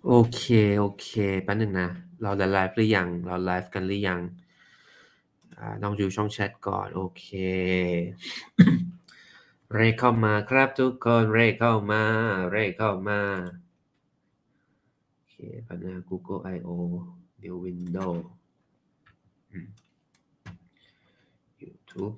โอเคโอเคแป๊บหนึ่งนะเราจะไลฟ์หรือยังเราไลฟ์กันหรือยังลองดูช่องแชทก่อนโอเคเรขเข้ามาครับทุกคนเรขเข้ามาเรขเข้ามาโอเคแป๊บนึง Google I/O New Window YouTube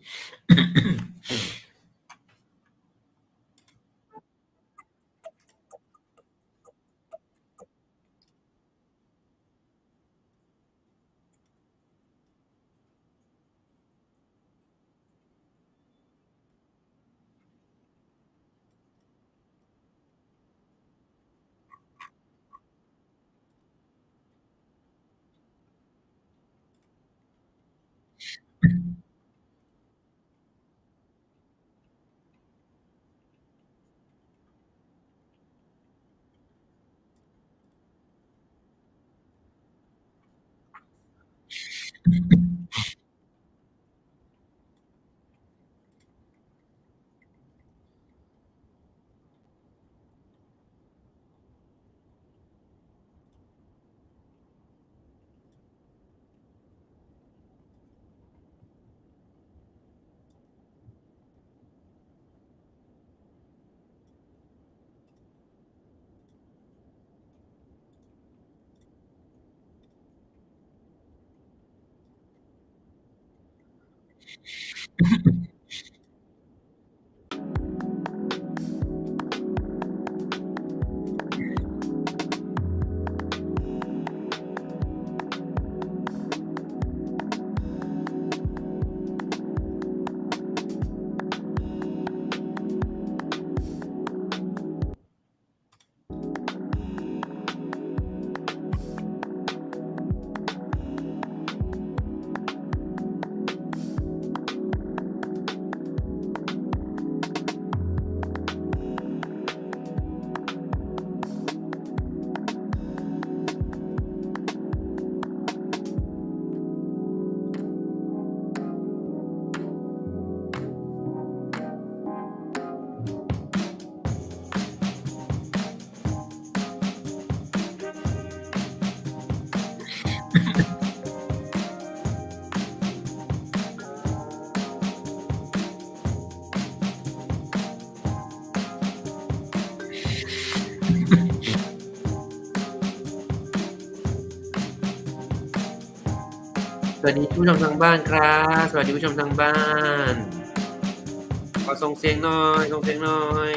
สวัสดีผู้ชมทางบ้านครับสวัสดีผู้ชมทางบ้านขอส่งเสียงหน่อยส่งเสียงหน่อย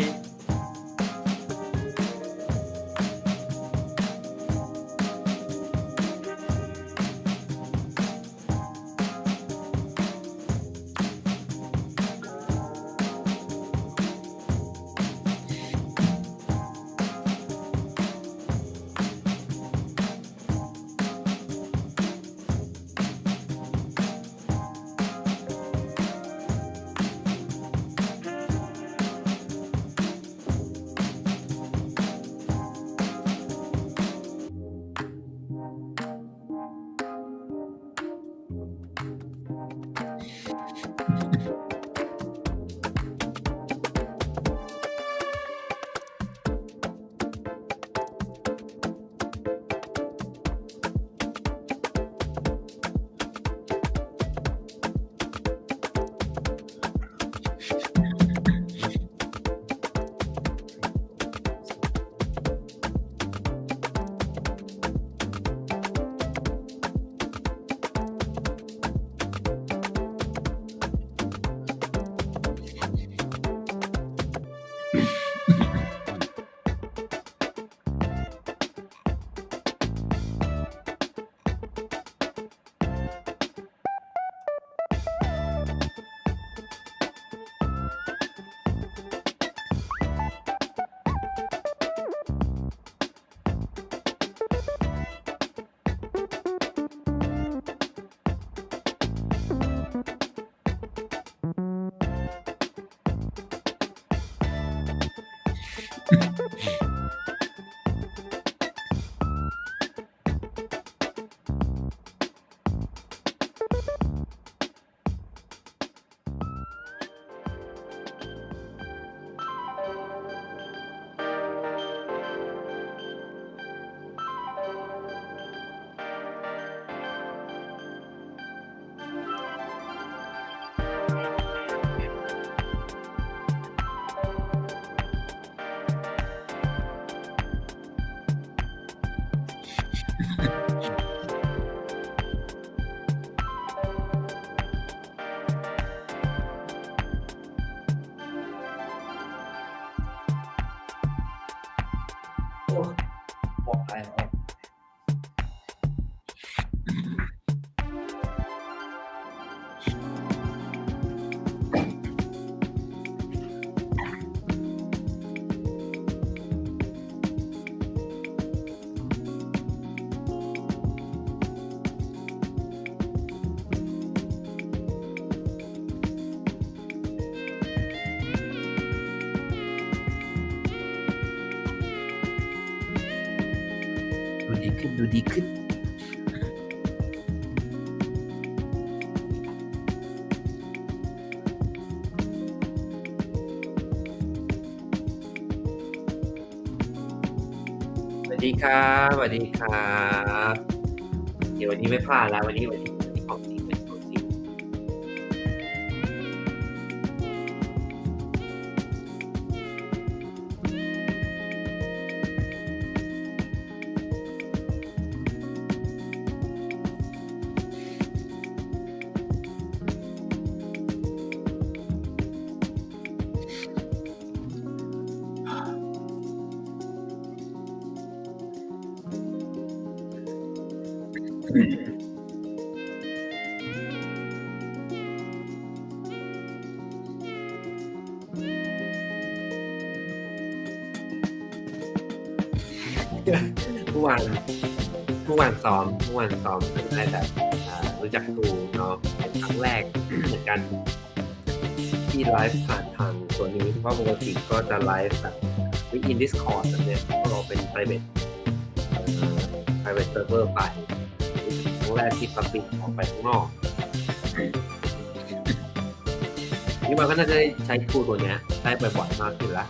โอ้บอกไปออกดูดีขึ้นดูดีขึ้นสวัสดีครับสวัสดีครับเดี๋ยววันนี้ไม่พลาดแล้ววันนี้ของจริงเป็นของจริงเมื่อวานซ้อมเป็นได้แบบรู้จักครูเนาะเป็นครั้งแรกเหมือนกันที่ไลฟ์ผ่านทางตัวนี้เพราะปกติก็จะไลฟ์แบบin Discord แบบเนี้ยเราเป็น private server ไปครั้งแรกที่ public ออกไปข้างนอกนี่มันก็น่าจะได้ใช้ครูตัวนี้ได้บ่อยๆมากขึ้นละ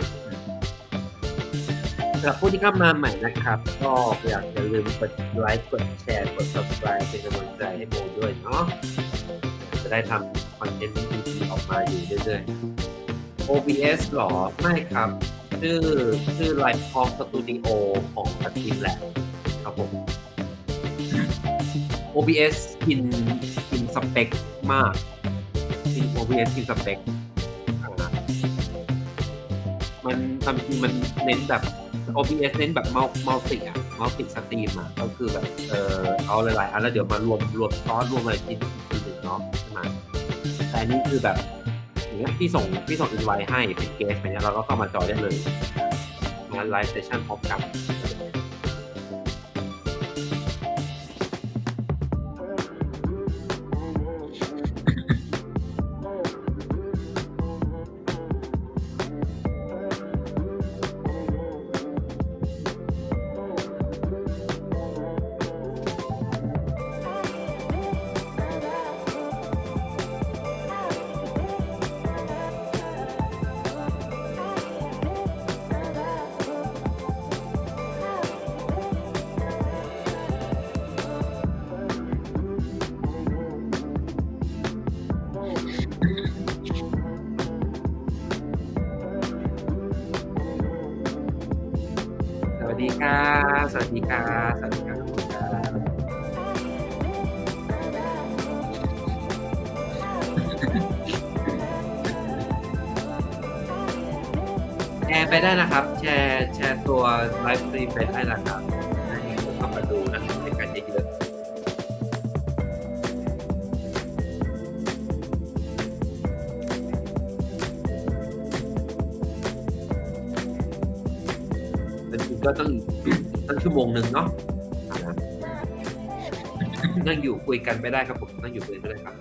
สำหรับผู้ที่เข้ามาใหม่นะครับก็อย่าลืมกดไลค์กดแชร์กด subscribe เป็นกำลังใจให้โมด้วยเนาะจะได้ทำคอนเทนต์ดีๆออกมาอยู่เรื่อยๆ OBS หรอไม่ครับชื่อ Live Talk Studio ของทีมแหละครับผม OBS กินสเปคมากOBS กินสเปคมันเน้นแบบ OBS เน้นแบบมัลติสตรีมก็คือแบบเอาหลายๆอันแล้วเดี๋ยวมารวมซ้อนรวมอะไรทีนึงเนาะใช่ไหมแต่อันนี้คือแบบอย่างเงี้ยพี่ส่งอินไวท์ให้เป็นเกสอะไรเงี้ยเราก็เข้ามาจอยได้เลยงานไลฟ์เซสชั่นพร้อมกันสวัสดีครับสวัสดีครับสวัสดีครับทุกคนครับแชร์ไปได้นะครับแชร์ตัวไลฟ์สตรีมไปได้นะครับให้คนเข้ามาดูนะครับในการเยอะก็ต้องชั่วโมงนึงเนาะนั่งอยู่คุยกันไม่ได้ครับผมนั่งอยู่คุยกันไม่ได้ครับ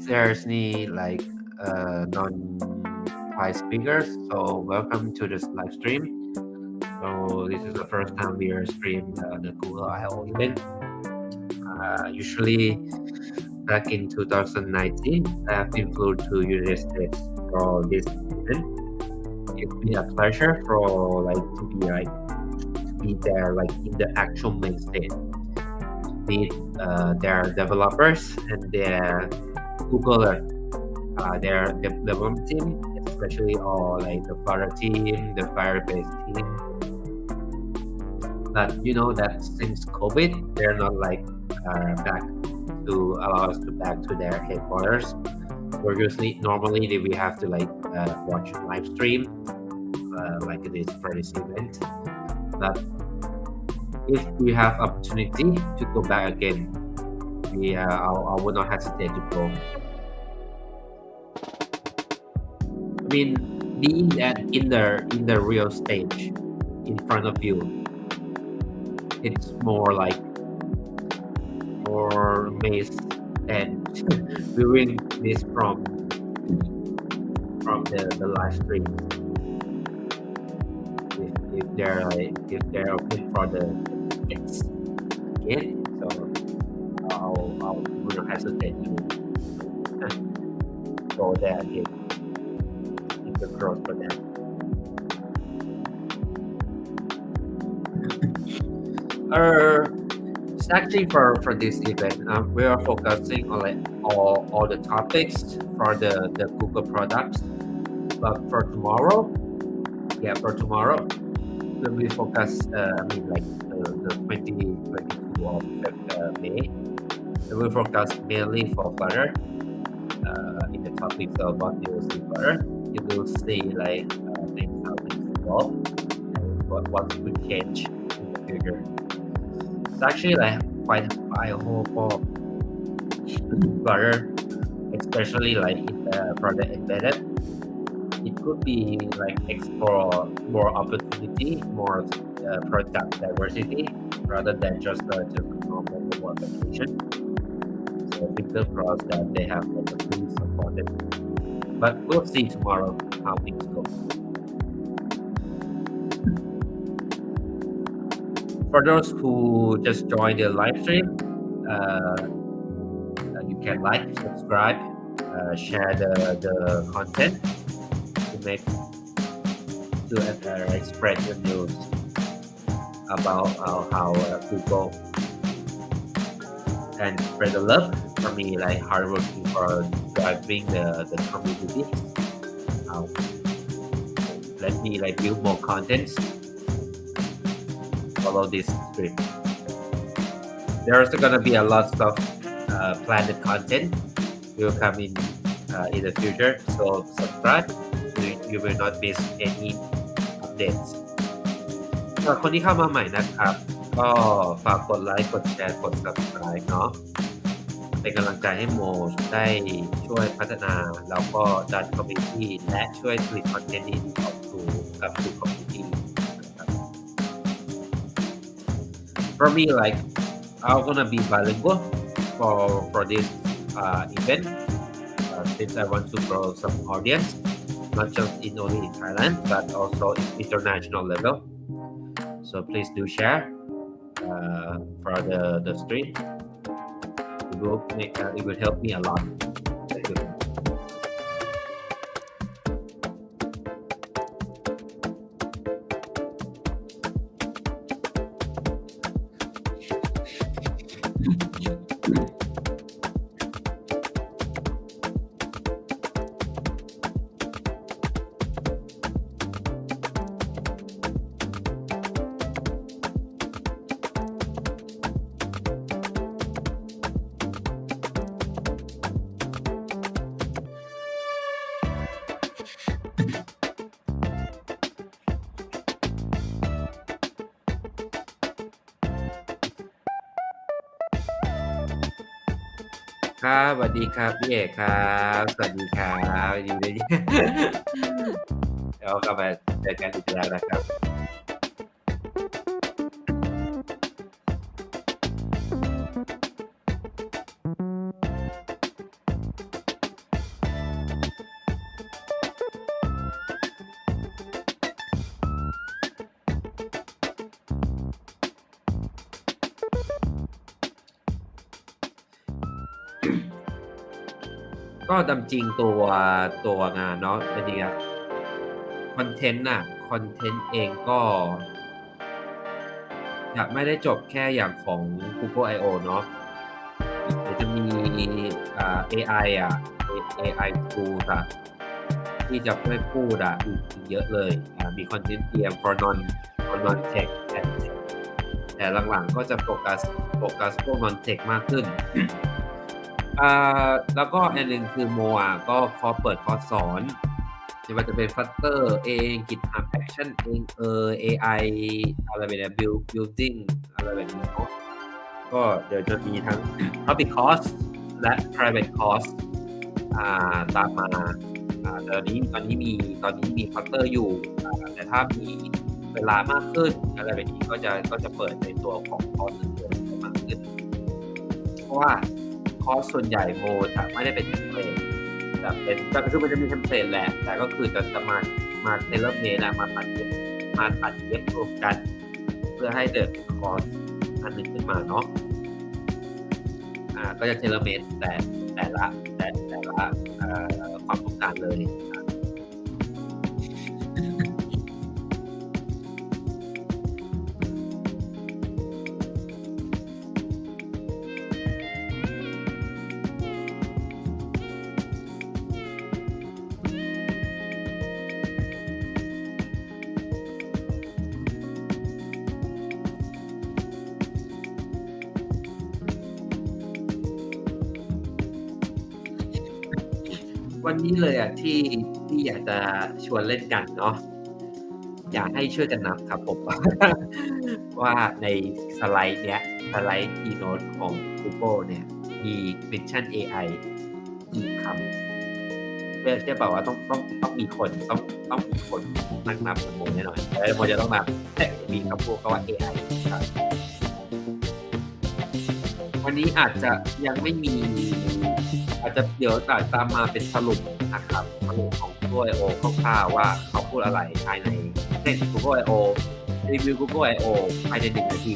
there's any like non-Thai speakers, so welcome to this live stream. So this is the first time we are streaming the Google I/O event. Usually back in 2019. I have been flew to United States for this event. It's been a pleasure for to be there in the actual main stage, meet their developers and their Googler, their development team, especially all the Flutter team, the Firebase team. But that since COVID, they're not back to allow us to back to their headquarters. We're normally we have to watch live stream like it is for this event. But if we have opportunity to go back again, I would not hesitate to go. I mean, being that in the real stage in front of you, it's more amazed and viewing this from the live stream. If they're open for the tickets again, so I will not hesitate to go there again. Keep the cross for them. It's actually for this event, we are focusing on all the topics for the Google products. But for tomorrow, when we focus, the 2022 of May, we will focus mainly for Flutter. In the topics of what you will see Flutter, you will see things how things evolve and what could change in the future. It's actually quite high hope for Flutter, especially for the embedded. It could be explore more opportunity, more product diversity, rather than just a normal mobile application. So fingers crossed that they have a fully supported. But we'll see tomorrow how things go. For those who just joined the live stream, you can subscribe, share the content to spread the news about how Google and spread the love for me, hardworking for driving the community. Let me build more contents. Follow this script. There's gonna be a lot of planned content will come in the future. So subscribe. You will not miss any updates. คนที่เข้ามาใหม่นะครับ ก็ฝากกดไลค์กดแชร์กด subscribe เนาะเป็นกำลังใจให้โมได้ช่วยพัฒนาแล้วก็ดัน community และช่วยผลิตคอนเทนต์ดีๆออกสู่community นะครับ For me, I'm gonna be bilingual for this event since I want to grow some audience, not just only in Thailand but also in international level. So please do share for the stream. It will help me a lot. Thank you.ครับสวัสดีครับพี่เอกครับสวัสดีครับอยู่ดีแล้วกลับมาเจอกันอีกแล้วนะครับ ก็ตามจริงตัวงานเนาะอันนี้คอนเทนต์คอนเทนต์เองก็จะไม่ได้จบแค่อย่างของ Google I/O เนาะเดี๋ยวจะมีAI AI tools ที่จะช่วยพูดอีกเยอะเลยมีคอนเทนต์เตรียม for non tech แต่หลังๆก็จะโฟกัสพวก non tech มากขึ้นแล้วก็อันหนึ่งคือโมก็เปิดคอร์สสอนไม่ว่าจะเป็น Flutter เอง GitHub Action เอง AI อะไรแบบนี้ building อะไรแบบนี้เนาะก็เดี๋ยวจะมีทั้ง public course และ private course ตามมาตอนนี้มี Flutter อยู่แต่ถ้ามีเวลามากขึ้นอะไรแบบนี้ก็จะเปิดในตัวของคอร์สอื่นๆมากขึ้นเพราะว่าคอร์สส่วนใหญ่โมจะไม่ได้เป็นเทมเพลตแต่ก็คือมันจะมีเทมเพลตแหละแต่ก็คือจะมาเทเลเมดมาตัดเย็บรวมกันเพื่อให้เกิดคอร์สอันหนึ่งขึ้นมาเนาะก็จะเทเลเมดแต่ละความต้องการเลยวันนี้เลยที่อยากจะชวนเล่นกันเนาะอยากให้ช่วยกันนับครับผม ว่าในสไลด์Keynote ของ Google เนี่ยมี Mention AI กี่คำเชื่อเปล่าว่าต้องมีคนนับโมแน่นอนโมจะต้องนับแต่มีคำพูดก็ว่า AI ครับวันนี้อาจจะยังไม่มีอาจจะเดี๋ยวตามมาเป็นสรุปนะครับสรุปของ Google I/O คร่าวๆว่าเขาพูดอะไรภายในเช่น Google I/O รีวิว Google I/O ภายใน1 นาที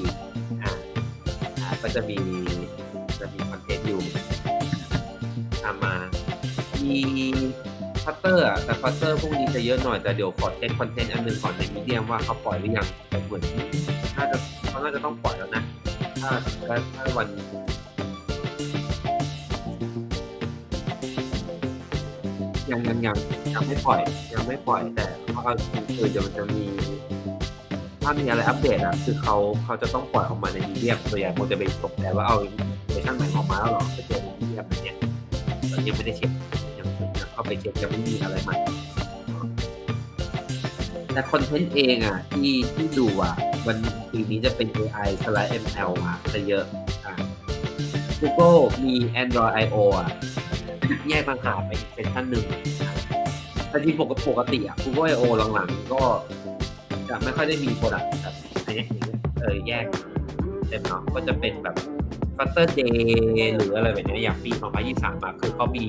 ก็จะมีคอนเทนต์อยู่ตามมามี Flutter แต่ Flutter พวกนี้จะเยอะหน่อยแต่เดี๋ยวขอเช็คคอนเทนต์อันนึงก่อนในมีเดียมว่าเขาปล่อยหรือยังเหมือนเขาน่าจะต้องปล่อยแล้วนะถ้าวันยังไม่ปล่อยแต่คือเดี๋ยวมันจะมีถ้ามีอะไรอัปเดตคือเขาจะต้องปล่อยออกมาในมีเดียมตัวอย่างโมจะไปตกแต่ว่าเอาเวอร์ชันใหม่ออกมาแล้วหรอไปเจอในมีเดียมอะไรเงี้ยตอนนี้ไม่ได้เช็คยังเข้าไปเช็คยังไม่มีอะไรใหม่แต่คอนเทนต์เองที่ดูวันปีนี้จะเป็น AI/ML จะเยอะGoogle มี Android I/O แยกต่างหากไปอีกเซสชั่นหนึ่งแต่ที่ปกติGoogle I/O หลังๆก็จะไม่ค่อยได้มีโปรดักต์แบบอย่างเงี้ยแยกเต็มเนาะก็จะเป็นแบบ Flutter Day หรืออะไรแบบนี้อย่างปี2023คือเขามี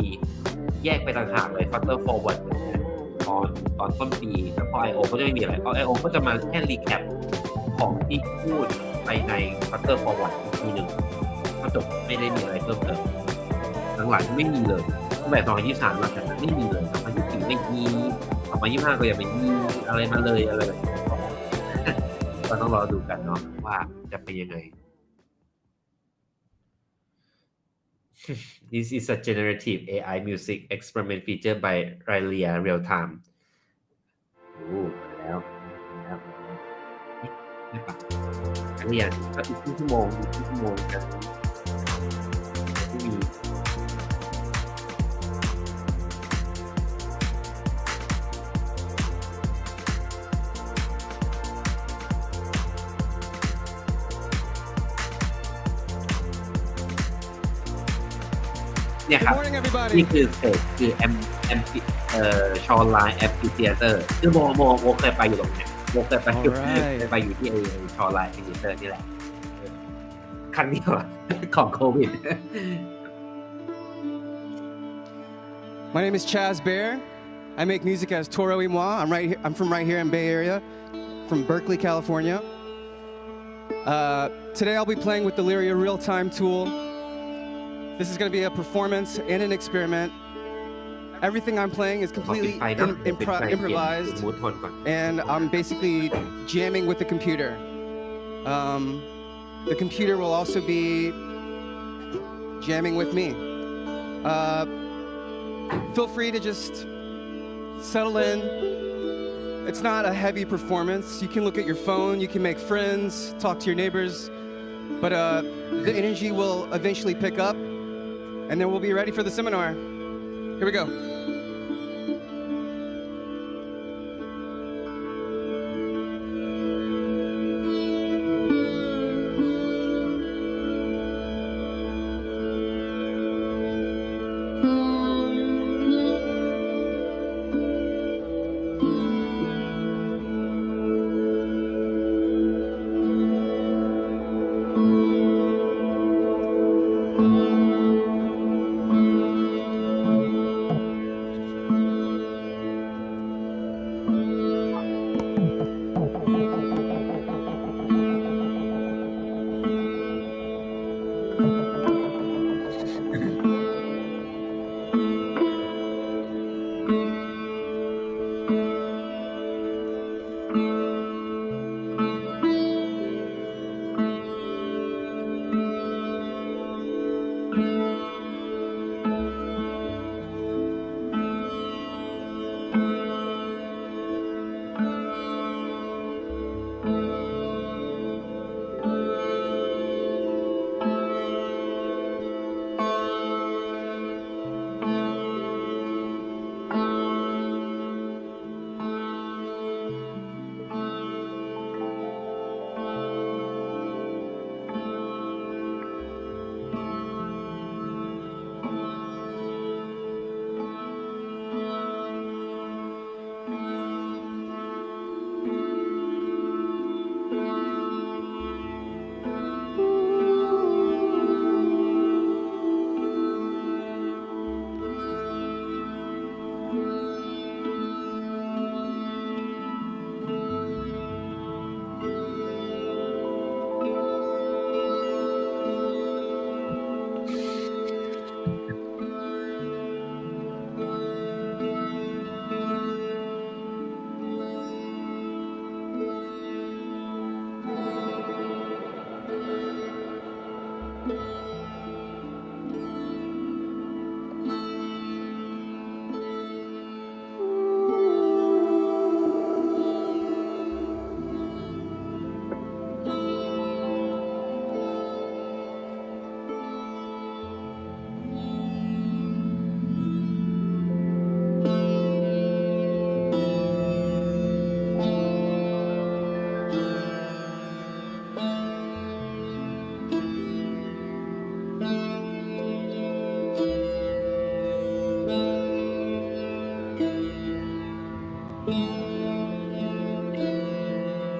แยกไปต่างหากเลย Flutter Forward ตอนต้นปีแล้วพอ I/O ก็จะไม่มีอะไรI/O ก็จะมาแค่รีแคปของที่พูดไปใน Flutter Forward อีกทีนึงก็จบไม่ได้มีอะไรเพิ่มเติมหลังๆไม่มีเลยตั้งแต่2023มาจากนั้นไม่มีเลย2024ไม่มี2025ก็ยังไม่มีอะไรมาเลยอะไรแบบนี้ก็ต้องรอดูกันเนาะว่าจะเป็นยังไง This is a generative AI music experiment featured by Riley Real Time มาแล้วไม่ปะอันนี้ก็อีกชั่วโมงกันที่มีเนี่ยครับนี่คือเศษคือแอมชอไลน์แอมฟิเธียเตอร์คือโมเคยไปอยู่ตรงนี้โมเคยไปอยู่ที่ชอไลน์แอมฟิเธียเตอร์นี่แหละครั้งนี้ของโควิด My name is Chaz Bear. I make music as Toro y Moi. I'm from right here in Bay Area, from Berkeley, California. Today I'll be playing with the Lyria real-time tool. This is going to be a performance and an experiment everything I'm playing is ขอปิด completely ไฟนะเดี๋ยวปิดไฟเปลี่ยน improvised, มูดโทนก่อน and I'm basically jamming with the computer. The computer will also be jamming with me. Feel free to just settle in. It's not a heavy performance. You can look at your phone, you can make friends, talk to your neighbors, but the energy will eventually pick up, and then we'll be ready for the seminar. Here we go.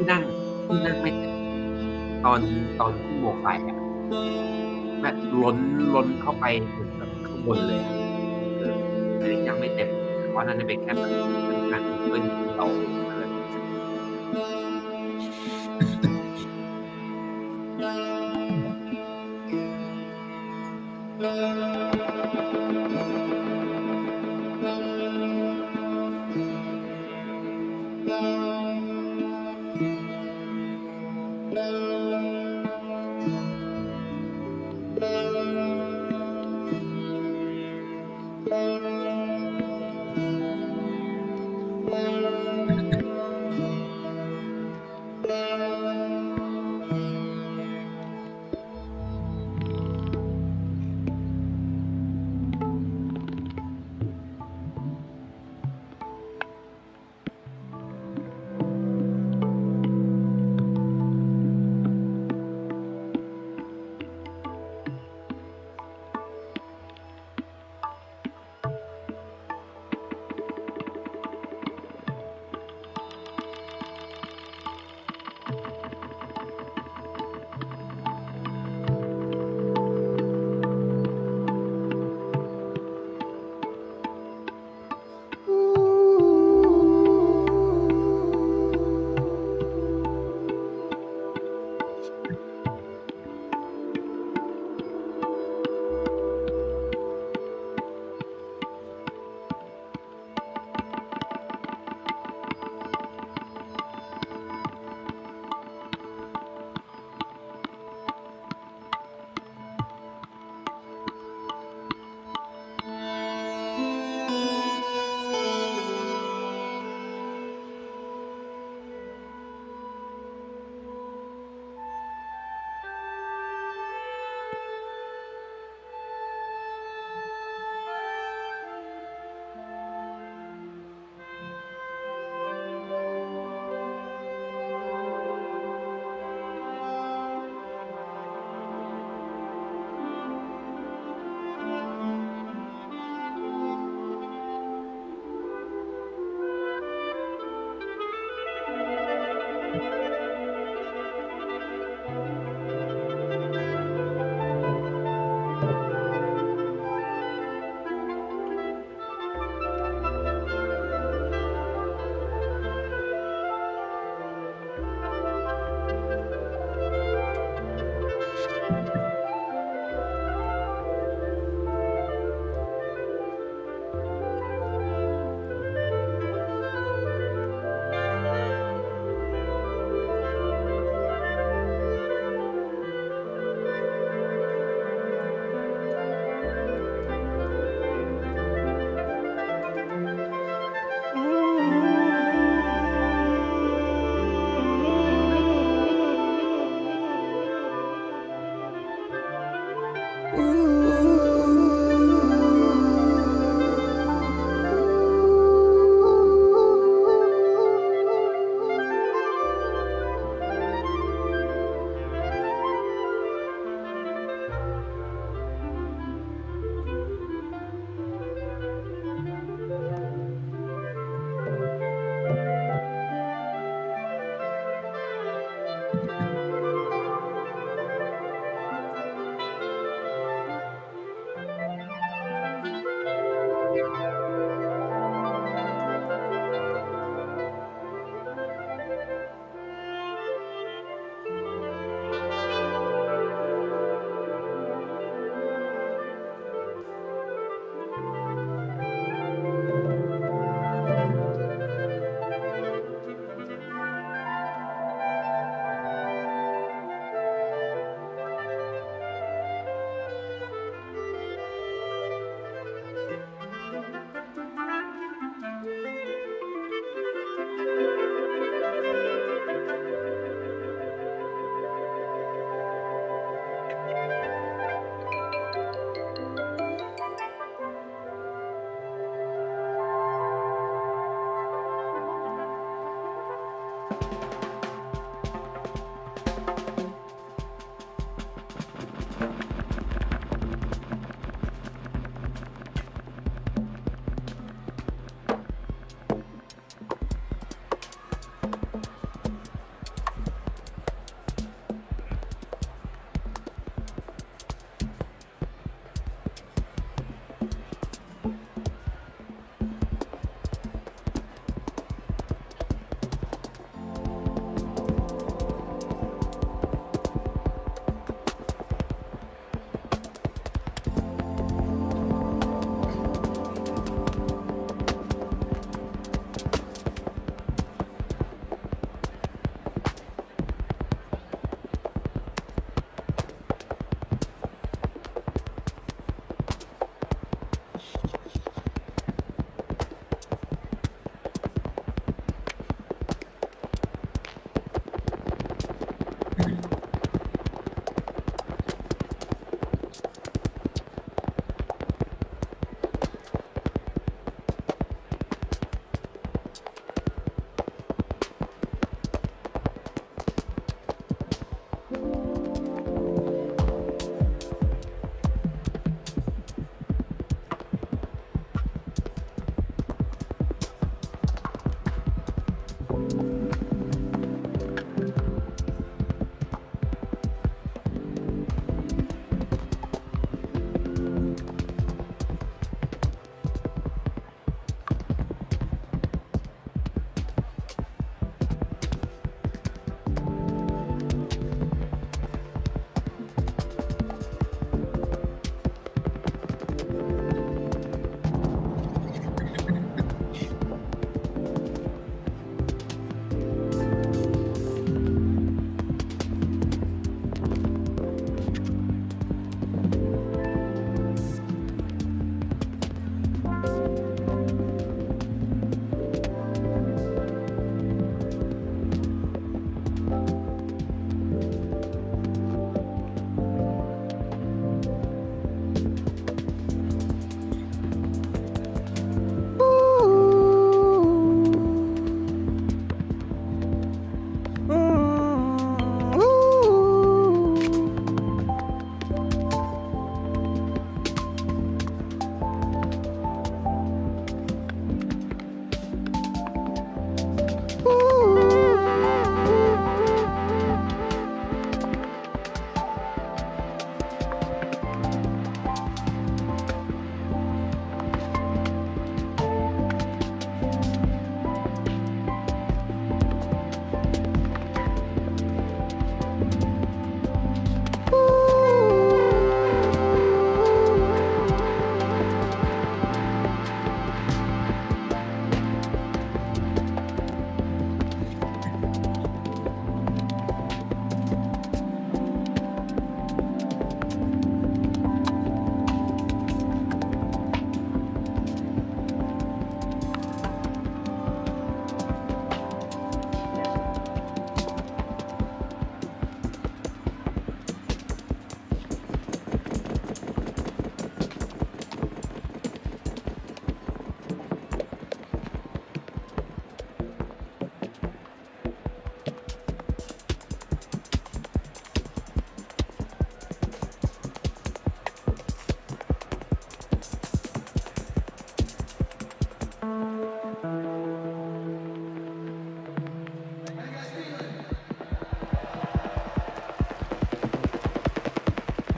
ที่นั่งไม่เต็มตอนที่โมไปอ่ะแบบล้นเข้าไปถึงแบบข้างบนเลยอ่ะอันนี้ยังไม่เต็มเพราะนั่นจะเป็นแค่แบบเป็นการช่วยที่เราอะไร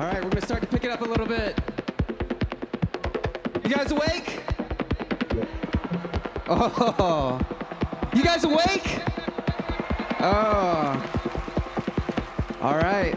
All right, we're gonna start to pick it up a little bit. You guys awake? Oh, you guys awake? Oh, all right.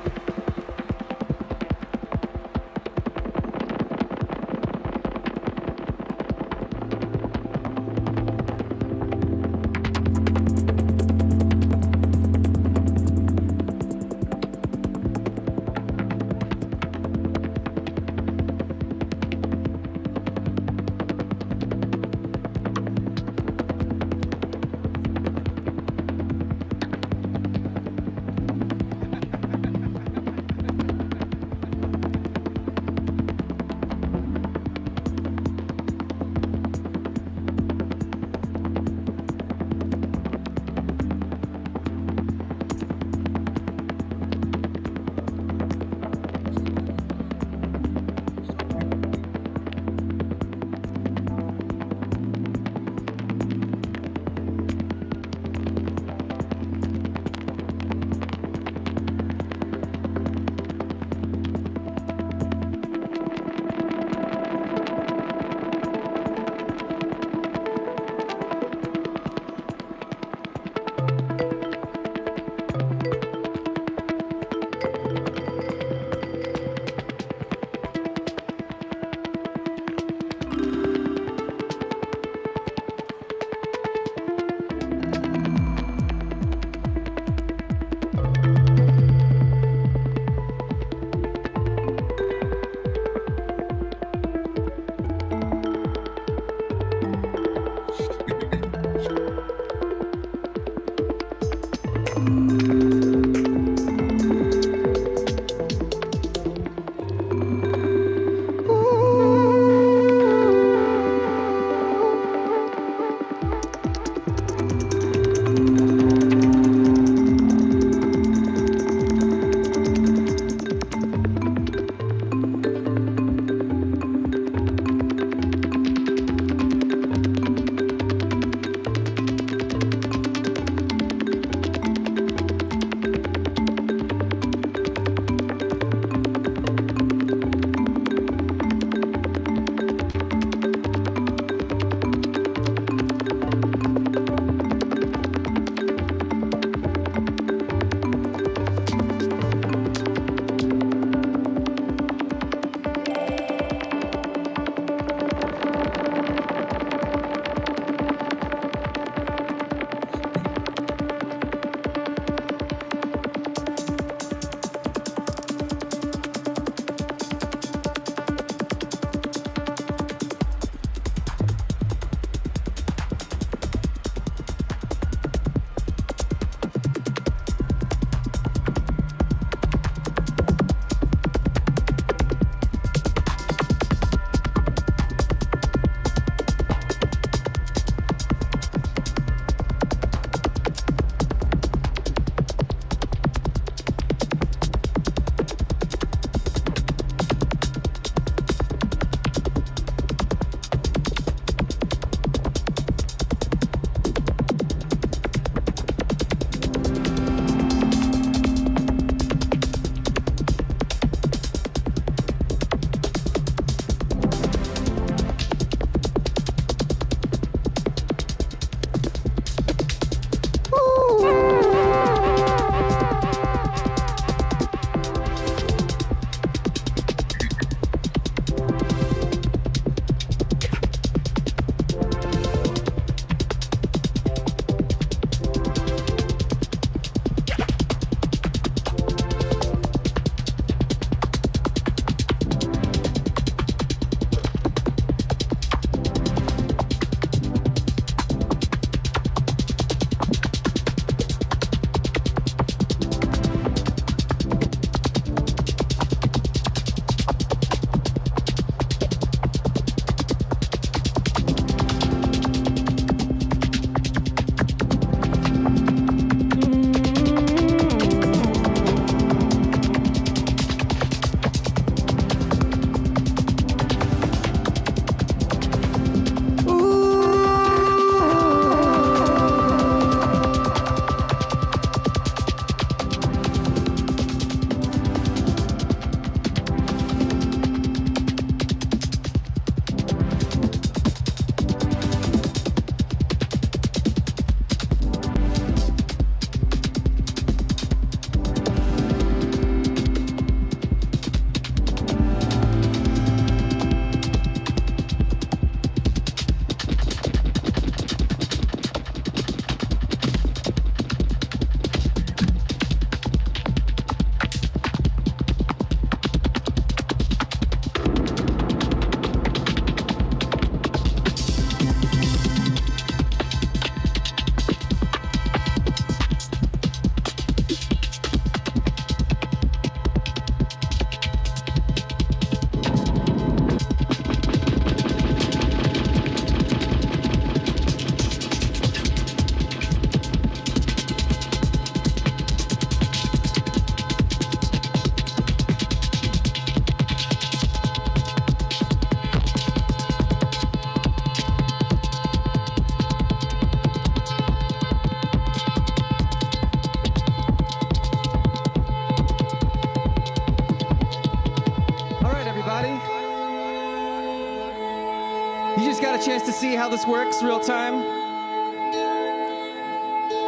see how this works real time.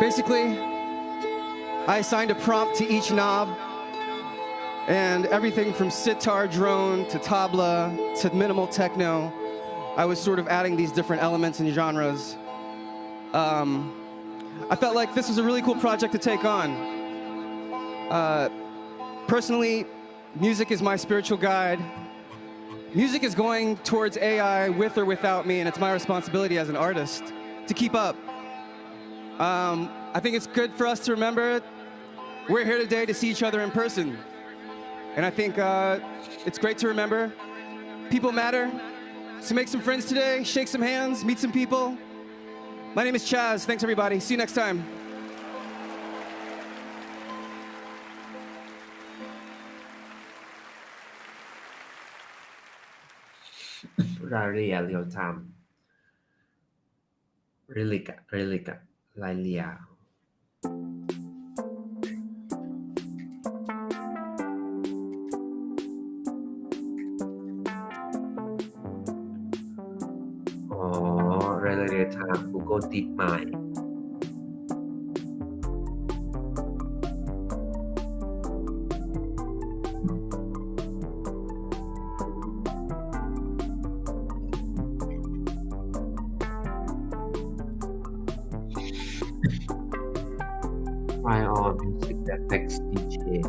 Basically, I assigned a prompt to each knob, and everything from sitar drone to tabla to minimal techno, I was sort of adding these different elements and genres. I felt like this was a really cool project to take on. Personally, music is my spiritual guide. Music is going towards AI with or without me, and it's my responsibility as an artist to keep up. I think it's good for us to remember we're here today to see each other in person. And I think it's great to remember people matter. So make some friends today, shake some hands, meet some people. My name is Chaz. Thanks, everybody. See you next time. รายละเอียดเรียลไทม์ริลิกอะรายละเอียดอ๋อรายละเอียดทาง Google DeepMind on music effects DJ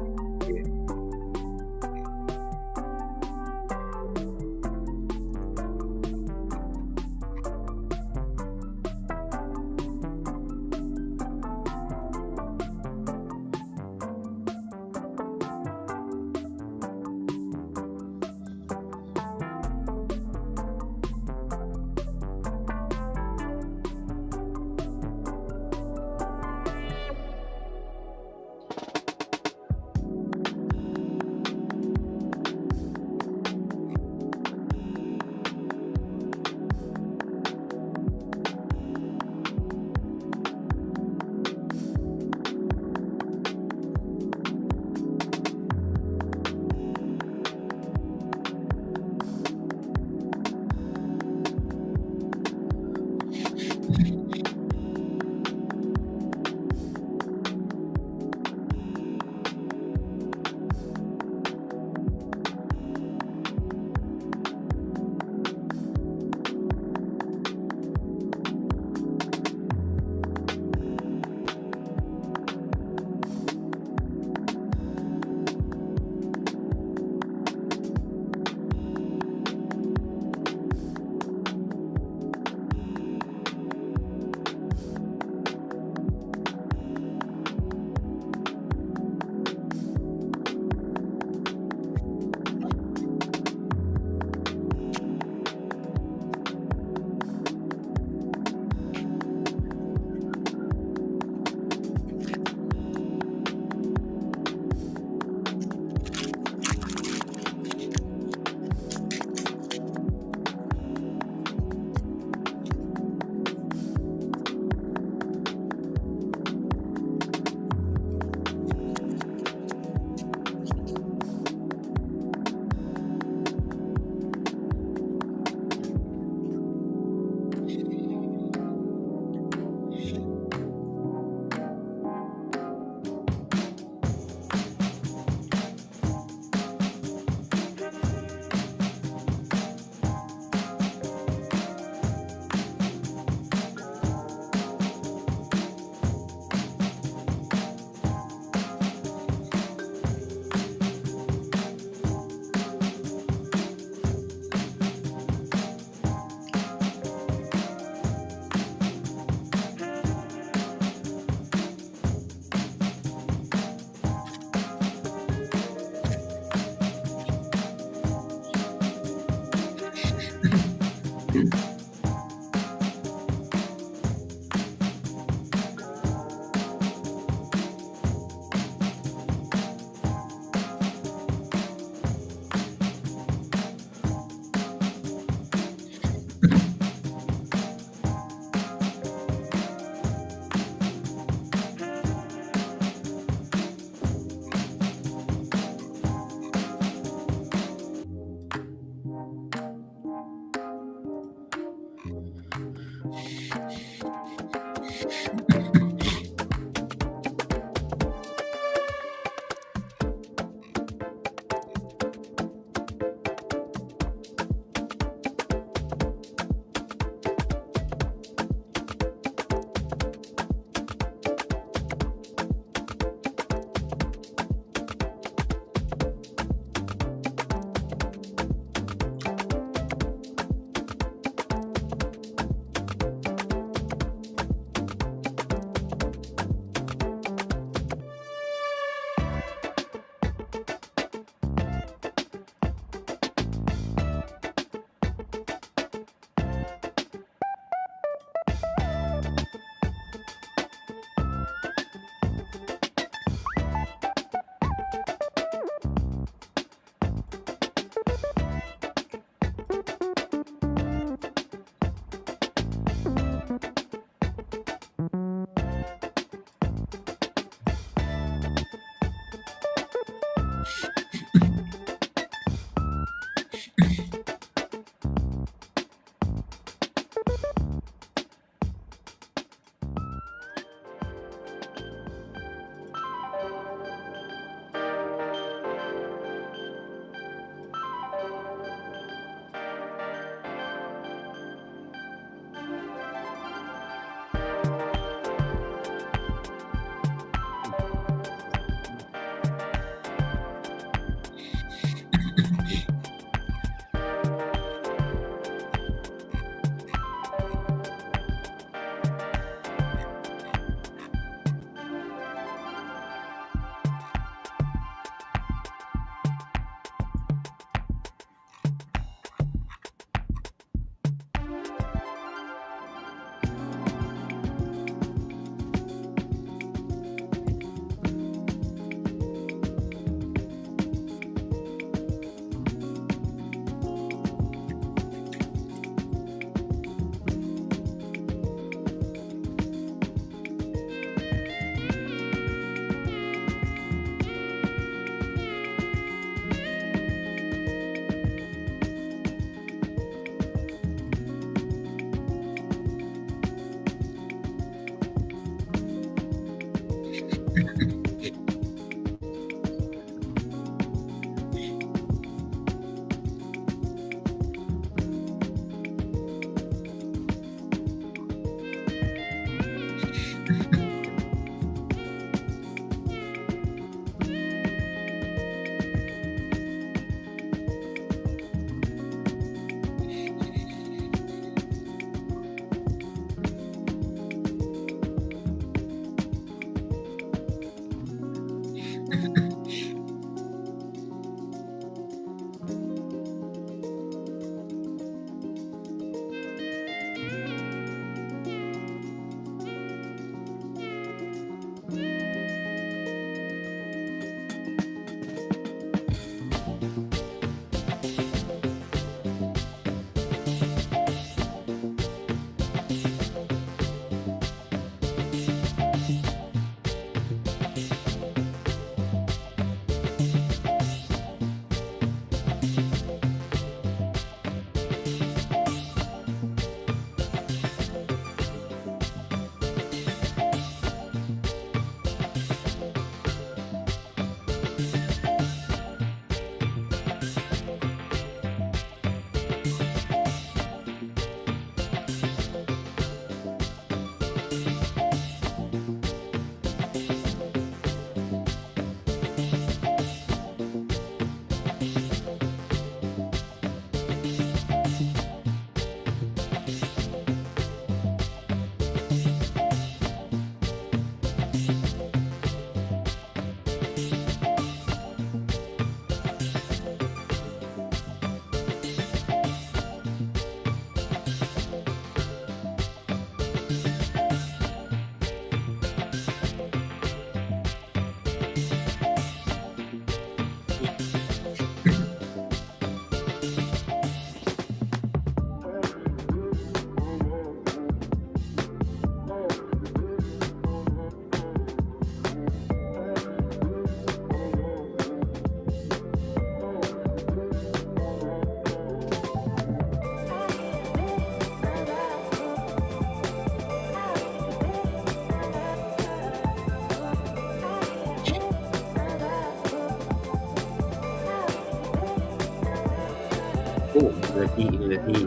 immunity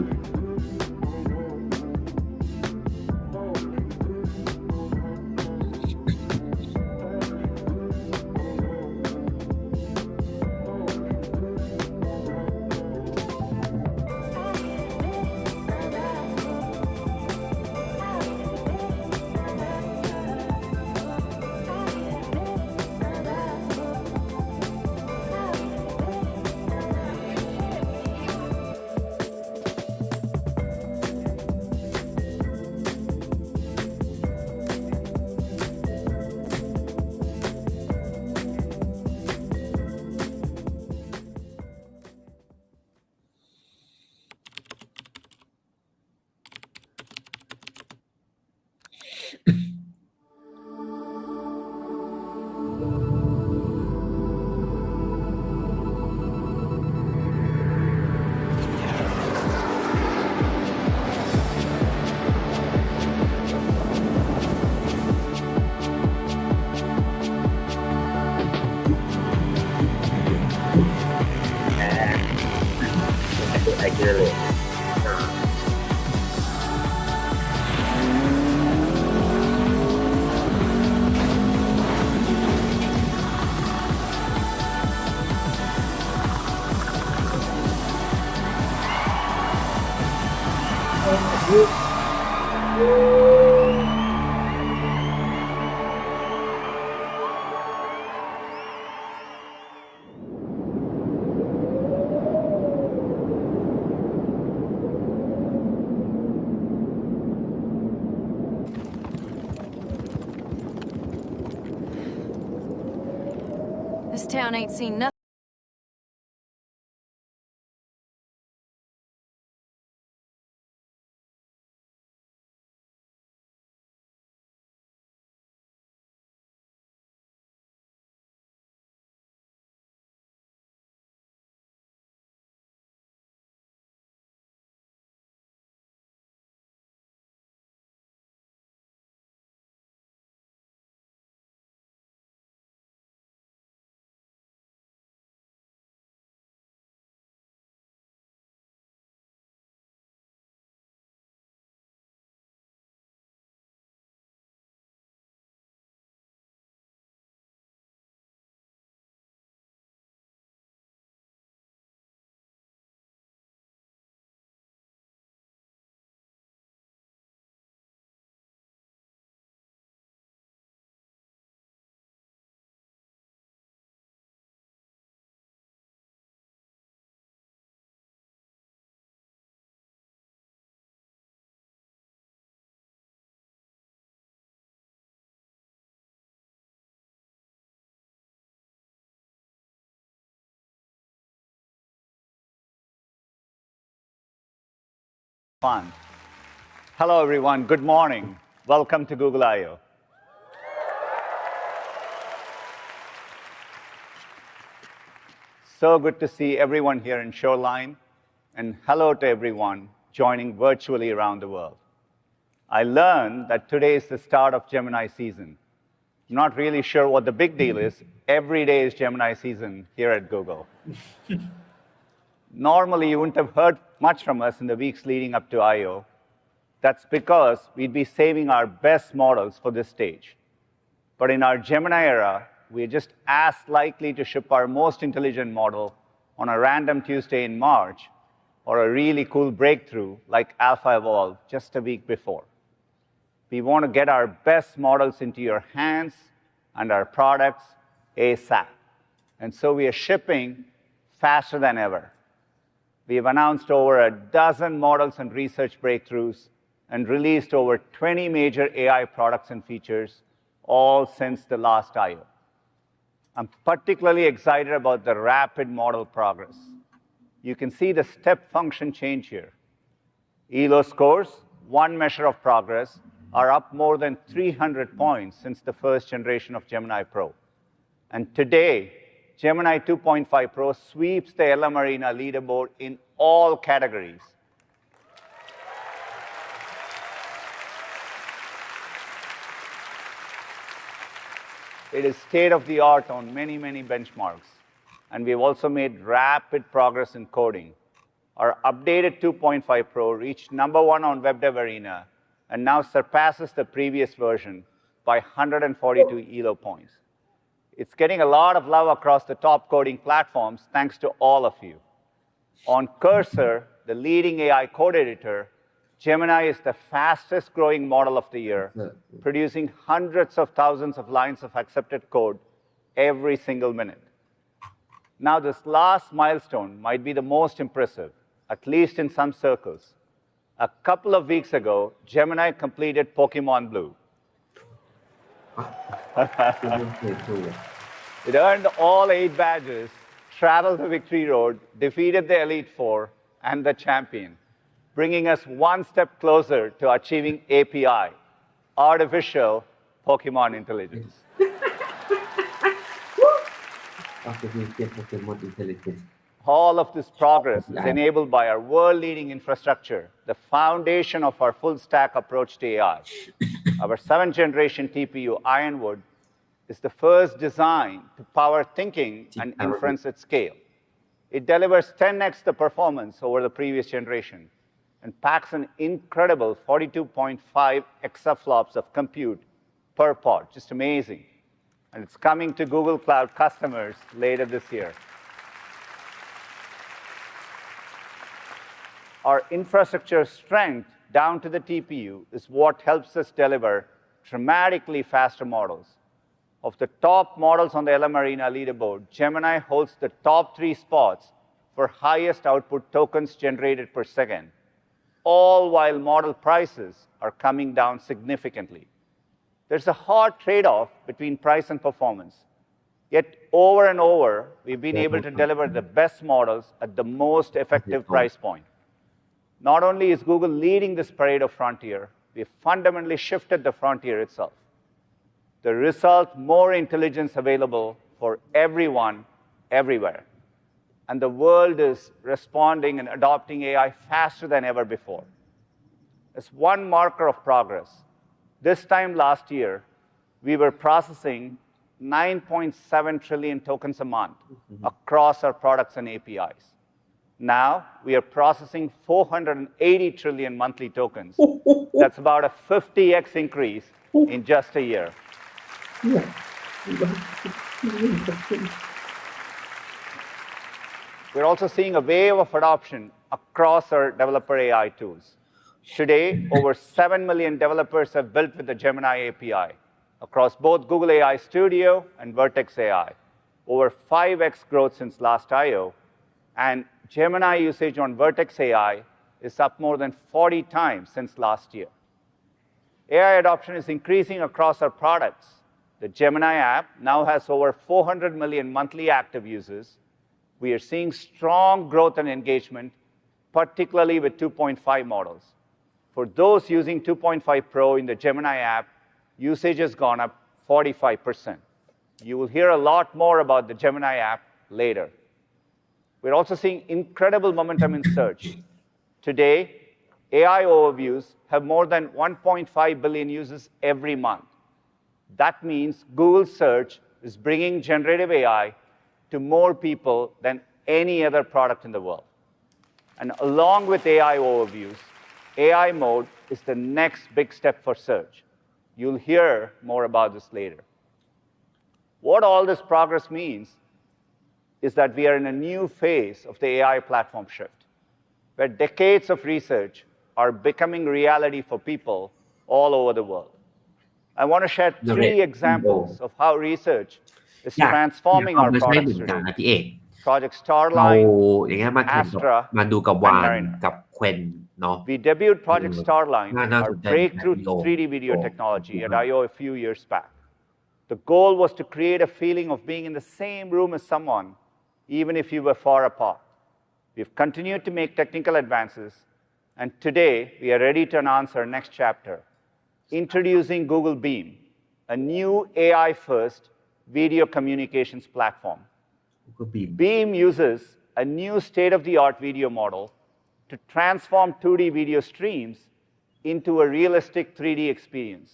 ไอเจอเลย This town ain't seen nothing. Fun. Hello, everyone. Good morning. Welcome to Google I/O. So good to see everyone here in Shoreline, and hello to everyone joining virtually around the world. I learned that today is the start of Gemini season. I'm not really sure what the big deal is. Every day is Gemini season here at Google. Normally, you wouldn't have heard much from us in the weeks leading up to I/O. That's because we'd be saving our best models for this stage. But in our Gemini era, we're just as likely to ship our most intelligent model on a random Tuesday in March, or a really cool breakthrough like Alpha Evolve just a week before. We want to get our best models into your hands and our products ASAP. And so we are shipping faster than ever. We have announced over a dozen models and research breakthroughs and released over 20 major AI products and features, all since the last I/O. I'm particularly excited about the rapid model progress. You can see the step function change here. ELO scores, one measure of progress, are up more than 300 points since the first generation of Gemini Pro. And today, Gemini 2.5 Pro sweeps the LM Arena leaderboard in all categories. It is state-of-the-art on many, many benchmarks. And we've also made rapid progress in coding. Our updated 2.5 Pro reached #1 on WebDev Arena and now surpasses the previous version by 142 ELO points. It's getting a lot of love across the top coding platforms thanks to all of you. On Cursor, the leading AI code editor, Gemini is the fastest growing model of the year, producing hundreds of thousands of lines of accepted code every single minute. Now, this last milestone might be the most impressive, at least in some circles. A couple of weeks ago, Gemini completed Pokemon Blue. It earned all 8 badges, traveled the victory road, defeated the Elite Four and the champion, bringing us one step closer to achieving API, artificial Pokemon intelligence. All of this progress is enabled by our world-leading infrastructure, the foundation of our full-stack approach to AI. Our 7th generation TPU, Ironwood, is the first designed to power thinking and inference at scale. It delivers 10x the performance over the previous generation and packs an incredible 42.5 exaflops of compute per pod. Just amazing. And it's coming to Google Cloud customers later this year. Our infrastructure strength down to the TPU is what helps us deliver dramatically faster models. Of the top models on the LM Arena leaderboard, Gemini holds the top 3 spots for highest output tokens generated per second, all while model prices are coming down significantly. There's a hard trade-off between price and performance. Yet over and over, we've been able to deliver the best models at the most effective price point. Not only is Google leading this parade of frontier, we've fundamentally shifted the frontier itself. The result, more intelligence available for everyone, everywhere. And the world is responding and adopting AI faster than ever before. As one marker of progress, this time last year, we were processing 9.7 trillion tokens a month across our products and APIs. Now, we are processing 480 trillion monthly tokens. That's about a 50x increase in just a year. We're also seeing a wave of adoption across our developer AI tools. Today, over 7 million developers have built with the Gemini API across both Google AI Studio and Vertex AI, over 5x growth since last I/O, and Gemini usage on Vertex AI is up more than 40 times since last year. AI adoption is increasing across our products. The Gemini app now has over 400 million monthly active users. We are seeing strong growth and engagement, particularly with 2.5 models. For those using 2.5 Pro in the Gemini app, usage has gone up 45%. You will hear a lot more about the Gemini app later. We're also seeing incredible momentum in search. Today, AI overviews have more than 1.5 billion users every month. That means Google Search is bringing generative AI to more people than any other product in the world. And along with AI overviews, AI mode is the next big step for search. You'll hear more about this later. What all this progress means is that we are in a new phase of the AI platform shift, where decades of research are becoming reality for people all over the world. I want to share 3 examples of how research is transforming our products today. Project เอา Starline, อย่างเงี้ยมาแข่งกับ Astra, มาดูกับ and วาน Mariner. กับเควนเนาะ We debuted Project Starline, น่า our สนใจ breakthrough 3D video technology at I/O a few years back. The goal was to create a feeling of being in the same room as someone, even if you were far apart. We've continued to make technical advances, and today we are ready to announce our next chapter, introducing Google Beam, a new AI-first video communications platform. Beam uses a new state-of-the-art video model to transform 2D video streams into a realistic 3D experience.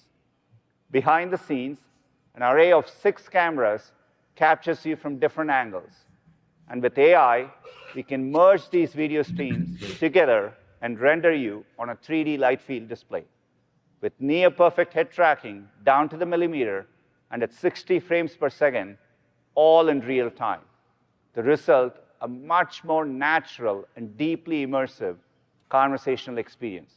Behind the scenes, an array of 6 cameras captures you from different angles. And with AI, we can merge these video streams together and render you on a 3D light field display with near-perfect head tracking down to the millimeter and at 60 frames per second, all in real time. The result, a much more natural and deeply immersive conversational experience.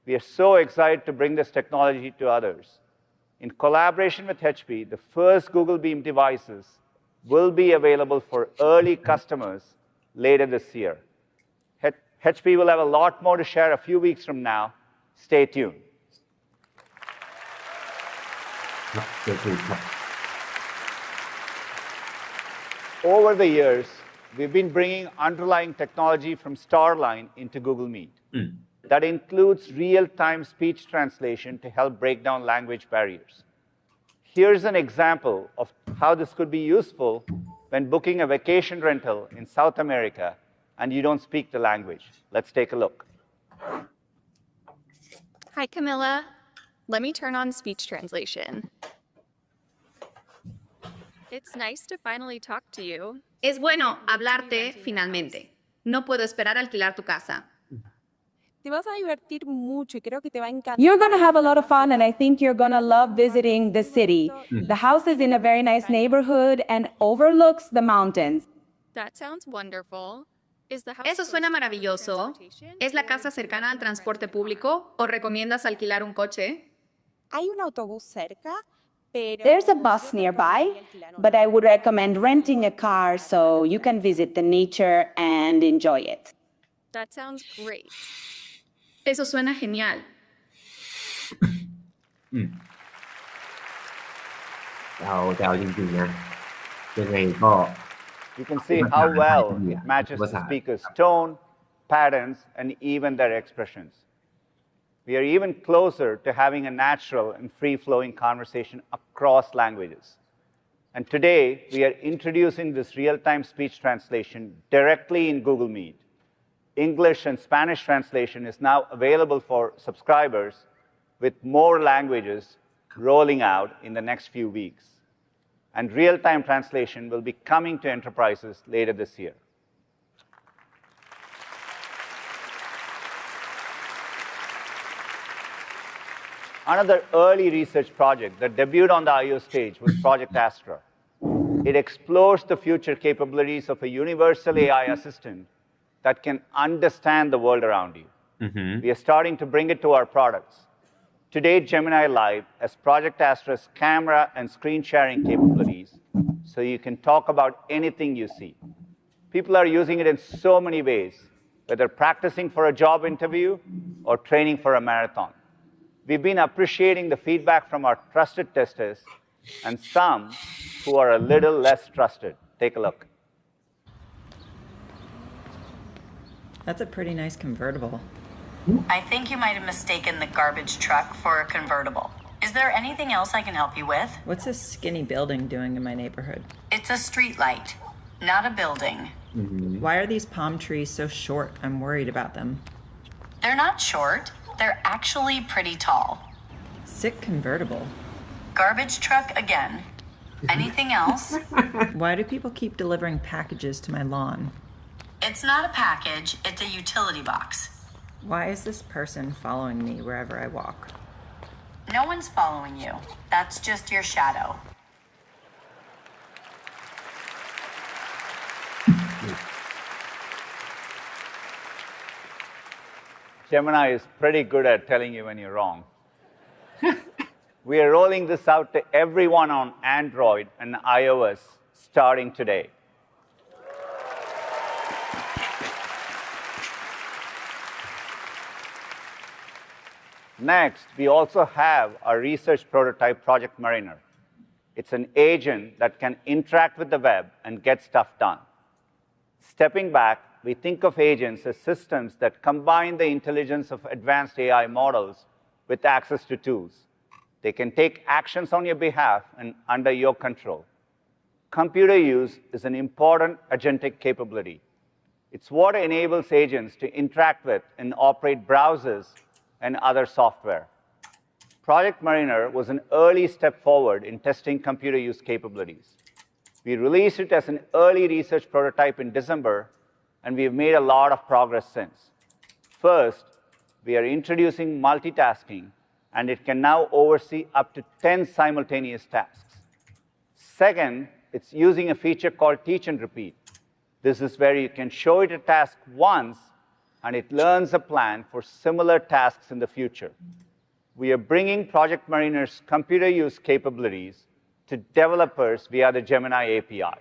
We are so excited to bring this technology to others. In collaboration with HP, the first Google Beam devices will be available for early customers later this year. HP will have a lot more to share a few weeks from now. Stay tuned. ครับเดี๋ยวถูกครับ Over the years, we've been bringing underlying technology from Starline into Google Meet. That includes real-time speech translation to help break down language barriers. Here's an example of how this could be useful when booking a vacation rental in South America and you don't speak the language. Let's take a look. Hi, Camilla. Let me turn on speech translation. It's nice to finally talk to you. Es bueno hablarte finalmente. No puedo esperar a alquilar tu casa. Te vas a divertir mucho y creo que te va a encantar. You're going to have a lot of fun, and I think you're going to love visiting the city. The house is in a very nice neighborhood and overlooks the mountains. That sounds wonderful. Is the house Eso suena maravilloso. ¿Es la casa cercana al transporte público o recomiendas alquilar un coche? Hay un autobús cerca, pero... There's a bus nearby, but I would recommend renting a car so you can visit the nature and enjoy it. That sounds great. Eso suena genial. เอาจริงๆนะยังไงก็ You can see how well it matches the speaker's tone, patterns, and even their expressions. We are even closer to having a natural and free-flowing conversation across languages. And today, we are introducing this real-time speech translation directly in Google Meet. English and Spanish translation is now available for subscribers, with more languages rolling out in the next few weeks. And real-time translation will be coming to enterprises later this year. Another early research project that debuted on the I/O stage was Project Astra. It explores the future capabilities of a universal AI assistant that can understand the world around you. We are starting to bring it to our products. Today, Gemini Live has Project Astra's camera and screen sharing capabilities, so you can talk about anything you see. People are using it in so many ways, whether practicing for a job interview or training for a marathon. We've been appreciating the feedback from our trusted testers and some who are a little less trusted. Take a look. That's a pretty nice convertible. I think you might have mistaken the garbage truck for a convertible. Is there anything else I can help you with? What's this skinny building doing in my neighborhood? It's a street light, not a building. Why are these palm trees so short? I'm worried about them. They're not short. They're actually pretty tall. Sick convertible. Garbage truck again. Anything else? Why do people keep delivering packages to my lawn? It's not a package, it's a utility box. Why is this person following me wherever I walk? No one's following you. That's just your shadow. Gemini is pretty good at telling you when you're wrong. We are rolling this out to everyone on Android and iOS starting today. Next, we also have our research prototype, Project Mariner. It's an agent that can interact with the web and get stuff done. Stepping back, we think of agents as systems that combine the intelligence of advanced AI models with access to tools. They can take actions on your behalf and under your control. Computer use is an important agentic capability. It's what enables agents to interact with and operate browsers and other software. Project Mariner was an early step forward in testing computer use capabilities. We released it as an early research prototype in December, and we've made a lot of progress since. First, we are introducing multitasking, and it can now oversee up to 10 simultaneous tasks. Second, it's using a feature called Teach and Repeat. This is where you can show it a task once, and it learns a plan for similar tasks in the future. We are bringing Project Mariner's computer use capabilities to developers via the Gemini API.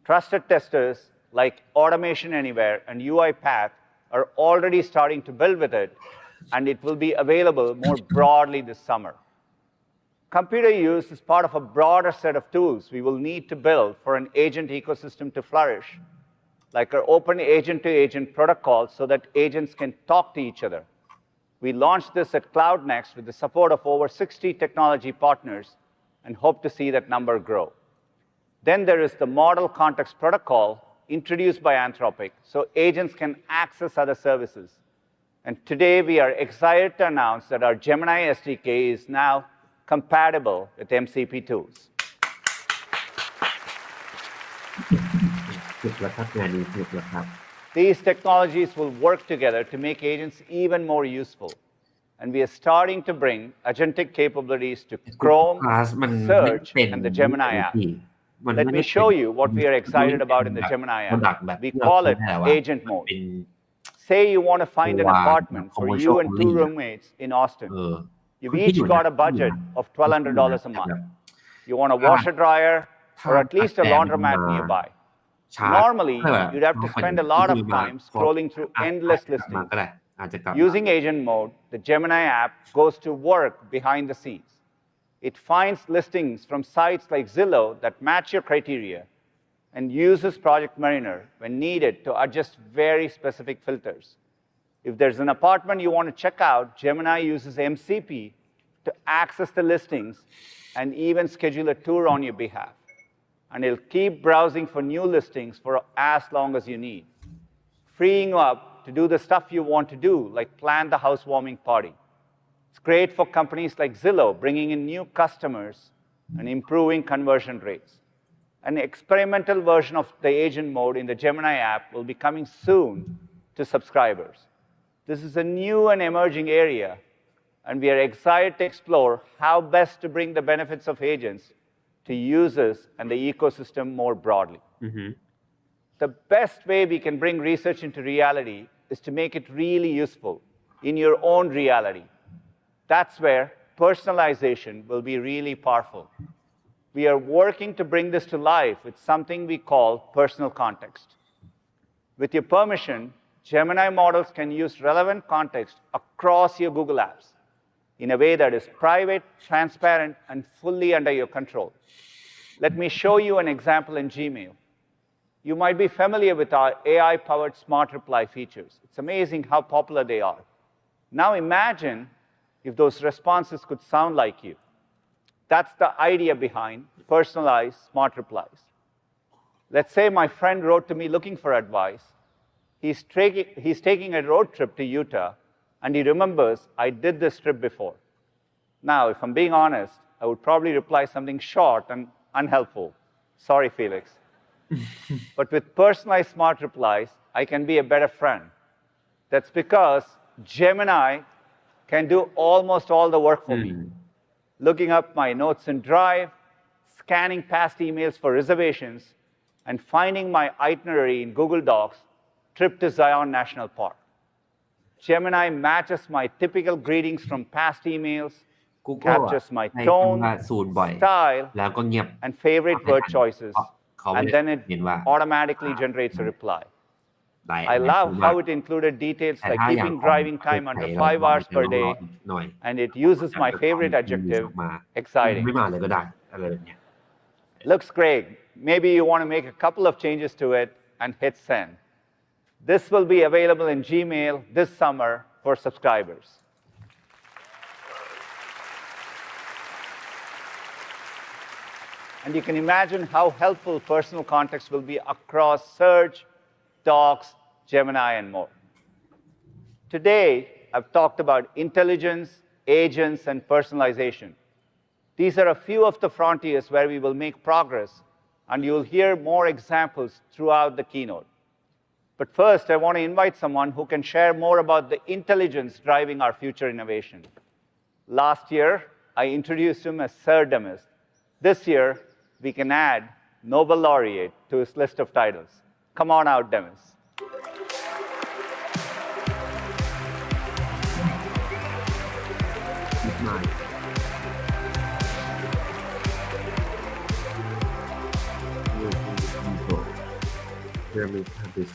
Trusted testers like Automation Anywhere and UiPath are already starting to build with it, and it will be available more broadly this summer. Computer use is part of a broader set of tools we will need to build for an agent ecosystem to flourish, like our open agent-to-agent protocol so that agents can talk to each other. We launched this at Cloud Next with the support of over 60 technology partners and hope to see that number grow. Then there is the Model Context Protocol introduced by Anthropic so agents can access other services. And today we are excited to announce that our Gemini SDK is now compatible with MCP tools. สุดแล้วครับงานนี้สุดแล้วครับ These technologies will work together to make agents even more useful. And we are starting to bring agentic capabilities to Chrome, มันไม่ Search, เป็น and the Gemini app. มัน Let ไม่ me ได้ show you what we are excited about in the Gemini app. We call it Agent Mode. Say you want to find an apartment for you and 2 roommates in Austin. You've each got a budget of $1,200 a month. You want a washer dryer or at least a laundromat nearby. Normally, you'd have to spend a lot of time scrolling through endless listings. Using Agent Mode, the Gemini app goes to work behind the scenes. It finds listings from sites like Zillow that match your criteria and uses Project Mariner when needed to adjust very specific filters. If there's an apartment you want to check out, Gemini uses MCP to access the listings and even schedule a tour on your behalf. And it'll keep browsing for new listings for as long as you need, freeing you up to do the stuff you want to do, like plan the housewarming party. It's great for companies like Zillow, bringing in new customers and improving conversion rates. An experimental version of the Agent Mode in the Gemini app will be coming soon to subscribers. This is a new and emerging area, and we are excited to explore how best to bring the benefits of agents to users and the ecosystem more broadly. The best way we can bring research into reality is to make it really useful in your own reality. That's where personalization will be really powerful. We are working to bring this to life with something we call personal context. With your permission, Gemini models can use relevant context across your Google apps in a way that is private, transparent, and fully under your control. Let me show you an example in Gmail. You might be familiar with our AI-powered smart reply features. It's amazing how popular they are. Now imagine if those responses could sound like you. That's the idea behind personalized smart replies. Let's say my friend wrote to me looking for advice. He's taking a road trip to Utah, and he remembers I did this trip before. Now, if I'm being honest, I would probably reply something short and unhelpful. Sorry, Felix. But with personalized smart replies, I can be a better friend. That's because Gemini can do almost all the work for me. Looking up my notes in Drive, scanning past emails for reservations, and finding my itinerary in Google Docs, trip to Zion National Park. Gemini matches my typical greetings from past emails, captures my tone, style, and favorite word choices, and then it automatically generates a reply. I love how it included details like keeping driving time under 5 hours per day, and it uses my favorite adjective, exciting. Looks great. Maybe you want to make a couple of changes to it and hit send. This will be available in Gmail this summer for subscribers. And you can imagine how helpful personal context will be across Search, Docs, Gemini, and more. Today, I've talked about intelligence, agents, and personalization. These are a few of the frontiers where we will make progress and you'll hear more examples throughout the keynote. But first, I want to invite someone who can share more about the intelligence driving our future innovation. Last year, I introduced him as Sir Demis. This year, we can add Nobel laureate to his list of titles. Come on out, Demis.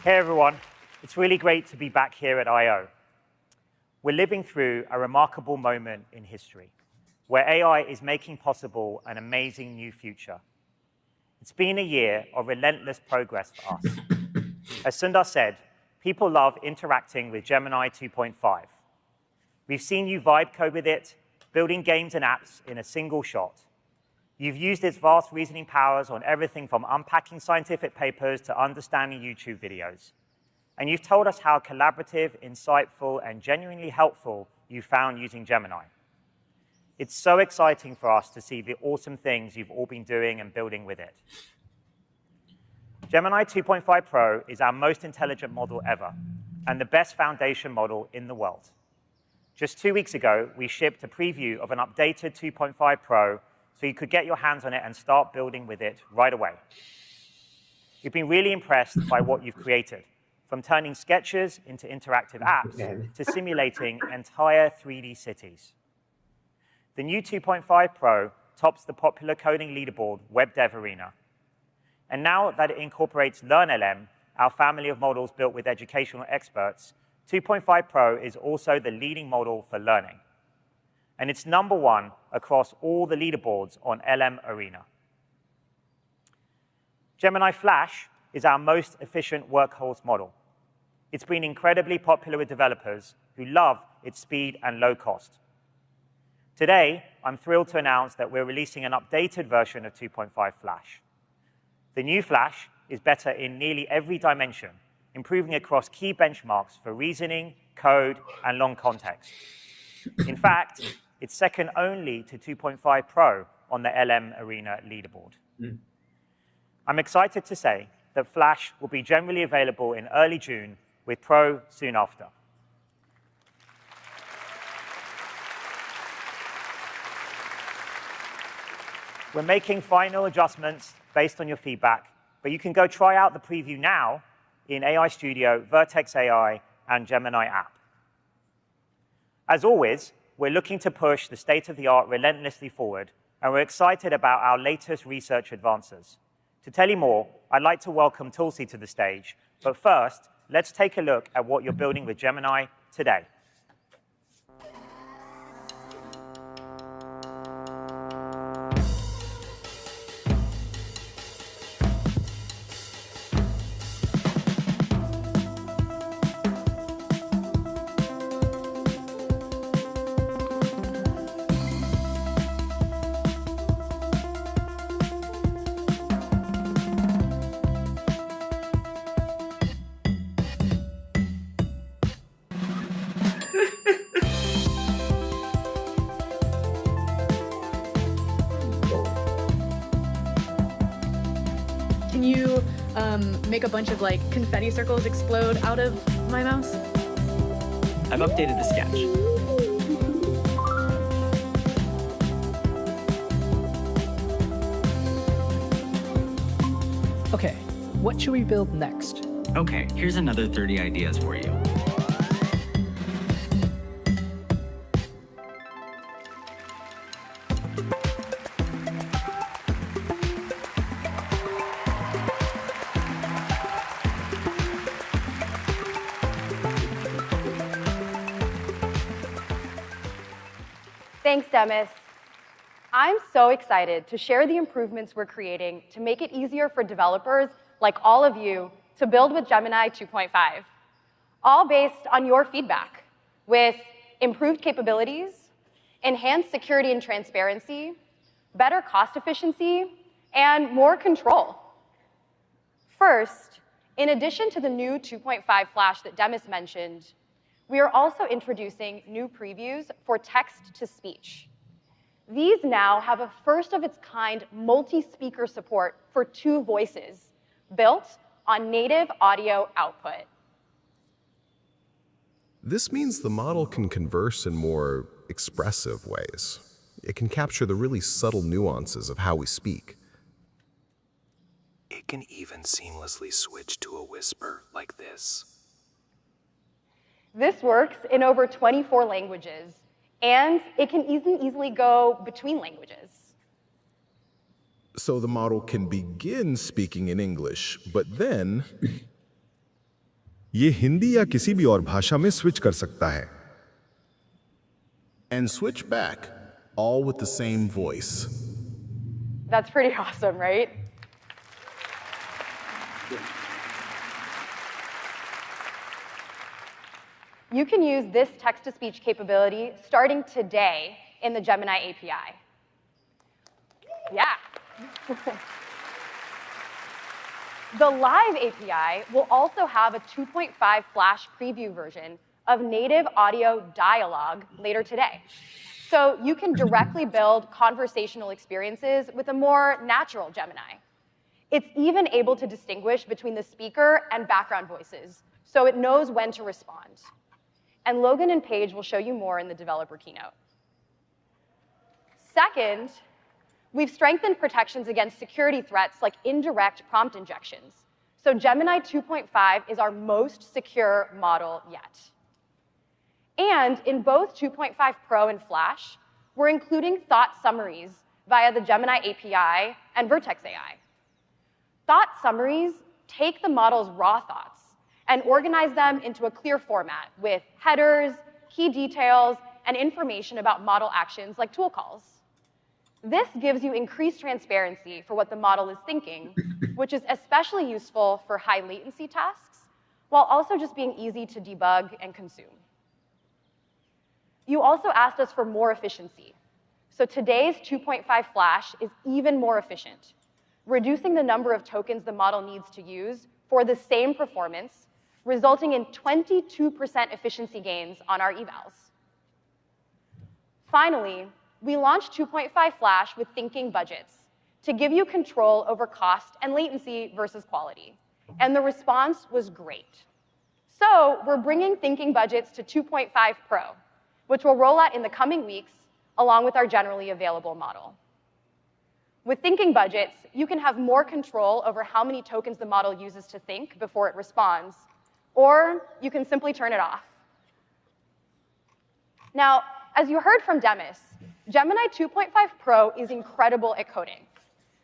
Hey everyone, it's really great to be back here at I.O. We're living through a remarkable moment in history, where AI is making possible an amazing new future. It's been a year of relentless progress for us. As Sundar said, people love interacting with Gemini 2.5. We've seen you vibe code with it, building games and apps in a single shot. You've used its vast reasoning powers on everything from unpacking scientific papers to understanding YouTube videos. And you've told us how collaborative, insightful, and genuinely helpful you found using Gemini. It's so exciting for us to see the awesome things you've all been doing and building with it. Gemini 2.5 Pro is our most intelligent model ever, and the best foundation model in the world. Just 2 weeks ago, we shipped a preview of an updated 2.5 Pro so you could get your hands on it and start building with it right away. We've been really impressed by what you've created, from turning sketches into interactive apps to simulating entire 3D cities. The new 2.5 Pro tops the popular coding leaderboard Web Dev Arena. And now that it incorporates LearnLM, our family of models built with educational experts, 2.5 Pro is also the leading model for learning. And it's #1 across all the leaderboards on LM Arena. Gemini Flash is our most efficient workhorse model. It's been incredibly popular with developers who love its speed and low cost. Today, I'm thrilled to announce that we're releasing an updated version of 2.5 Flash. The new Flash is better in nearly every dimension, improving across key benchmarks for reasoning, code, and long context. In fact, it's second only to 2.5 Pro on the LM Arena leaderboard. I'm excited to say that Flash will be generally available in early June, with Pro soon after. We're making final adjustments based on your feedback, but you can go try out the preview now in AI Studio, Vertex AI, and Gemini app. As always, we're looking to push the state-of-the-art relentlessly forward, and we're excited about our latest research advances. To tell you more, I'd like to welcome Tulsi to the stage, but first, let's take a look at what you're building with Gemini today. Can you make a bunch of like confetti circles explode out of my mouse? I've updated the sketch. Okay, what should we build next? Okay, here's another 30 ideas for you. Thanks, Demis. I'm so excited to share the improvements we're creating to make it easier for developers like all of you to build with Gemini 2.5, all based on your feedback, with improved capabilities, enhanced security and transparency, better cost efficiency, and more control. First, in addition to the new 2.5 Flash that Demis mentioned, we are also introducing new previews for text-to-speech. These now have a first-of-its-kind multi-speaker support for 2 voices, built on native audio output. This means the model can converse in more expressive ways. It can capture the really subtle nuances of how we speak. It can even seamlessly switch to a whisper like this. This works in over 24 languages, and it can easily go between languages. So the model can begin speaking in English, but then ये हिंदी या किसी भी और भाषा में switch कर सकता है. And switch back, all with the same voice. That's pretty awesome, right? You can use this text-to-speech capability starting today in the Gemini API. Yeah. The Live API will also have a 2.5 Flash preview version of native audio dialogue later today. So you can directly build conversational experiences with a more natural Gemini. It's even able to distinguish between the speaker and background voices, so it knows when to respond. And Logan and Paige will show you more in the developer keynote. Second, we've strengthened protections against security threats like indirect prompt injections. So Gemini 2.5 is our most secure model yet. And in both 2.5 Pro and Flash, we're including thought summaries via the Gemini API and Vertex AI. Thought summaries take the model's raw thoughts and organize them into a clear format with headers, key details, and information about model actions like tool calls. This gives you increased transparency for what the model is thinking, which is especially useful for high latency tasks, while also just being easy to debug and consume. You also asked us for more efficiency. So today's 2.5 Flash is even more efficient, reducing the number of tokens the model needs to use for the same performance, resulting in 22% efficiency gains on our evals. Finally, we launched 2.5 Flash with thinking budgets to give you control over cost and latency versus quality. And the response was great. So we're bringing thinking budgets to 2.5 Pro, which will roll out in the coming weeks along with our generally available model. With thinking budgets, you can have more control over how many tokens the model uses to think before it responds, or you can simply turn it off. Now, as you heard from Demis, Gemini 2.5 Pro is incredible at coding.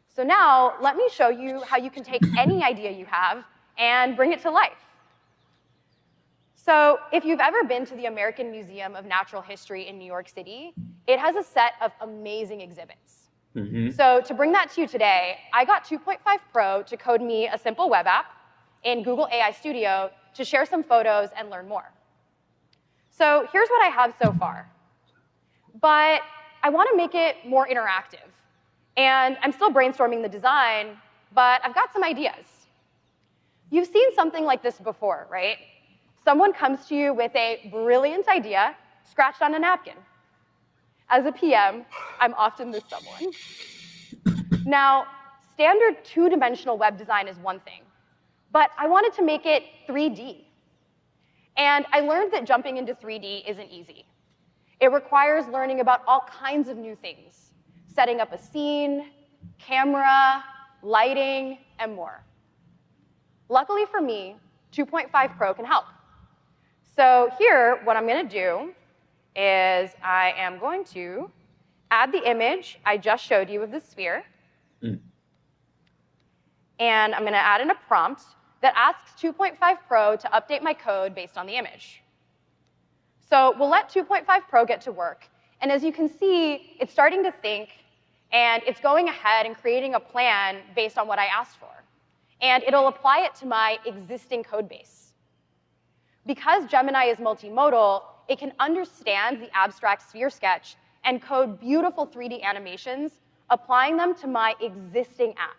So now, let me show you how you can take any idea you have and bring it to life. So if you've ever been to the American Museum of Natural History in New York City, it has a set of amazing exhibits. So to bring that to you today, I got 2.5 Pro to code me a simple web app in Google AI Studio to share some photos and learn more. So here's what I have so far. But I want to make it more interactive. And I'm still brainstorming the design, but I've got some ideas. You've seen something like this before, right? Someone comes to you with a brilliant idea scratched on a napkin. As a PM, I'm often this someone. Now, standard two-dimensional web design is one thing, but I wanted to make it 3D. And I learned that jumping into 3D isn't easy. It requires learning about all kinds of new things, setting up a scene, camera, lighting, and more. Luckily for me, 2.5 Pro can help. So here, what I'm going to do is I am going to add the image I just showed you of the sphere. And I'm going to add in a prompt that asks 2.5 Pro to update my code based on the image. So we'll let 2.5 Pro get to work. And as you can see, it's starting to think, and it's going ahead and creating a plan based on what I asked for. And it'll apply it to my existing code base. Because Gemini is multimodal, it can understand the abstract sphere sketch and code beautiful 3D animations, applying them to my existing app.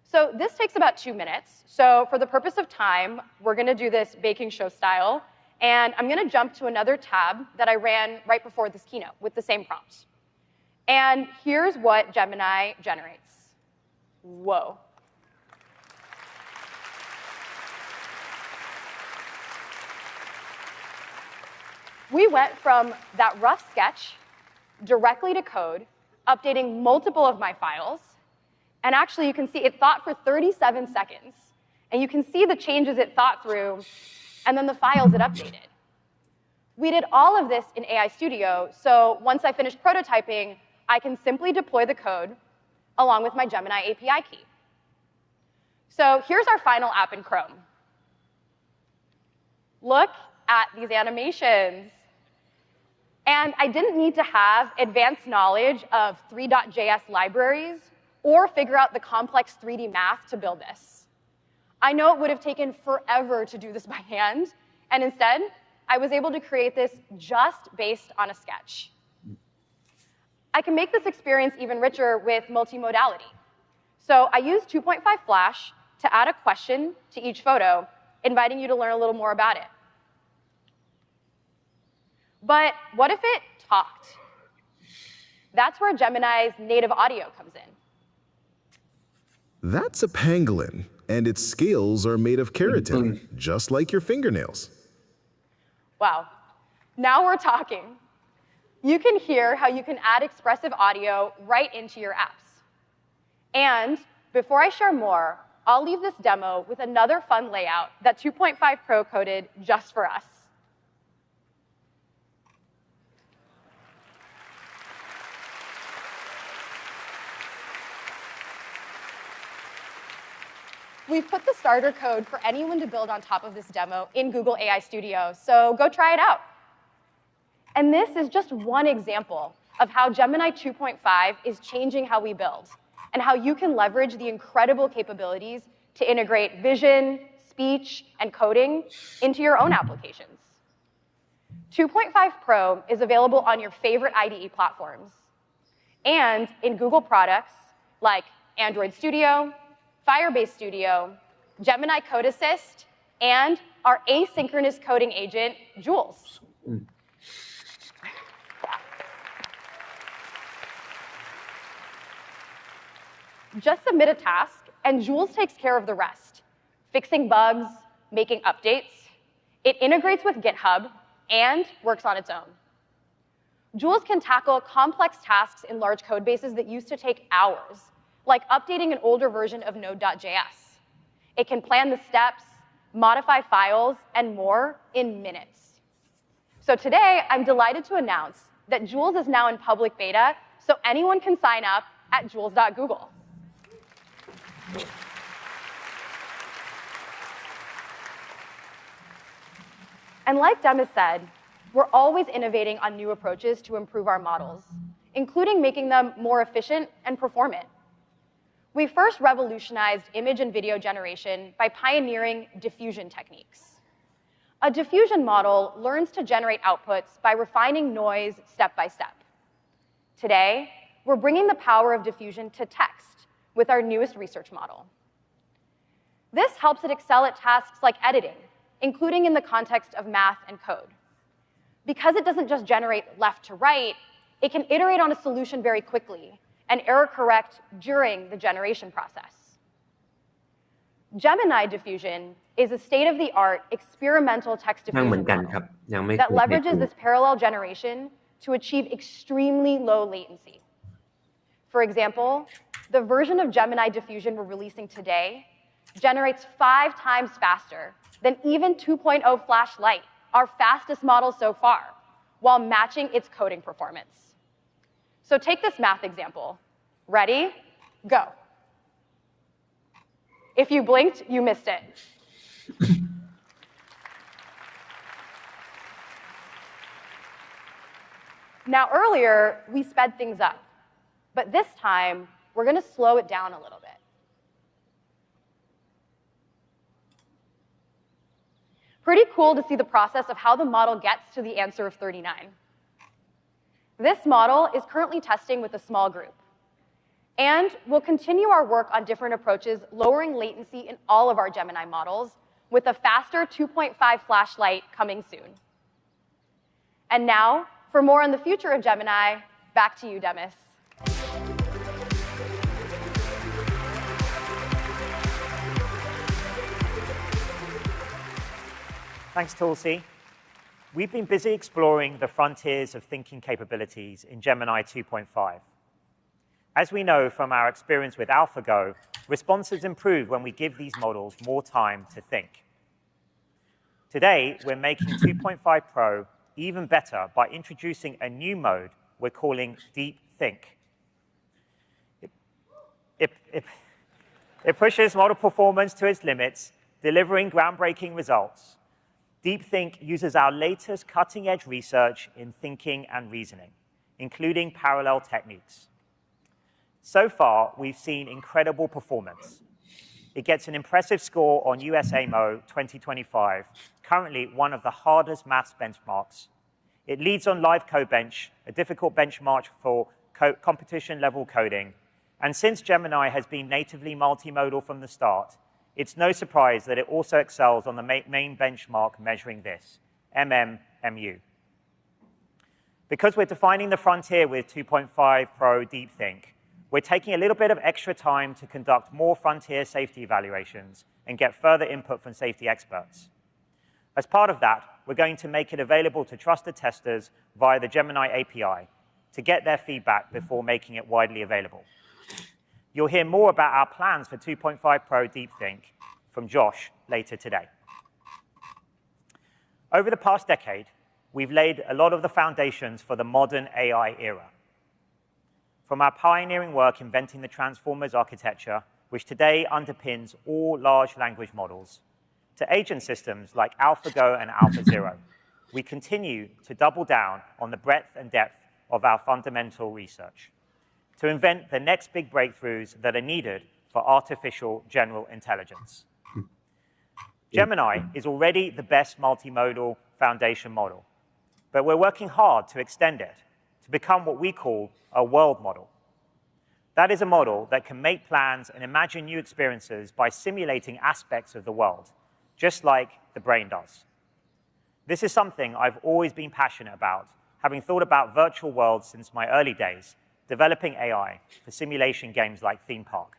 So this takes about 2 minutes. So for the purpose of time, we're going to do this baking show style. And I'm going to jump to another tab that I ran right before this keynote with the same prompt. And here's what Gemini generates. Whoa. We went from that rough sketch directly to code, updating multiple of my files. And actually, you can see it thought for 37 seconds. And you can see the changes it thought through, and then the files it updated. We did all of this in AI Studio, so once I finished prototyping, I can simply deploy the code along with my Gemini API key. So here's our final app in Chrome. Look at these animations. And I didn't need to have advanced knowledge of 3.js libraries or figure out the complex 3D math to build this. I know it would have taken forever to do this by hand, and instead, I was able to create this just based on a sketch. I can make this experience even richer with multimodality. So I used 2.5 Flash to add a question to each photo, inviting you to learn a little more about it. But what if it talked? That's where Gemini's native audio comes in. That's a pangolin, and its scales are made of keratin, just like your fingernails. Wow. Now we're talking. You can hear how you can add expressive audio right into your apps. And before I share more, I'll leave this demo with another fun layout that 2.5 Pro coded just for us. We've put the starter code for anyone to build on top of this demo in Google AI Studio, so go try it out. And this is just one example of how Gemini 2.5 is changing how we build and how you can leverage the incredible capabilities to integrate vision, speech, and coding into your own applications. 2.5 Pro is available on your favorite IDE platforms and in Google products like Android Studio, Firebase Studio, Gemini Code Assist, and our asynchronous coding agent, Jules. Just submit a task, and Jules takes care of the rest, fixing bugs, making updates. It integrates with GitHub and works on its own. Jules can tackle complex tasks in large code bases that used to take hours, like updating an older version of Node.js. It can plan the steps, modify files, and more in minutes. So today, I'm delighted to announce that Jules is now in public beta, so anyone can sign up at jules.google. And like Demis said, we're always innovating on new approaches to improve our models, including making them more efficient and performant. We first revolutionized image and video generation by pioneering diffusion techniques. A diffusion model learns to generate outputs by refining noise step by step. Today, we're bringing the power of diffusion to text with our newest research model. This helps it excel at tasks like editing, including in the context of math and code. Because it doesn't just generate left to right, it can iterate on a solution very quickly and error correct during the generation process. Gemini diffusion is a state-of-the-art experimental text diffusion model that leverages this parallel generation to achieve extremely low latency. For example, the version of Gemini diffusion we're releasing today generates 5 times faster than even 2.0 Flash Lite, our fastest model so far, while matching its coding performance. So take this math example. Ready? Go. If you blinked, you missed it. Now, earlier, we sped things up. But this time, we're going to slow it down a little bit. Pretty cool to see the process of how the model gets to the answer of 39. This model is currently testing with a small group. And we'll continue our work on different approaches, lowering latency in all of our Gemini models, with a faster 2.5 Flash Lite coming soon. And now, for more on the future of Gemini, back to you, Demis. Thanks, Tulsi. We've been busy exploring the frontiers of thinking capabilities in Gemini 2.5. As we know from our experience with AlphaGo, responses improve when we give these models more time to think. Today, we're making 2.5 Pro even better by introducing a new mode we're calling Deep Think. It pushes model performance to its limits, delivering groundbreaking results. Deep Think uses our latest cutting-edge research in thinking and reasoning, including parallel techniques. So far, we've seen incredible performance. It gets an impressive score on USAMO 2025, currently one of the hardest maths benchmarks. It leads on Live Codebench, a difficult benchmark for competition-level coding. And since Gemini has been natively multimodal from the start, it's no surprise that it also excels on the main benchmark measuring this, MMMU. Because we're defining the frontier with 2.5 Pro Deep Think, we're taking a little bit of extra time to conduct more frontier safety evaluations and get further input from safety experts. As part of that, we're going to make it available to trusted testers via the Gemini API to get their feedback before making it widely available. You'll hear more about our plans for 2.5 Pro Deep Think from Josh later today. Over the past decade, we've laid a lot of the foundations for the modern AI era. From our pioneering work inventing the Transformers architecture, which today underpins all large language models, to agent systems like AlphaGo and AlphaZero, we continue to double down on the breadth and depth of our fundamental research to invent the next big breakthroughs that are needed for artificial general intelligence. Gemini is already the best multimodal foundation model, but we're working hard to extend it to become what we call a world model. That is a model that can make plans and imagine new experiences by simulating aspects of the world, just like the brain does. This is something I've always been passionate about, having thought about virtual worlds since my early days, developing AI for simulation games like Theme Park.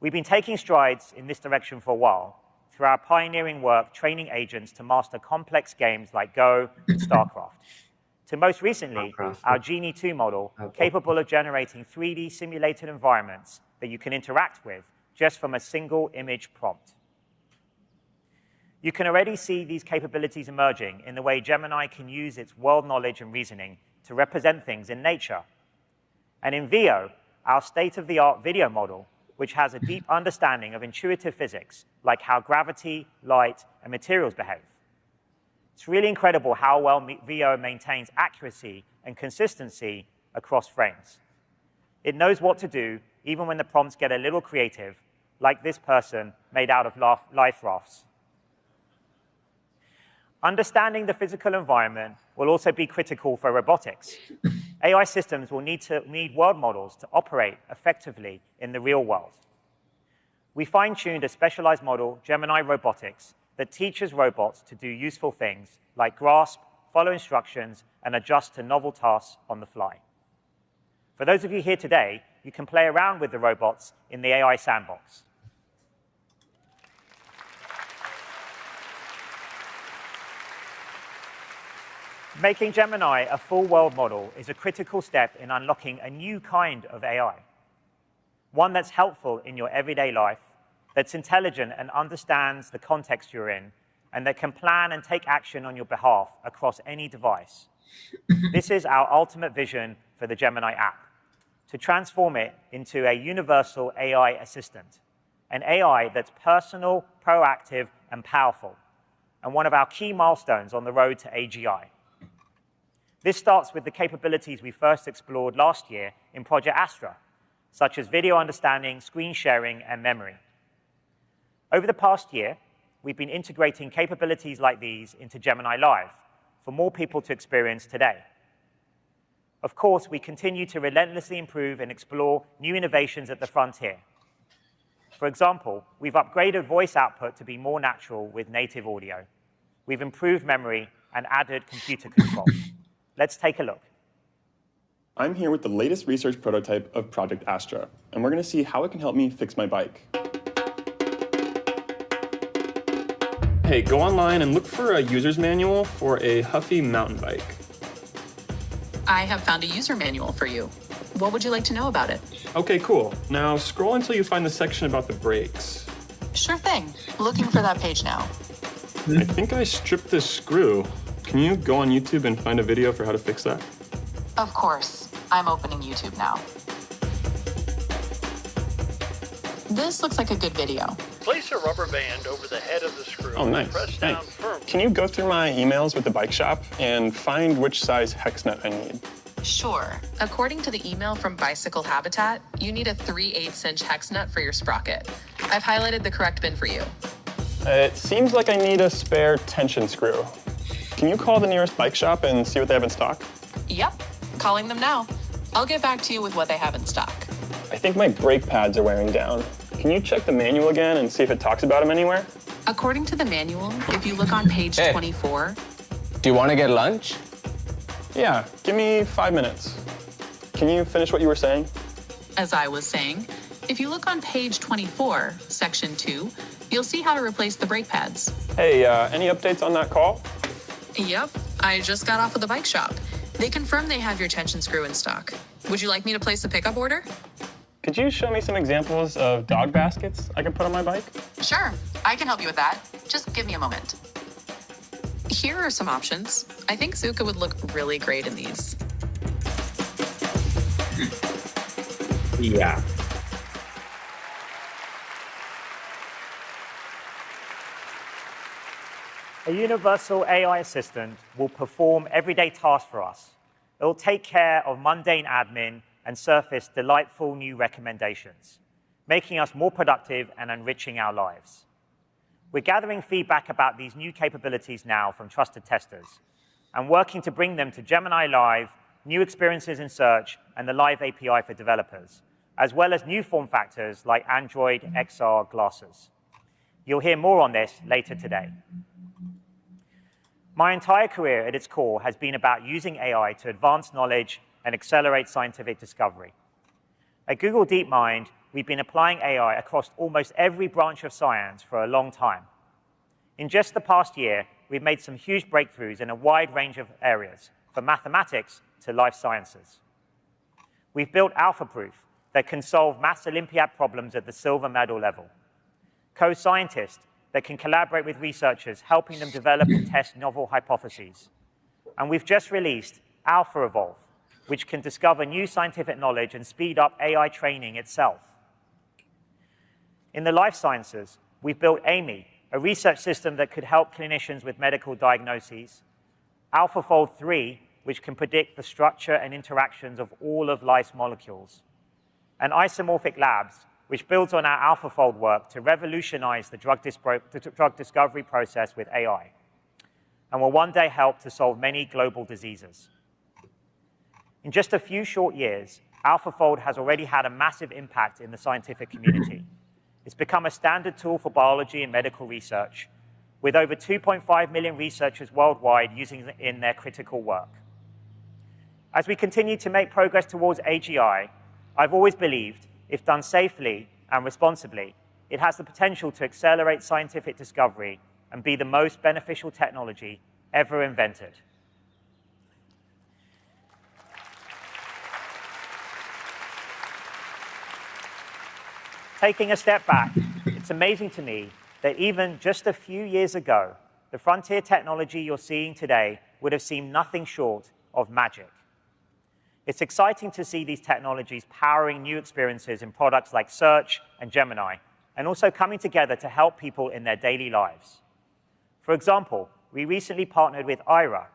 We've been taking strides in this direction for a while through our pioneering work training agents to master complex games like Go and StarCraft, to most recently, our Genie 2 model, capable of generating 3D simulated environments that you can interact with just from a single image prompt. You can already see these capabilities emerging in the way Gemini can use its world knowledge and reasoning to represent things in nature. And in VO, our state-of-the-art video model, which has a deep understanding of intuitive physics, like how gravity, light, and materials behave. It's really incredible how well VO maintains accuracy and consistency across frames. It knows what to do, even when the prompts get a little creative, like this person made out of life rafts. Understanding the physical environment will also be critical for robotics. AI systems will need world models to operate effectively in the real world. We fine-tuned a specialized model, Gemini Robotics, that teaches robots to do useful things like grasp, follow instructions, and adjust to novel tasks on the fly. For those of you here today, you can play around with the robots in the AI sandbox. Making Gemini a full world model is a critical step in unlocking a new kind of AI, one that's helpful in your everyday life, that's intelligent and understands the context you're in, and that can plan and take action on your behalf across any device. This is our ultimate vision for the Gemini app, to transform it into a universal AI assistant, an AI that's personal, proactive, and powerful, and one of our key milestones on the road to AGI. This starts with the capabilities we first explored last year in Project Astra, such as video understanding, screen sharing, and memory. Over the past year, we've been integrating capabilities like these into Gemini Live for more people to experience today. Of course, we continue to relentlessly improve and explore new innovations at the frontier. For example, we've upgraded voice output to be more natural with native audio. We've improved memory and added computer control. Let's take a look. I'm here with the latest research prototype of Project Astra, and we're going to see how it can help me fix my bike. Hey, go online and look for a user's manual for a Huffy mountain bike. I have found a user manual for you. What would you like to know about it? Okay, cool. Now scroll until you find the section about the brakes. Sure thing. Looking for that page now. I think I stripped this screw. Can you go on YouTube and find a video for how to fix that? Of course. I'm opening YouTube now. This looks like a good video. Place a rubber band over the head of the screw. Oh, nice. Press down Thanks. firmly. Can you go through my emails with the bike shop and find which size hex nut I need? Sure. According to the email from Bicycle Habitat, you need a 3/8" hex nut for your sprocket. I've highlighted the correct bin for you. It seems like I need a spare tension screw. Can you call the nearest bike shop and see what they have in stock? Yep. Calling them now. I'll get back to you with what they have in stock. I think my brake pads are wearing down. Can you check the manual again and see if it talks about them anywhere? According to the manual, if you look on page 24... Do you want to get lunch? Yeah, give me 5 minutes. Can you finish what you were saying? As I was saying, if you look on page 24, section 2, you'll see how to replace the brake pads. Hey, any updates on that call? Yep, I just got off of the bike shop. They confirmed they have your tension screw in stock. Would you like me to place a pickup order? Could you show me some examples of dog baskets I can put on my bike? Sure, I can help you with that. Just give me a moment. Here are some options. I think Zuka would look really great in these. Yeah. A universal AI assistant will perform everyday tasks for us. It will take care of mundane admin and surface delightful new recommendations, making us more productive and enriching our lives. We're gathering feedback about these new capabilities now from trusted testers and working to bring them to Gemini Live, new experiences in search, and the Live API for developers, as well as new form factors like Android XR glasses. You'll hear more on this later today. My entire career at its core has been about using AI to advance knowledge and accelerate scientific discovery. At Google DeepMind, we've been applying AI across almost every branch of science for a long time. In just the past year, we've made some huge breakthroughs in a wide range of areas, from mathematics to life sciences. We've built AlphaProof that can solve maths Olympiad problems at the silver medal level. Co-scientists that can collaborate with researchers, helping them develop and test novel hypotheses. And we've just released AlphaEvolve, which can discover new scientific knowledge and speed up AI training itself. In the life sciences, we've built Amy, a research system that could help clinicians with medical diagnoses, AlphaFold 3, which can predict the structure and interactions of all of life's molecules, and Isomorphic Labs, which builds on our AlphaFold work to revolutionize the drug discovery process with AI, and will one day help to solve many global diseases. In just a few short years, AlphaFold has already had a massive impact in the scientific community. It's become a standard tool for biology and medical research, with over 2.5 million researchers worldwide using it in their critical work. As we continue to make progress towards AGI, I've always believed, if done safely and responsibly, it has the potential to accelerate scientific discovery and be the most beneficial technology ever invented. Taking a step back, it's amazing to me that even just a few years ago, the frontier technology you're seeing today would have seemed nothing short of magic. It's exciting to see these technologies powering new experiences in products like Search and Gemini, and also coming together to help people in their daily lives. For example, we recently partnered with Aira,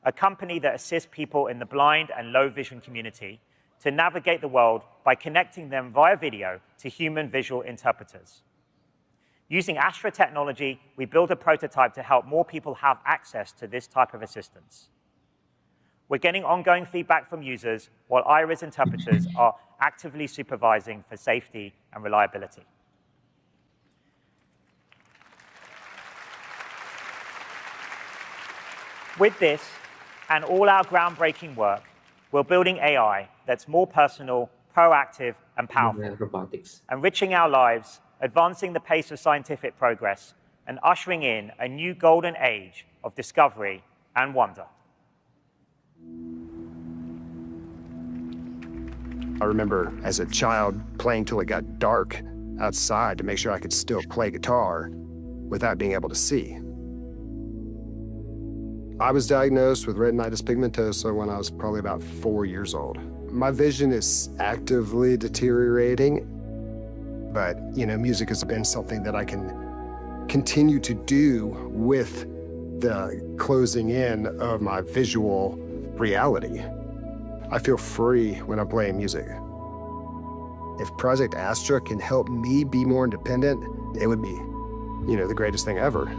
a company that assists people in the blind and low vision community to navigate the world by connecting them via video to human visual interpreters. Using Astra technology, we built a prototype to help more people have access to this type of assistance. We're getting ongoing feedback from users, while Aira's interpreters are actively supervising for safety and reliability. With this and all our groundbreaking work, we're building AI that's more personal, proactive, and powerful, robotics. enriching our lives, advancing the pace of scientific progress, and ushering in a new golden age of discovery and wonder. I remember as a child playing till it got dark outside to make sure I could still play guitar without being able to see. I was diagnosed with retinitis pigmentosa when I was probably about 4 years old. My vision is actively deteriorating, but, music has been something that I can continue to do with the closing in of my visual reality. I feel free when I'm playing music. If Project Astra can help me be more independent, it would be, the greatest thing ever.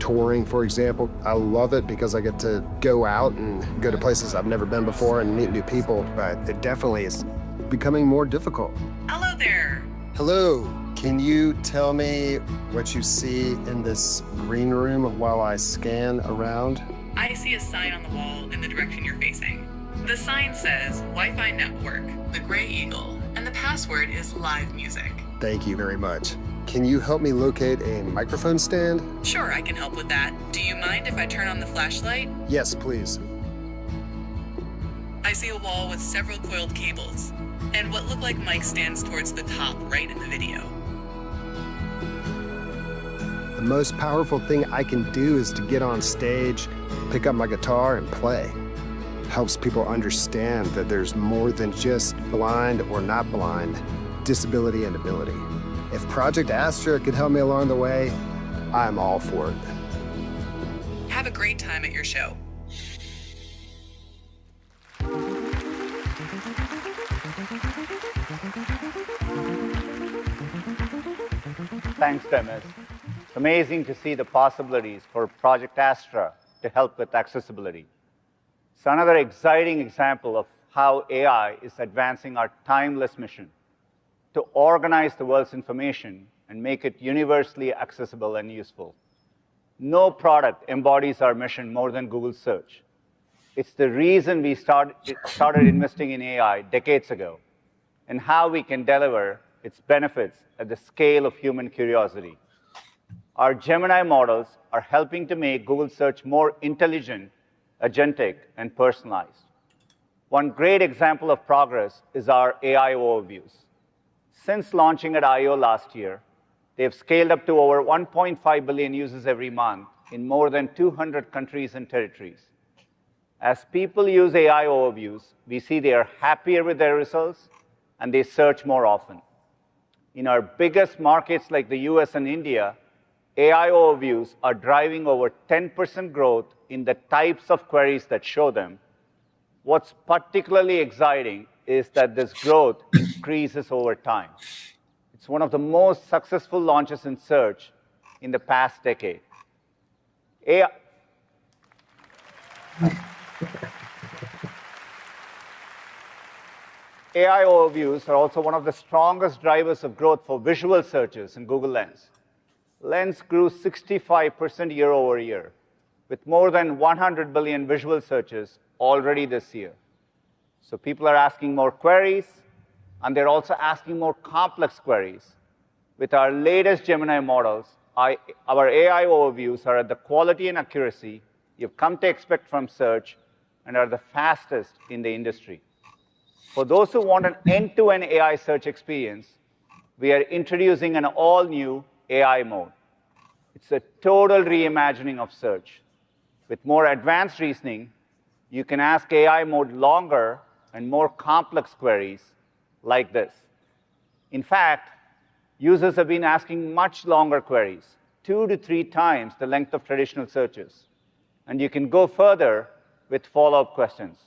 Touring, for example, I love it because I get to go out and go to places I've never been before and meet new people, but it definitely is becoming more difficult. Hello there. Hello. Can you tell me what you see in this green room while I scan around? I see a sign on the wall in the direction you're facing. The sign says Wi-Fi network, the Gray Eagle, and the password is live music. Thank you very much. Can you help me locate a microphone stand? Sure, I can help with that. Do you mind if I turn on the flashlight? Yes, please. I see a wall with several coiled cables, and what look like mic stands towards the top right in the video. The most powerful thing I can do is to get on stage, pick up my guitar, and play. Helps people understand that there's more than just blind or not blind, disability and ability. If Project Astra could help me along the way, I'm all for it. Have a great time at your show. Thanks, Demis. It's amazing to see the possibilities for Project Astra to help with accessibility. It's another exciting example of how AI is advancing our timeless mission to organize the world's information and make it universally accessible and useful. No product embodies our mission more than Google Search. It's the reason we started investing in AI decades ago and how we can deliver its benefits at the scale of human curiosity. Our Gemini models are helping to make Google Search more intelligent, agentic, and personalized. One great example of progress is our AI overviews. Since launching at I/O last year, they've scaled up to over 1.5 billion users every month in more than 200 countries and territories. As people use AI overviews, we see they are happier with their results and they search more often. In our biggest markets like the US and India, AI overviews are driving over 10% growth in the types of queries that show them. What's particularly exciting is that this growth increases over time. It's one of the most successful launches in search in the past decade. AI overviews are also one of the strongest drivers of growth for visual searches in Google Lens. Lens grew 65% year over year, with more than 100 billion visual searches already this year. So people are asking more queries, and they're also asking more complex queries. With our latest Gemini models, our AI overviews are at the quality and accuracy you've come to expect from search and are the fastest in the industry. For those who want an end-to-end AI search experience, we are introducing an all-new AI mode. It's a total reimagining of search. With more advanced reasoning, you can ask AI mode longer and more complex queries like this. In fact, users have been asking much longer queries, 2 to 3 times the length of traditional searches. And you can go further with follow-up questions.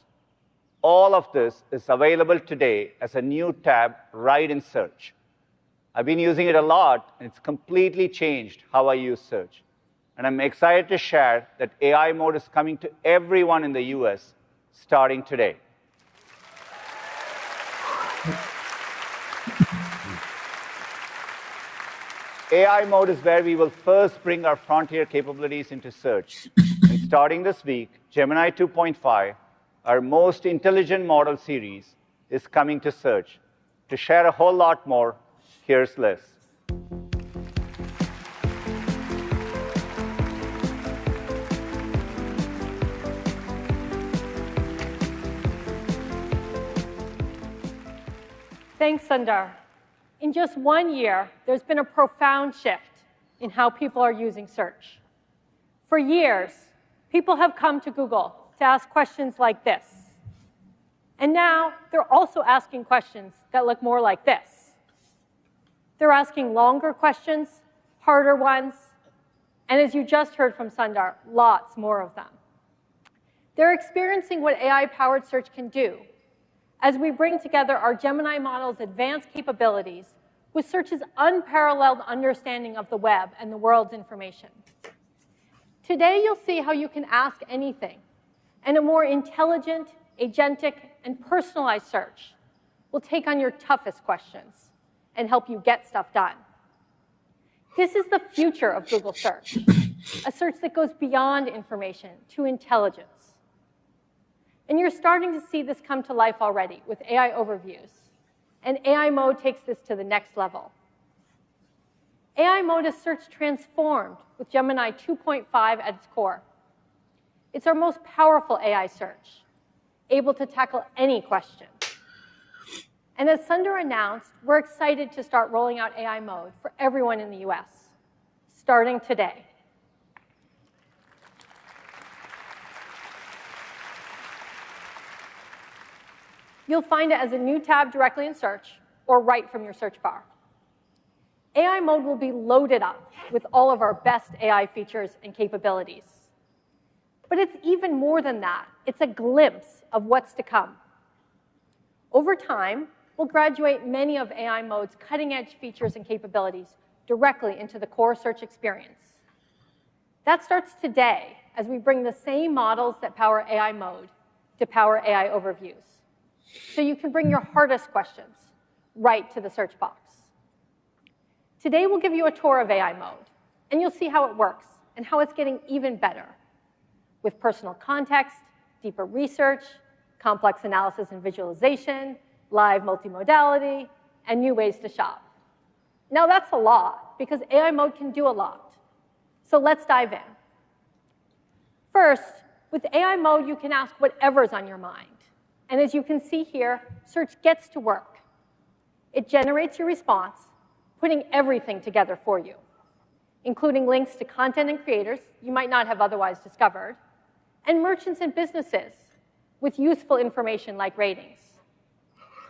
All of this is available today as a new tab right in search. I've been using it a lot, and it's completely changed how I use search. And I'm excited to share that AI mode is coming to everyone in the US starting today. AI mode is where we will first bring our frontier capabilities into search and starting this week, Gemini 2.5, our most intelligent model series, is coming to search. To share a whole lot more, here's Liz. Thanks, Sundar. In just 1 year, there's been a profound shift in how people are using search. For years, people have come to Google to ask questions like this. And now, they're also asking questions that look more like this. They're asking longer questions, harder ones, and as you just heard from Sundar, lots more of them. They're experiencing what AI-powered search can do as we bring together our Gemini model's advanced capabilities with search's unparalleled understanding of the web and the world's information. Today, you'll see how you can ask anything, and a more intelligent, agentic, and personalized search will take on your toughest questions and help you get stuff done. This is the future of Google Search, a search that goes beyond information to intelligence. And you're starting to see this come to life already with AI overviews. And AI mode takes this to the next level. AI mode is search transformed with Gemini 2.5 at its core. It's our most powerful AI search, able to tackle any question. And as Sundar announced, we're excited to start rolling out AI mode for everyone in the US, starting today. You'll find it as a new tab directly in search or right from your search bar. AI mode will be loaded up with all of our best AI features and capabilities. But it's even more than that. It's a glimpse of what's to come. Over time, we'll graduate many of AI mode's cutting-edge features and capabilities directly into the core search experience. That starts today as we bring the same models that power AI mode to power AI overviews. So you can bring your hardest questions right to the search box. Today, we'll give you a tour of AI mode, and you'll see how it works and how it's getting even better with personal context, deeper research, complex analysis and visualization, live multimodality, and new ways to shop. Now, that's a lot, because AI mode can do a lot. So let's dive in. First, with AI mode, you can ask whatever's on your mind. And as you can see here, search gets to work. It generates your response, putting everything together for you, including links to content and creators you might not have otherwise discovered, and merchants and businesses with useful information like ratings.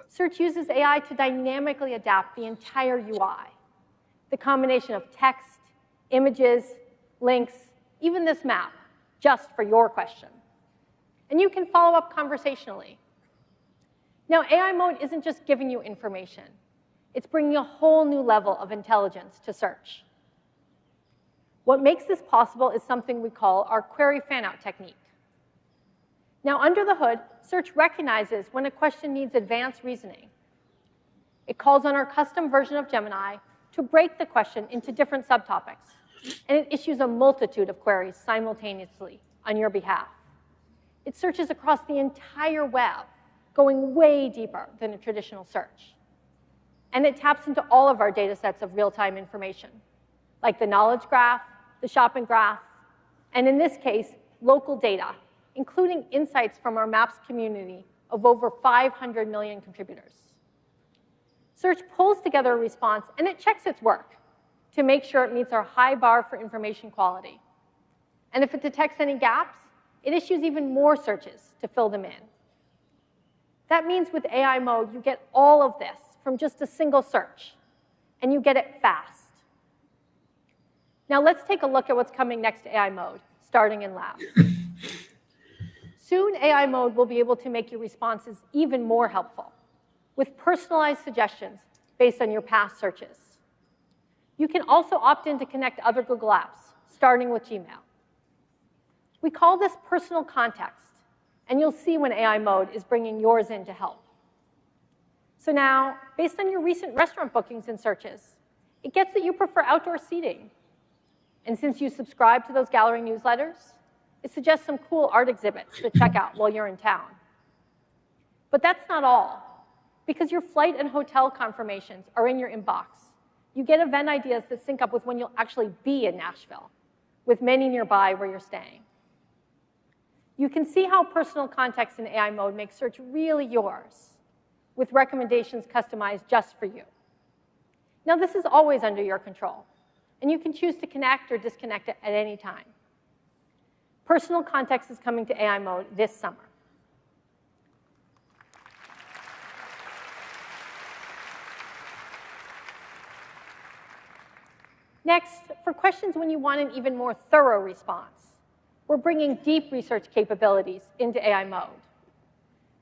Search uses AI to dynamically adapt the entire UI, the combination of text, images, links, even this map, just for your question. And you can follow up conversationally. Now, AI mode isn't just giving you information. It's bringing a whole new level of intelligence to search. What makes this possible is something we call our query fan-out technique. Now, under the hood, search recognizes when a question needs advanced reasoning. It calls on our custom version of Gemini to break the question into different subtopics, and it issues a multitude of queries simultaneously on your behalf. It searches across the entire web, going way deeper than a traditional search. And it taps into all of our data sets of real-time information, like the knowledge graph, the shopping graph, and in this case, local data, including insights from our Maps community of over 500 million contributors. Search pulls together a response, and it checks its work to make sure it meets our high bar for information quality. And if it detects any gaps, it issues even more searches to fill them in. That means with AI mode, you get all of this from just a single search, and you get it fast. Now let's take a look at what's coming next to AI mode, starting in lab. Soon, AI mode will be able to make your responses even more helpful, with personalized suggestions based on your past searches. You can also opt in to connect to other Google apps, starting with Gmail. We call this personal context, and you'll see when AI mode is bringing yours in to help. So now, based on your recent restaurant bookings and searches, it gets that you prefer outdoor seating. And since you subscribe to those gallery newsletters, It suggests some cool art exhibits to check out while you're in town. But that's not all. Because your flight and hotel confirmations are in your inbox, you get event ideas that sync up with when you'll actually be in Nashville, with many nearby where you're staying. You can see how personal context in AI mode makes search really yours, with recommendations customized just for you. Now, this is always under your control, and you can choose to connect or disconnect it at any time. Personal context is coming to AI mode this summer. Next, for questions when you want an even more thorough response, we're bringing deep research capabilities into AI mode.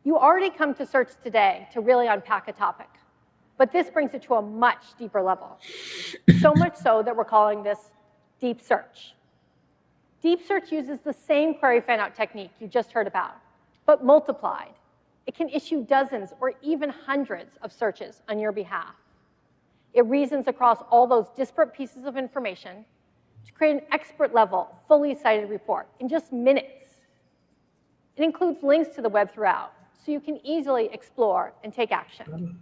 You already come to search today to really unpack a topic, but this brings it to a much deeper level. So much so that we're calling this deep search. Deep search uses the same query fan-out technique you just heard about, but multiplied. It can issue dozens or even hundreds of searches on your behalf. It reasons across all those disparate pieces of information to create an expert-level, fully cited report in just minutes. It includes links to the web throughout, so you can easily explore and take action.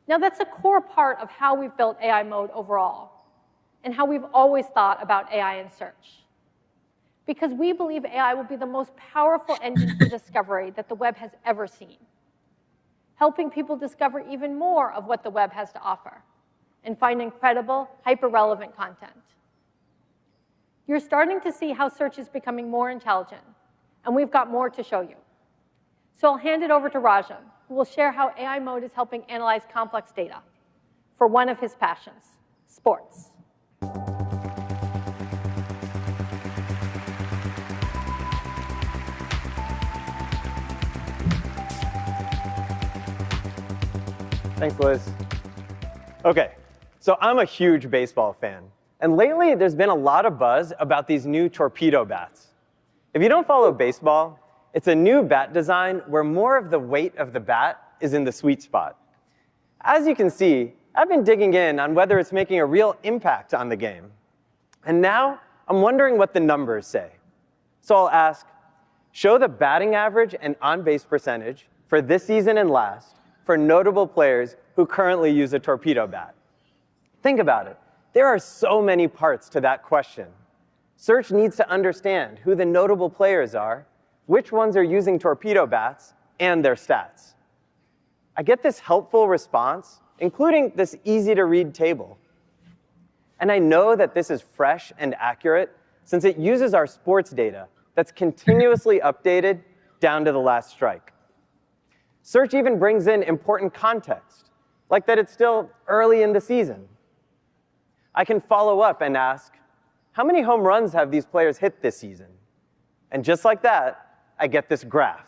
Now, that's a core part of how we've built AI mode overall, and how we've always thought about AI in search. Because we believe AI will be the most powerful engine for discovery that the web has ever seen, helping people discover even more of what the web has to offer and find incredible, hyper-relevant content. You're starting to see how search is becoming more intelligent, and we've got more to show you. So I'll hand it over to Rajan, who will share how AI mode is helping analyze complex data for one of his passions, sports. Thanks, Liz. Okay, so I'm a huge baseball fan. And lately, there's been a lot of buzz about these new torpedo bats. If you don't follow baseball, it's a new bat design where more of the weight of the bat is in the sweet spot. As you can see, I've been digging in on whether it's making a real impact on the game. And now, I'm wondering what the numbers say. So I'll ask, show the batting average and on-base percentage for this season and last for notable players who currently use a torpedo bat. Think about it. There are so many parts to that question. Search needs to understand who the notable players are, which ones are using torpedo bats, and their stats. I get this helpful response, including this easy-to-read table. And I know that this is fresh and accurate since it uses our sports data that's continuously updated down to the last strike. Search even brings in important context, like that it's still early in the season. I can follow up and ask, how many home runs have these players hit this season? And just like that, I get this graph.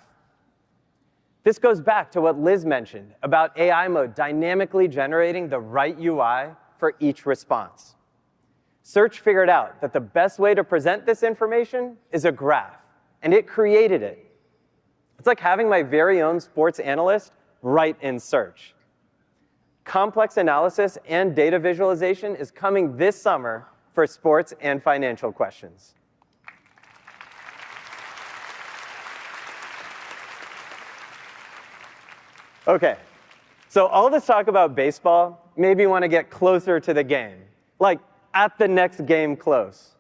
This goes back to what Liz mentioned about AI mode dynamically generating the right UI for each response. Search figured out that the best way to present this information is a graph, and it created it. It's like having my very own sports analyst right in search. Complex analysis and data visualization is coming this summer for sports and financial questions. Okay, so all this talk about baseball made me want to get closer to the game, like at the next game close.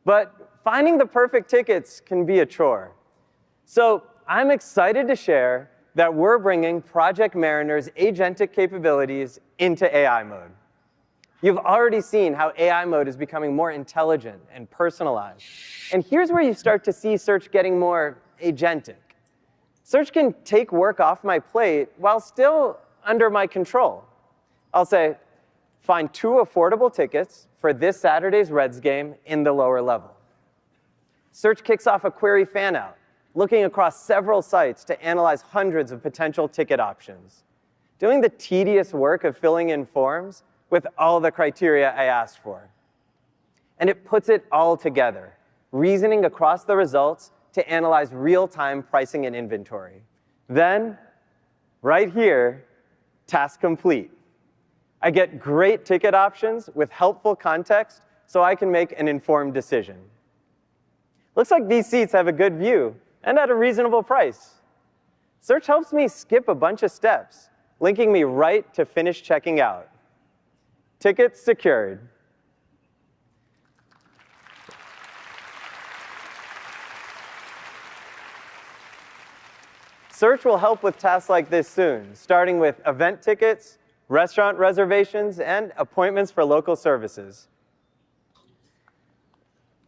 But finding the perfect tickets can be a chore. So I'm excited to share that we're bringing Project Mariner's agentic capabilities into AI mode. You've already seen how AI mode is becoming more intelligent and personalized. And here's where you start to see search getting more agentic. Search can take work off my plate while still under my control. I'll say, find 2 affordable tickets for this Saturday's Reds game in the lower level. Search kicks off a query fan-out, looking across several sites to analyze hundreds of potential ticket options, doing the tedious work of filling in forms with all the criteria I asked for. And it puts it all together, reasoning across the results to analyze real-time pricing and inventory. Then, right here, task complete. I get great ticket options with helpful context so I can make an informed decision. Looks like these seats have a good view and at a reasonable price. Search helps me skip a bunch of steps, linking me right to finish checking out. Tickets secured. Search will help with tasks like this soon, starting with event tickets, restaurant reservations, and appointments for local services.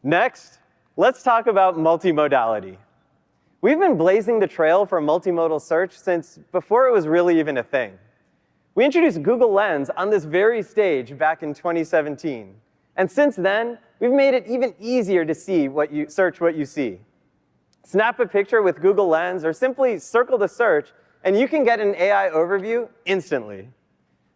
Next, let's talk about multimodality. We've been blazing the trail for multimodal search since before it was really even a thing. We introduced Google Lens on this very stage back in 2017. And since then, we've made it even easier to see search what you see. Snap a picture with Google Lens or simply circle the search, and you can get an AI overview instantly.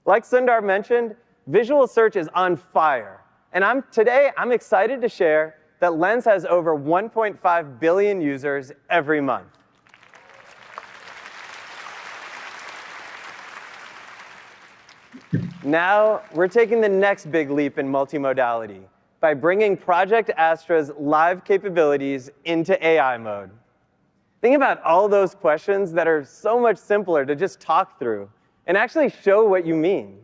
Like Sundar mentioned, visual search is on fire. And today, I'm excited to share that Lens has over 1.5 billion users every month. Now, we're taking the next big leap in multimodality by bringing Project Astra's live capabilities into AI mode. Think about all those questions that are so much simpler to just talk through and actually show what you mean,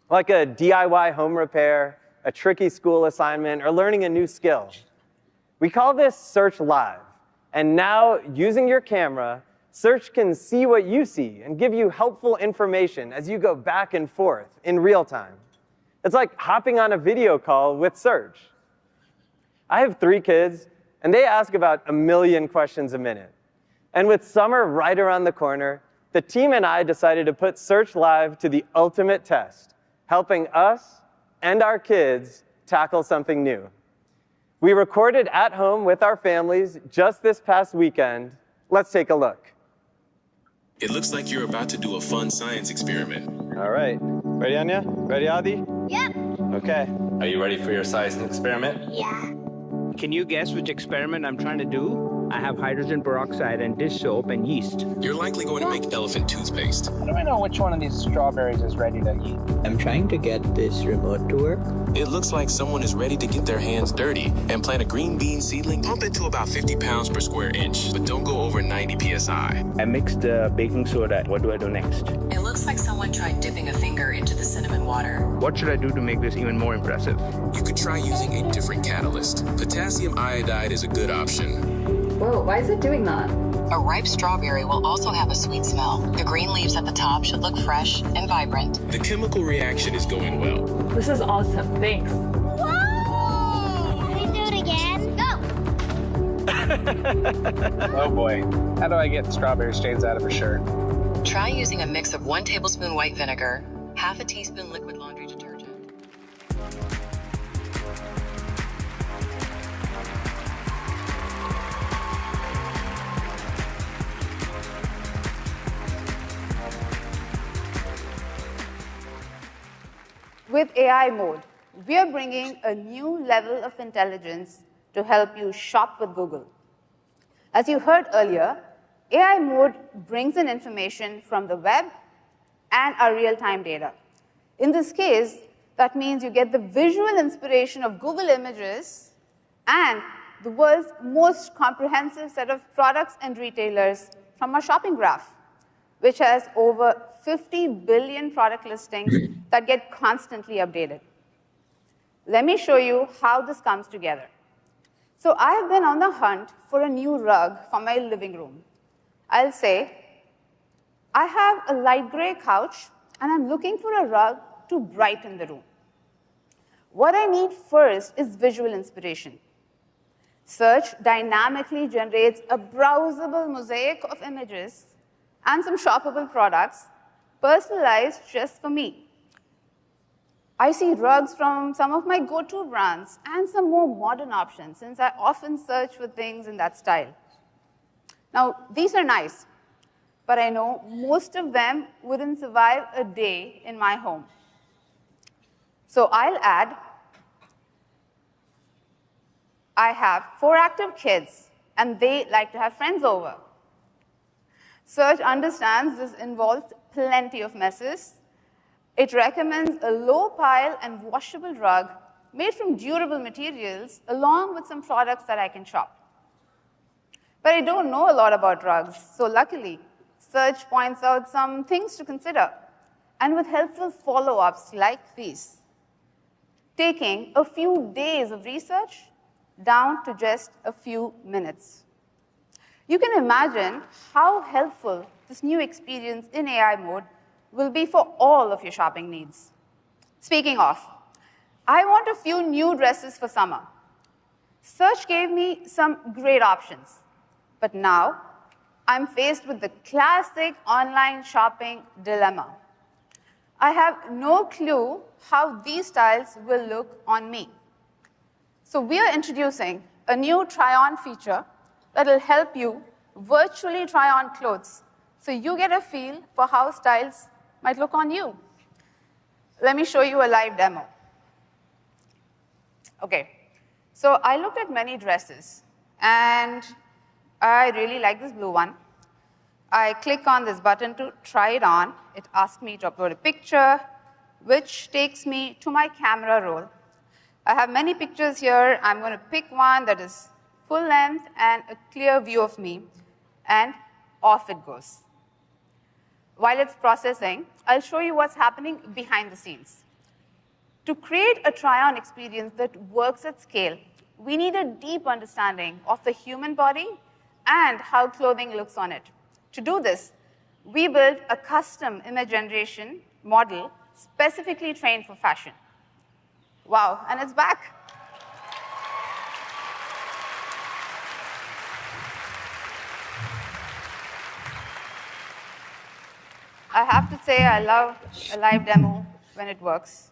like a DIY home repair, a tricky school assignment, or learning a new skill. We call this Search Live. And now, using your camera, Search can see what you see and give you helpful information as you go back and forth in real time. It's like hopping on a video call with Search. I have 3 kids, and they ask about 1 million questions a minute. And with summer right around the corner, the team and I decided to put Search Live to the ultimate test, helping us and our kids tackle something new. We recorded at home with our families just this past weekend. Let's take a look. It looks like you're about to do a fun science experiment. All right. Ready, Anya? Ready, Adi? Yep. Okay. Are you ready for your science experiment? Yeah. Can you guess which experiment I'm trying to do? I have hydrogen peroxide and dish soap and yeast. You're likely going to make elephant toothpaste. How do I know which one of these strawberries is ready to eat? I'm trying to get this remote to work. It looks like someone is ready to get their hands dirty and plant a green bean seedling. Pump it to about 50 pounds per square inch, but don't go over 90 psi. I mixed baking soda. What do I do next? It looks like someone tried dipping a finger into the cinnamon water. What should I do to make this even more impressive? You could try using a different catalyst. Potassium iodide is a good option. Whoa, why is it doing that? A ripe strawberry will also have a sweet smell. The green leaves at the top should look fresh and vibrant. The chemical reaction is going well. This is awesome. Thanks. Whoa! Can we do it again? Go! Oh boy, how do I get strawberry stains out of her shirt? Try using a mix of 1 tablespoon white vinegar, half a teaspoon liquid laundry detergent. With AI mode, we are bringing a new level of intelligence to help you shop with Google. As you heard earlier, AI mode brings in information from the web and our real-time data. In this case, that means you get the visual inspiration of Google Images and the world's most comprehensive set of products and retailers from our shopping graph, which has over 50 billion product listings that get constantly updated. Let me show you how this comes together. So I have been on the hunt for a new rug for my living room. I'll say, I have a light gray couch, and I'm looking for a rug to brighten the room. What I need first is visual inspiration. Search dynamically generates a browsable mosaic of images and some shoppable products personalized just for me. I see rugs from some of my go-to brands and some more modern options, since I often search for things in that style. Now, these are nice, but I know most of them wouldn't survive a day in my home. So I'll add, I have 4 active kids, and they like to have friends over. Search understands this involves plenty of messes. It recommends a low pile and washable rug made from durable materials, along with some products that I can shop. But I don't know a lot about drugs, so luckily, search points out some things to consider, and with helpful follow-ups like these, taking a few days of research down to just a few minutes. You can imagine how helpful this new experience in AI mode will be for all of your shopping needs. Speaking of, I want a few new dresses for summer. Search gave me some great options, but now I'm faced with the classic online shopping dilemma. I have no clue how these styles will look on me. So we are introducing a new try-on feature that will help you virtually try on clothes so you get a feel for how styles might look on you. Let me show you a live demo. Okay, so I looked at many dresses, and I really like this blue one. I click on this button to try it on. It asks me to upload a picture, which takes me to my camera roll. I have many pictures here. I'm going to pick one that is full length and a clear view of me, and off it goes. While it's processing, I'll show you what's happening behind the scenes. To create a try-on experience that works at scale, we need a deep understanding of the human body and how clothing looks on it. To do this, we built a custom image generation model specifically trained for fashion. Wow, and it's back. I have to say I love a live demo when it works.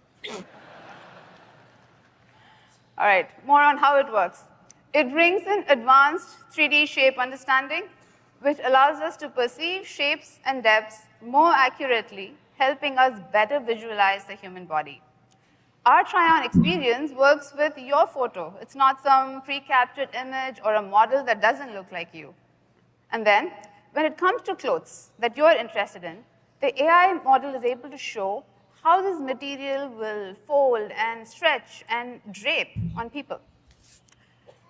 All right, more on how it works. It brings in advanced 3D shape understanding, which allows us to perceive shapes and depths more accurately, helping us better visualize the human body. Our try-on experience works with your photo. It's not some pre-captured image or a model that doesn't look like you. And then, when it comes to clothes that you're interested in, the AI model is able to show how this material will fold and stretch and drape on people.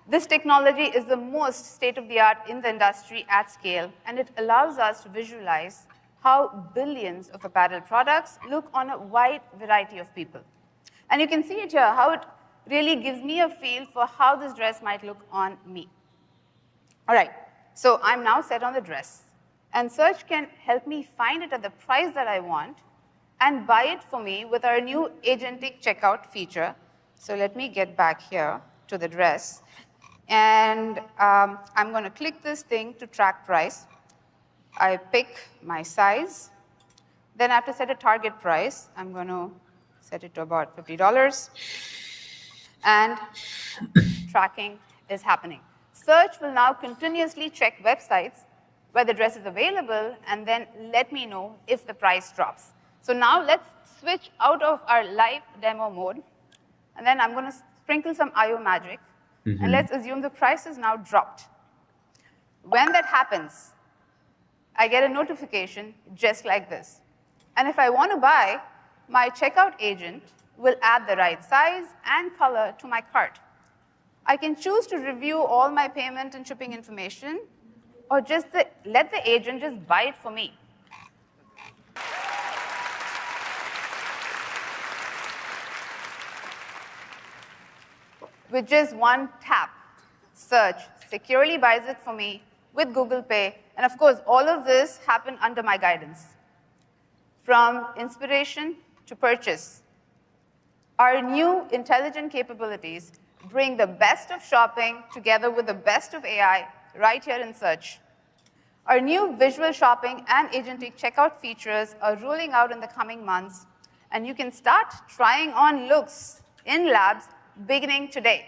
This technology is the most state-of-the-art in the industry at scale, and it allows us to visualize how billions of apparel products look on a wide variety of people. And you can see it here, how it really gives me a feel for how this dress might look on me. All right, so I'm now set on the dress. And Search can help me find it at the price that I want and buy it for me with our new agentic checkout feature. So let me get back here to the dress. And I'm going to click this thing to track price. I pick my size. Then I have to set a target price. I'm going to set it to about $50. And tracking is happening. Search will now continuously check websites where the dress is available and then let me know if the price drops. So now let's switch out of our live demo mode. And then I'm going to sprinkle some IO magic. And let's assume the price is now dropped. When that happens, I get a notification just like this. And if I want to buy, my checkout agent will add the right size and color to my cart. I can choose to review all my payment and shipping information, or just let the agent just buy it for me. With just one tap, Search securely buys it for me with Google Pay. And of course, all of this happened under my guidance. From inspiration to purchase, our new intelligent capabilities bring the best of shopping together with the best of AI right here in Search. Our new visual shopping and agentic checkout features are rolling out in the coming months, and you can start trying on looks in labs beginning today.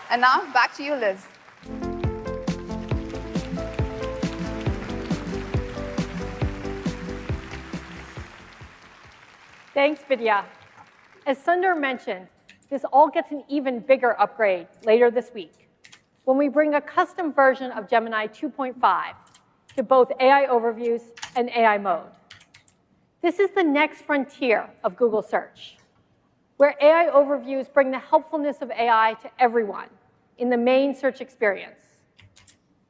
And now, back to you, Liz. Thanks, Vidya. As Sundar mentioned, this all gets an even bigger upgrade later this week when we bring a custom version of Gemini 2.5 to both AI overviews and AI mode. This is the next frontier of Google search, where AI overviews bring the helpfulness of AI to everyone in the main search experience.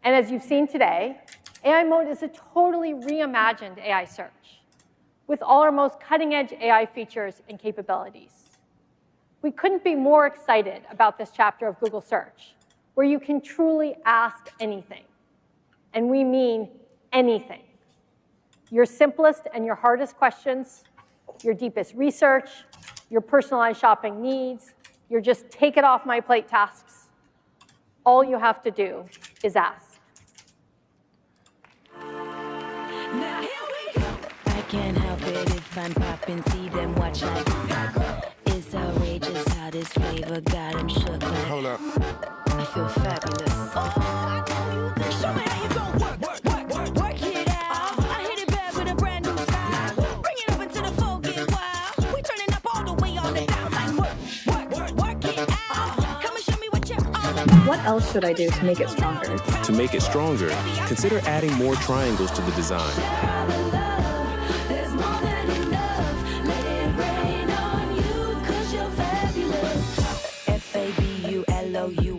And as you've seen today, AI Mode is a totally reimagined AI search with all our most cutting-edge AI features and capabilities. We couldn't be more excited about this chapter of Google Search, where you can truly ask anything. And we mean anything. Your simplest and your hardest questions, your deepest research, your personalized shopping needs, your just take it off my plate tasks. All you have to do is ask. I can't help it if I'm popping, see them watch like it's outrageous how this flavor got them shook like. Hold up. I feel fabulous. Show me how you gon' work it out. I hit it back with a brand new style. Bring it up into the floor, get wild. We turning up all the way on the down like work it out. Come and show me what you're all about. What else should I do to make it stronger? To make it stronger, consider adding more triangles to the design.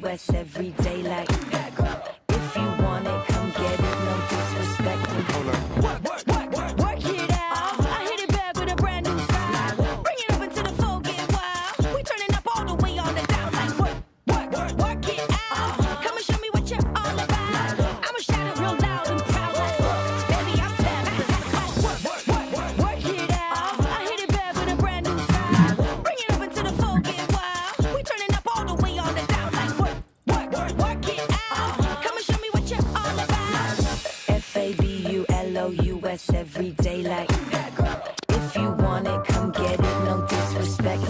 Fabulous every day like if you want it, come get it, no disrespect. Work it out. I hit it back with a brand new style. Bring it up into the floor, get wild. We turning up all the way on the down like work it out. Come and show me what you're all about. I'ma shout it real loud and proud like baby, I'm fabulous. Work it out. I hit it back with a brand new style. Bring it up into the floor, get wild. We turning up all the way on the down like work it out. Come and show me what you're all about. Fabulous every day like if you want it, come get it, no disrespect.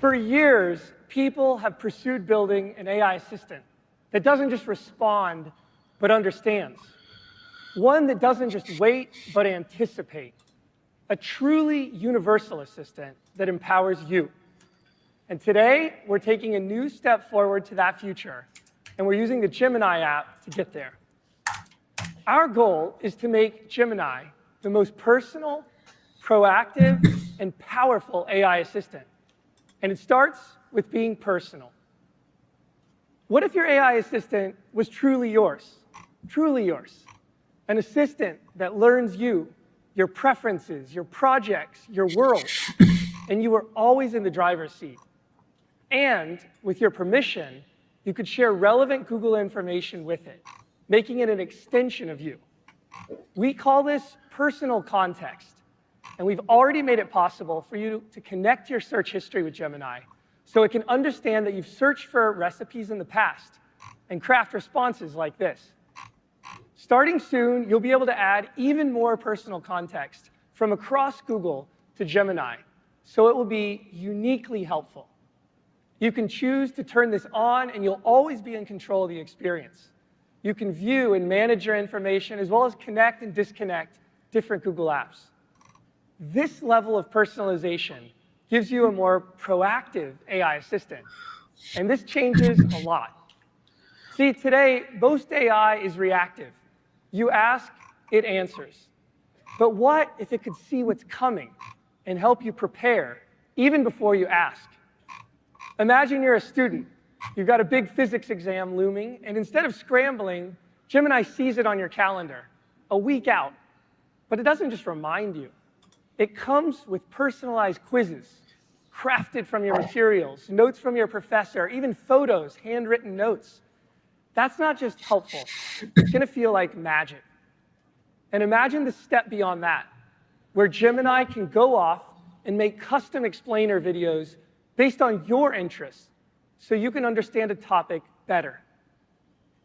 For years, people have pursued building an AI assistant that doesn't just respond, but understands. One that doesn't just wait, but anticipate. A truly universal assistant that empowers you. And today, we're taking a new step forward to that future, and we're using the Gemini app to get there. Our goal is to make Gemini the most personal, proactive, and powerful AI assistant. And it starts with being personal. What if your AI assistant was truly yours? Truly yours. An assistant that learns you, your preferences, your projects, your world, and you were always in the driver's seat. And with your permission, you could share relevant Google information with it, making it an extension of you. We call this personal context. And we've already made it possible for you to connect your search history with Gemini so it can understand that you've searched for recipes in the past and craft responses like this. Starting soon, you'll be able to add even more personal context from across Google to Gemini, so it will be uniquely helpful. You can choose to turn this on, and you'll always be in control of the experience. You can view and manage your information, as well as connect and disconnect different Google apps. This level of personalization gives you a more proactive AI assistant, and this changes a lot. See, today, most AI is reactive. You ask, it answers. But what if it could see what's coming and help you prepare even before you ask? Imagine you're a student. You've got a big physics exam looming, and instead of scrambling, Gemini sees it on your calendar a week out. But it doesn't just remind you. It comes with personalized quizzes, crafted from your materials, notes from your professor, even photos, handwritten notes. That's not just helpful. It's going to feel like magic. And imagine the step beyond that, where Gemini can go off and make custom explainer videos based on your interests so you can understand a topic better.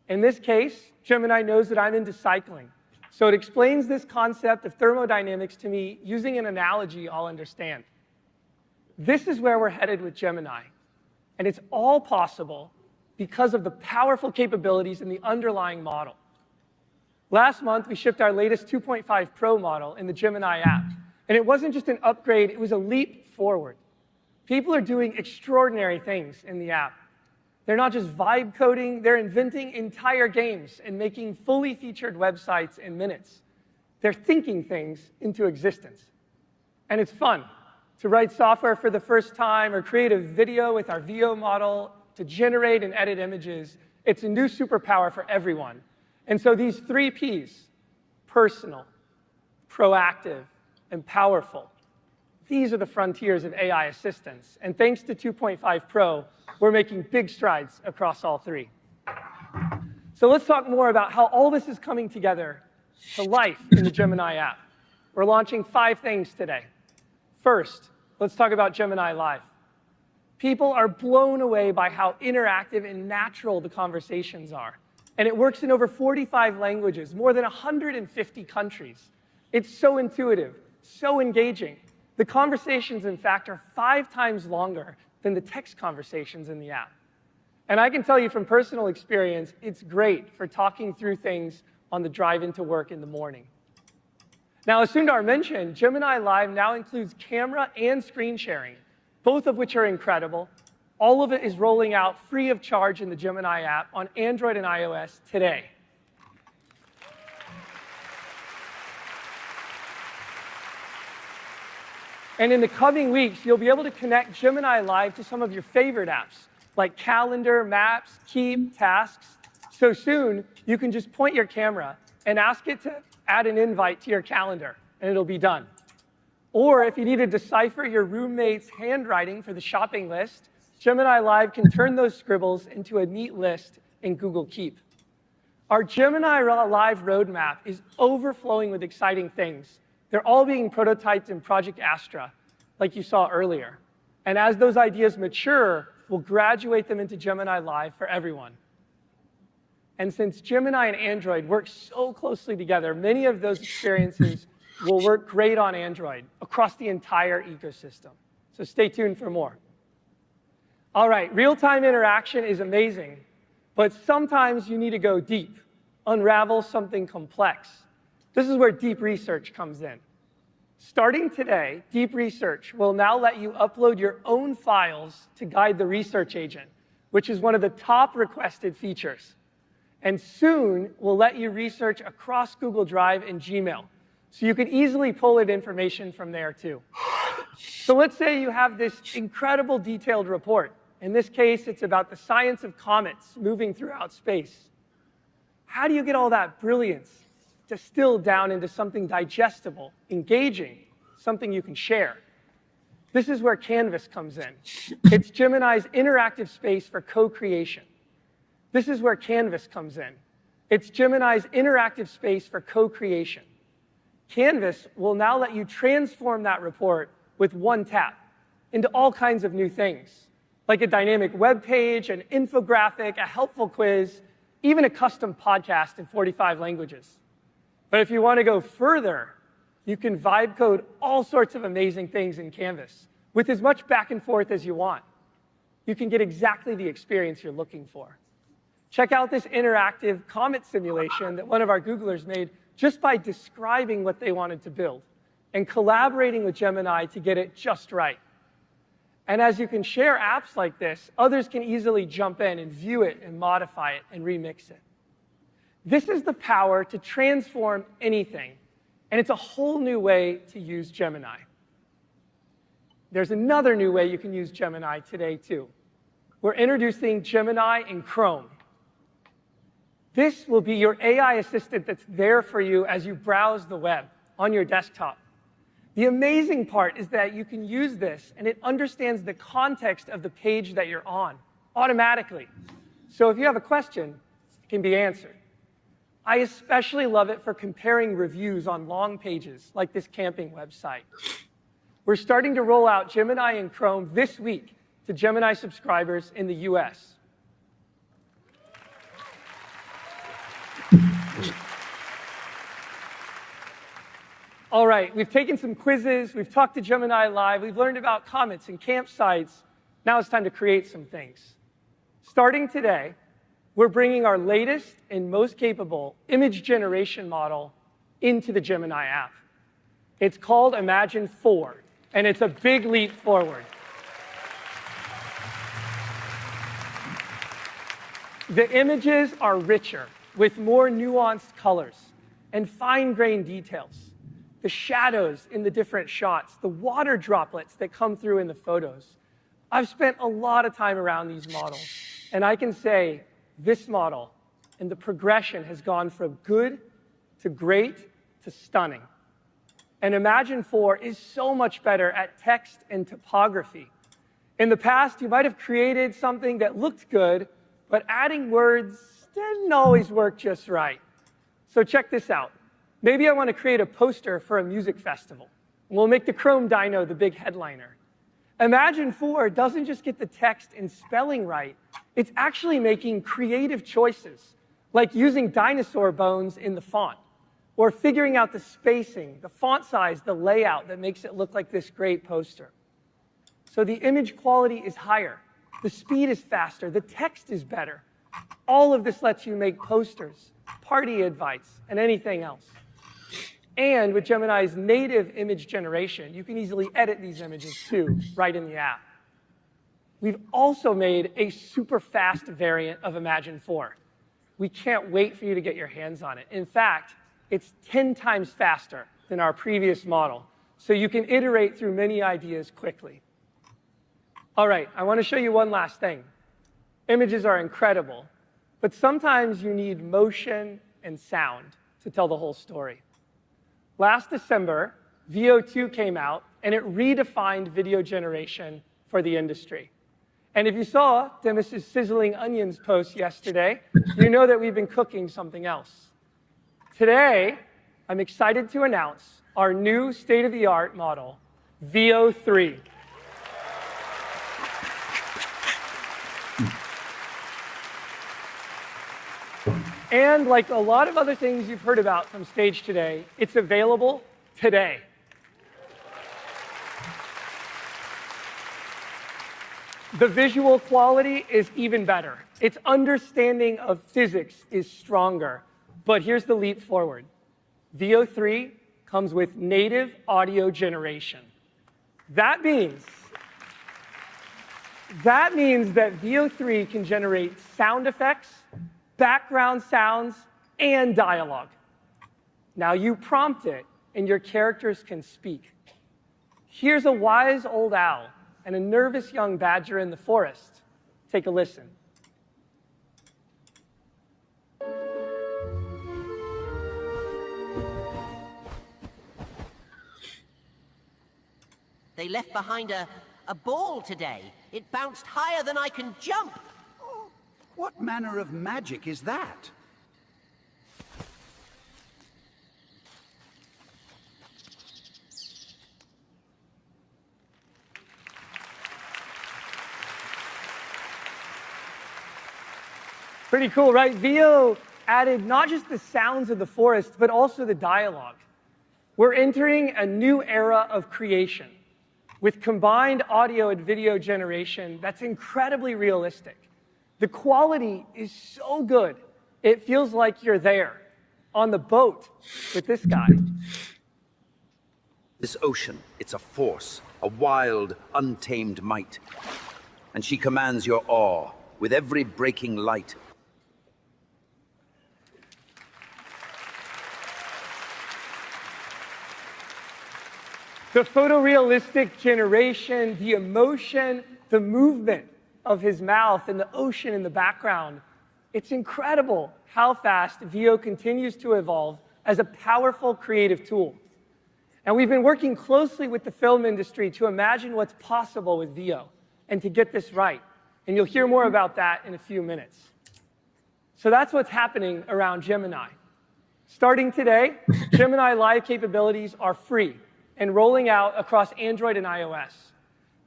In this case, Gemini knows that I'm into cycling, so it explains this concept of thermodynamics to me using an analogy I'll understand. This is where we're headed with Gemini, and it's all possible because of the powerful capabilities in the underlying model. Last month, we shipped our latest 2.5 Pro model in the Gemini app, and it wasn't just an upgrade, it was a leap forward. People are doing extraordinary things in the app. They're not just vibe coding, they're inventing entire games and making fully featured websites in minutes. They're thinking things into existence. And it's fun to write software for the first time or create a video with our VO model, to generate and edit images. It's a new superpower for everyone. And so these 3 Ps, personal, proactive, and powerful, these are the frontiers of AI assistance. And thanks to 2.5 Pro, we're making big strides across all 3. So let's talk more about how all this is coming together to life in the Gemini app. We're launching 5 things today. First, let's talk about Gemini Live. People are blown away by how interactive and natural the conversations are. And it works in over 45 languages, more than 150 countries. It's so intuitive, so engaging. The conversations, in fact, are 5 times longer than the text conversations in the app. And I can tell you from personal experience, it's great for talking through things on the drive into work in the morning. Now, as Sundar mentioned, Gemini Live now includes camera and screen sharing, both of which are incredible. All of it is rolling out free of charge in the Gemini app on Android and iOS today. And in the coming weeks, you'll be able to connect Gemini Live to some of your favorite apps, like Calendar, Maps, Keep, Tasks. So soon, you can just point your camera and ask it to add an invite to your calendar, and it'll be done. Or if you need to decipher your roommate's handwriting for the shopping list, Gemini Live can turn those scribbles into a neat list in Google Keep. Our Gemini Live roadmap is overflowing with exciting things. They're all being prototyped in Project Astra, like you saw earlier. And as those ideas mature, we'll graduate them into Gemini Live for everyone. And since Gemini and Android work so closely together, many of those experiences will work great on Android across the entire ecosystem. So stay tuned for more. All right, real-time interaction is amazing, but sometimes you need to go deep, unravel something complex. This is where deep research comes in. Starting today, deep research will now let you upload your own files to guide the research agent, which is one of the top requested features. And soon, we'll let you research across Google Drive and Gmail, so you can easily pull in information from there too. So let's say you have this incredible detailed report. In this case, it's about the science of comets moving throughout space. How do you get all that brilliance distilled down into something digestible, engaging, something you can share? This is where Canvas comes in. It's Gemini's interactive space for co-creation. This is where Canvas comes in. It's Gemini's interactive space for co-creation. Canvas will now let you transform that report with one tap into all kinds of new things, like a dynamic web page, an infographic, a helpful quiz, even a custom podcast in 45 languages. But if you want to go further, you can vibe code all sorts of amazing things in Canvas with as much back and forth as you want. You can get exactly the experience you're looking for. Check out this interactive comet simulation that one of our Googlers made just by describing what they wanted to build and collaborating with Gemini to get it just right. And as you can share apps like this, others can easily jump in and view it and modify it and remix it. This is the power to transform anything, and it's a whole new way to use Gemini. There's another new way you can use Gemini today, too. We're introducing Gemini in Chrome. This will be your AI assistant that's there for you as you browse the web on your desktop. The amazing part is that you can use this, and it understands the context of the page that you're on automatically. So if you have a question, it can be answered. I especially love it for comparing reviews on long pages, like this camping website. We're starting to roll out Gemini in Chrome this week to Gemini subscribers in the US. All right, we've taken some quizzes, we've talked to Gemini Live, we've learned about comets and campsites. Now it's time to create some things. Starting today, we're bringing our latest and most capable image generation model into the Gemini app. It's called Imagine 4, and it's a big leap forward. The images are richer, with more nuanced colors and fine-grained details. The shadows in the different shots, the water droplets that come through in the photos. I've spent a lot of time around these models, and I can say this model and the progression has gone from good to great to stunning. And Imagine 4 is so much better at text and typography. In the past, you might have created something that looked good, but adding words didn't always work just right. So check this out. Maybe I want to create a poster for a music festival. We'll make the Chrome Dino the big headliner. Imagine 4 doesn't just get the text and spelling right, it's actually making creative choices, like using dinosaur bones in the font, or figuring out the spacing, the font size, the layout that makes it look like this great poster. So the image quality is higher, the speed is faster, the text is better. All of this lets you make posters, party invites, and anything else. And with Gemini's native image generation, you can easily edit these images too, right in the app. We've also made a super fast variant of Imagine 4. We can't wait for you to get your hands on it. In fact, it's 10 times faster than our previous model, so you can iterate through many ideas quickly. All right, I want to show you one last thing. Images are incredible, but sometimes you need motion and sound to tell the whole story. Last December, Veo 2 came out, and it redefined video generation for the industry. And if you saw Demis's Sizzling Onions post yesterday, you know that we've been cooking something else. Today, I'm excited to announce our new state-of-the-art model, Veo 3. And like a lot of other things you've heard about from stage today, it's available today. The visual quality is even better. Its understanding of physics is stronger. But here's the leap forward. Veo 3 comes with native audio generation. That means that Veo 3 can generate sound effects, background sounds, and dialogue. Now you prompt it, and your characters can speak. Here's a wise old owl and a nervous young badger in the forest. Take a listen. They left behind a ball today. It bounced higher than I can jump. What manner of magic is that? Pretty cool, right? Veo added not just the sounds of the forest, but also the dialogue. We're entering a new era of creation with combined audio and video generation that's incredibly realistic. The quality is so good, it feels like you're there, on the boat with this guy. This ocean, it's a force, a wild, untamed might. And she commands your awe with every breaking light. The photorealistic generation, the emotion, the movement of his mouth and the ocean in the background. It's incredible how fast Veo continues to evolve as a powerful creative tool. And we've been working closely with the film industry to imagine what's possible with Veo and to get this right. And you'll hear more about that in a few minutes. So that's what's happening around Gemini. Starting today, Gemini Live capabilities are free and rolling out across Android and iOS.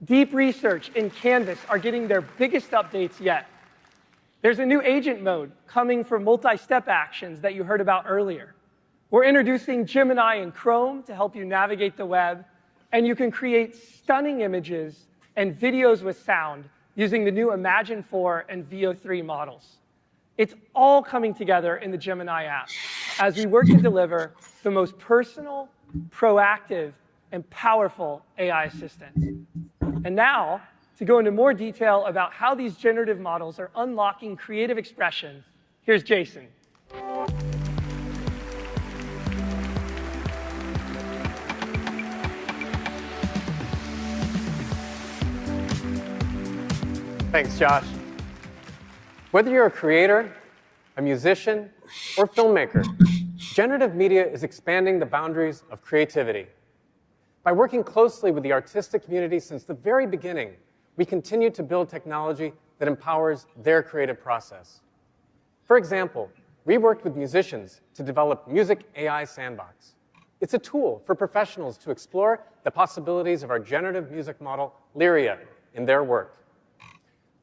Deep Research and Canvas are getting their biggest updates yet. There's a new agent mode coming for multi-step actions that you heard about earlier. We're introducing Gemini in Chrome to help you navigate the web, and you can create stunning images and videos with sound using the new Imagine 4 and Veo 3 models. It's all coming together in the Gemini app as we work to deliver the most personal, proactive, and powerful AI assistant. And now, to go into more detail about how these generative models are unlocking creative expression. Here's Jason. Thanks, Josh. Whether you're a creator, a musician, or filmmaker, generative media is expanding the boundaries of creativity. By working closely with the artistic community since the very beginning, we continue to build technology that empowers their creative process. For example, we worked with musicians to develop Music AI Sandbox. It's a tool for professionals to explore the possibilities of our generative music model, Lyria, in their work.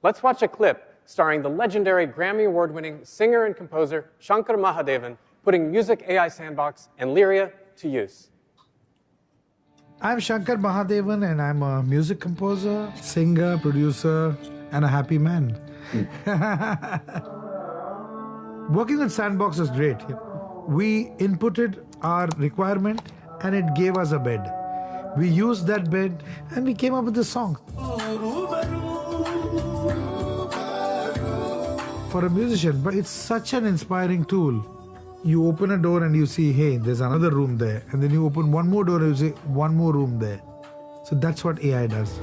Let's watch a clip starring the legendary Grammy Award-winning singer and composer Shankar Mahadevan putting Music AI Sandbox and Lyria to use. I'm Shankar Mahadevan, and I'm a music composer, singer, producer, and a happy man. Working with Sandbox is great. We inputted our requirement, and it gave us a bed. We used that bed, and we came up with this song. For a musician, but it's such an inspiring tool. You open a door and you see, hey, there's another room there. And then you open one more door and you see one more room there. So that's what AI does.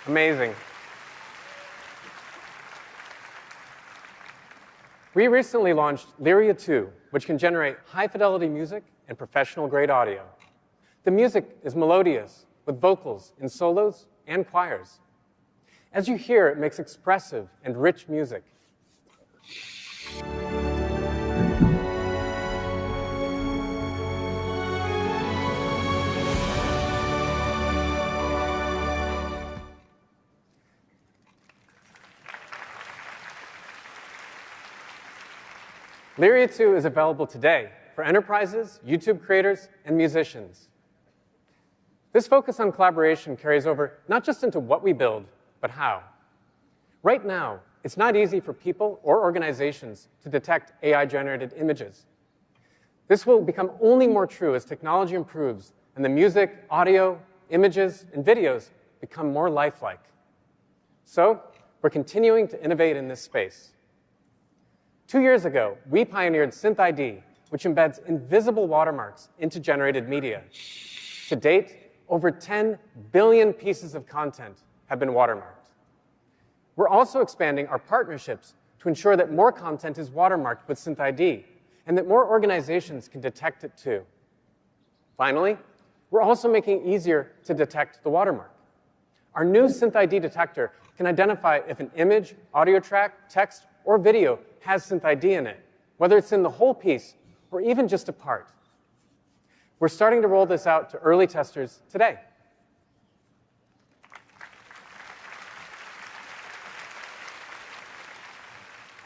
Amazing. We recently launched Lyria 2, which can generate high-fidelity music and professional-grade audio. The music is melodious, with vocals in solos and choirs. As you hear, it makes expressive and rich music. Lyria 2 is available today for enterprises, YouTube creators, and musicians. This focus on collaboration carries over not just into what we build, but how. Right now, it's not easy for people or organizations to detect AI-generated images. This will become only more true as technology improves and the music, audio, images, and videos become more lifelike. So, we're continuing to innovate in this space. 2 years ago, we pioneered SynthID, which embeds invisible watermarks into generated media. To date, over 10 billion pieces of content have been watermarked. We're also expanding our partnerships to ensure that more content is watermarked with SynthID, and that more organizations can detect it too. Finally, we're also making it easier to detect the watermark. Our new SynthID detector can identify if an image, audio track, text, or video has SynthID in it, whether it's in the whole piece or even just a part. We're starting to roll this out to early testers today.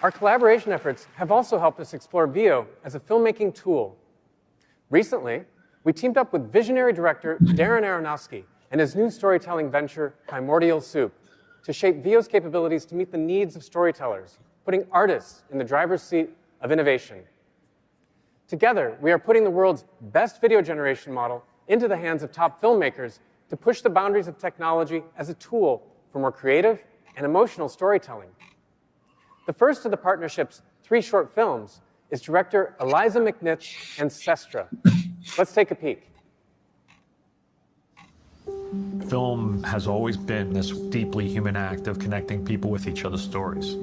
Our collaboration efforts have also helped us explore Veo as a filmmaking tool. Recently, we teamed up with visionary director Darren Aronofsky and his new storytelling venture, Primordial Soup, to shape Veo's capabilities to meet the needs of storytellers, putting artists in the driver's seat of innovation. Together, we are putting the world's best video generation model into the hands of top filmmakers to push the boundaries of technology as a tool for more creative and emotional storytelling. The first of the partnership's 3 short films is director Eliza McNitt's Ancestra. Let's take a peek. Film has always been this deeply human act of connecting people with each other's stories.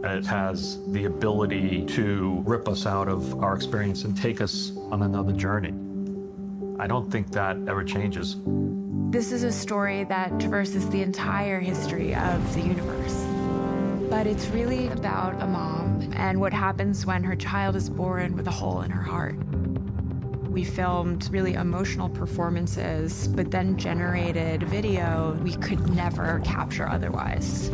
It has the ability to rip us out of our experience and take us on another journey. I don't think that ever changes. This is a story that traverses the entire history of the universe. But it's really about a mom and what happens when her child is born with a hole in her heart. We filmed really emotional performances, but then generated video we could never capture otherwise.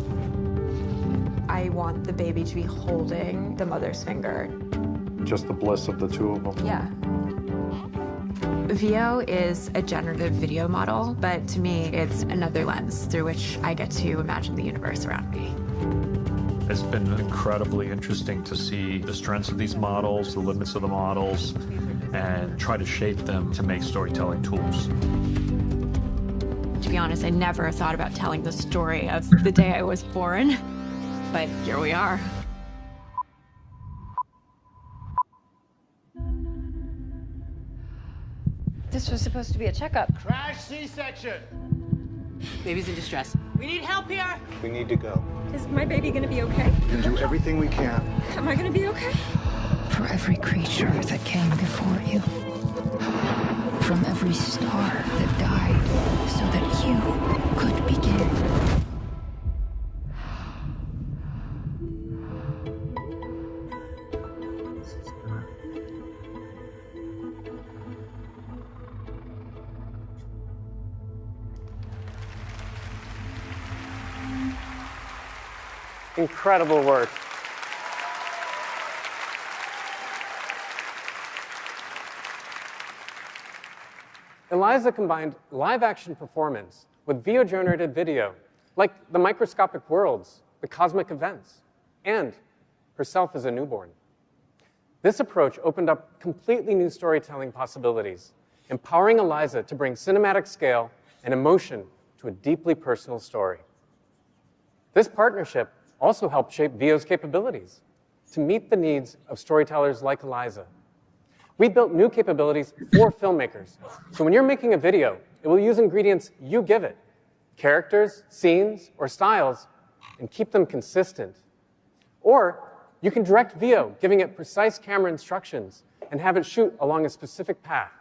I want the baby to be holding the mother's finger. Just the bliss of the two of them. Yeah. VO is a generative video model, but to me, it's another lens through which I get to imagine the universe around me. It's been incredibly interesting to see the strengths of these models, the limits of the models, and try to shape them to make storytelling tools. To be honest, I never thought about telling the story of the day I was born, but here we are. This was supposed to be a checkup. Crash C-section. Baby's in distress. We need help here. We need to go. Is my baby gonna be okay? We can do everything we can. Am I gonna be okay? For every creature that came before you, from every star that died so that you could begin. Incredible work. Eliza combined live-action performance with VO-generated video, like the microscopic worlds, the cosmic events, and herself as a newborn. This approach opened up completely new storytelling possibilities, empowering Eliza to bring cinematic scale and emotion to a deeply personal story. This partnership also helped shape VO's capabilities to meet the needs of storytellers like Eliza. We built new capabilities for filmmakers. So when you're making a video, it will use ingredients you give it, characters, scenes, or styles, and keep them consistent. Or you can direct VO, giving it precise camera instructions, and have it shoot along a specific path.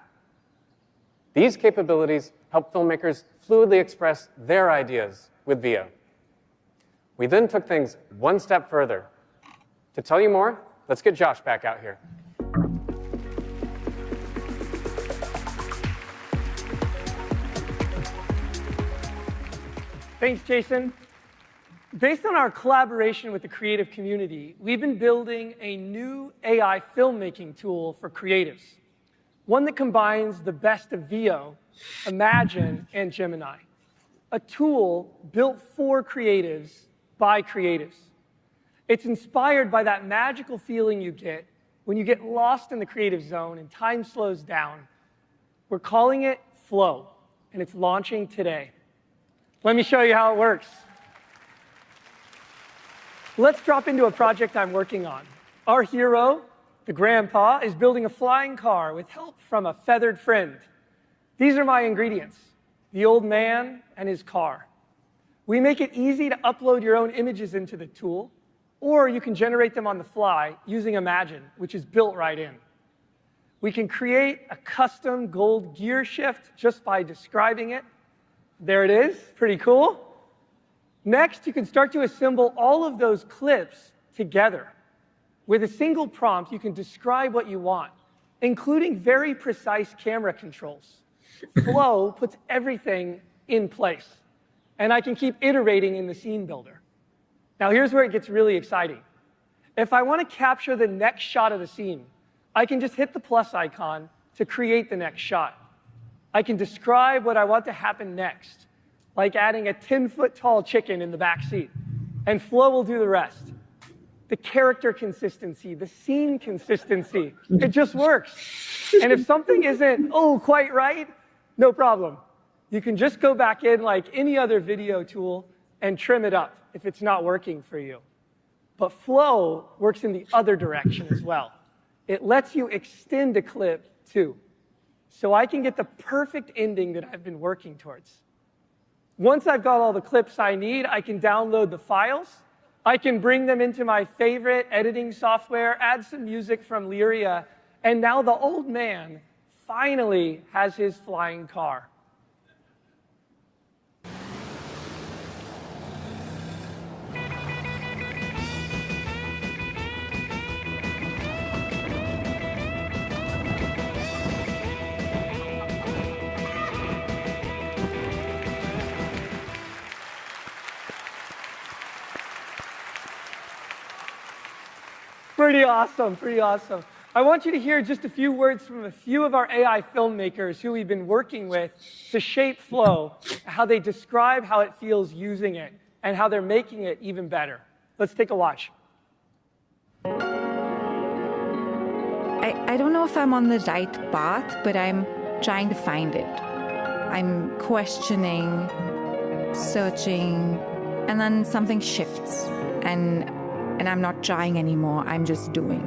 These capabilities help filmmakers fluidly express their ideas with VO. We then took things one step further. To tell you more, let's get Josh back out here. Thanks, Jason. Based on our collaboration with the creative community, we've been building a new AI filmmaking tool for creatives, one that combines the best of VO, Imagine, and Gemini, a tool built for creatives by creatives. It's inspired by that magical feeling you get when you get lost in the creative zone and time slows down. We're calling it Flow, and it's launching today. Let me show you how it works. Let's drop into a project I'm working on. Our hero, the grandpa, is building a flying car with help from a feathered friend. These are my ingredients, the old man and his car. We make it easy to upload your own images into the tool, or you can generate them on the fly using Imagine, which is built right in. We can create a custom gold gear shift just by describing it. There it is, pretty cool. Next, you can start to assemble all of those clips together. With a single prompt, you can describe what you want, including very precise camera controls. Flow puts everything in place, and I can keep iterating in the scene builder. Now, here's where it gets really exciting. If I want to capture the next shot of the scene, I can just hit the plus icon to create the next shot. I can describe what I want to happen next, like adding a 10-foot-tall chicken in the back seat, and Flow will do the rest. The character consistency, the scene consistency, it just works. And if something isn't, quite right, no problem. You can just go back in like any other video tool and trim it up if it's not working for you. But Flow works in the other direction as well. It lets you extend a clip too, so I can get the perfect ending that I've been working towards. Once I've got all the clips I need, I can download the files. I can bring them into my favorite editing software, add some music from Lyria, and now the old man finally has his flying car. Pretty awesome, pretty awesome. I want you to hear just a few words from a few of our AI filmmakers who we've been working with to shape Flow, how they describe how it feels using it, and how they're making it even better. Let's take a watch. I don't know if I'm on the right path, but I'm trying to find it. I'm questioning, searching, and then something shifts, and I'm not trying anymore, I'm just doing.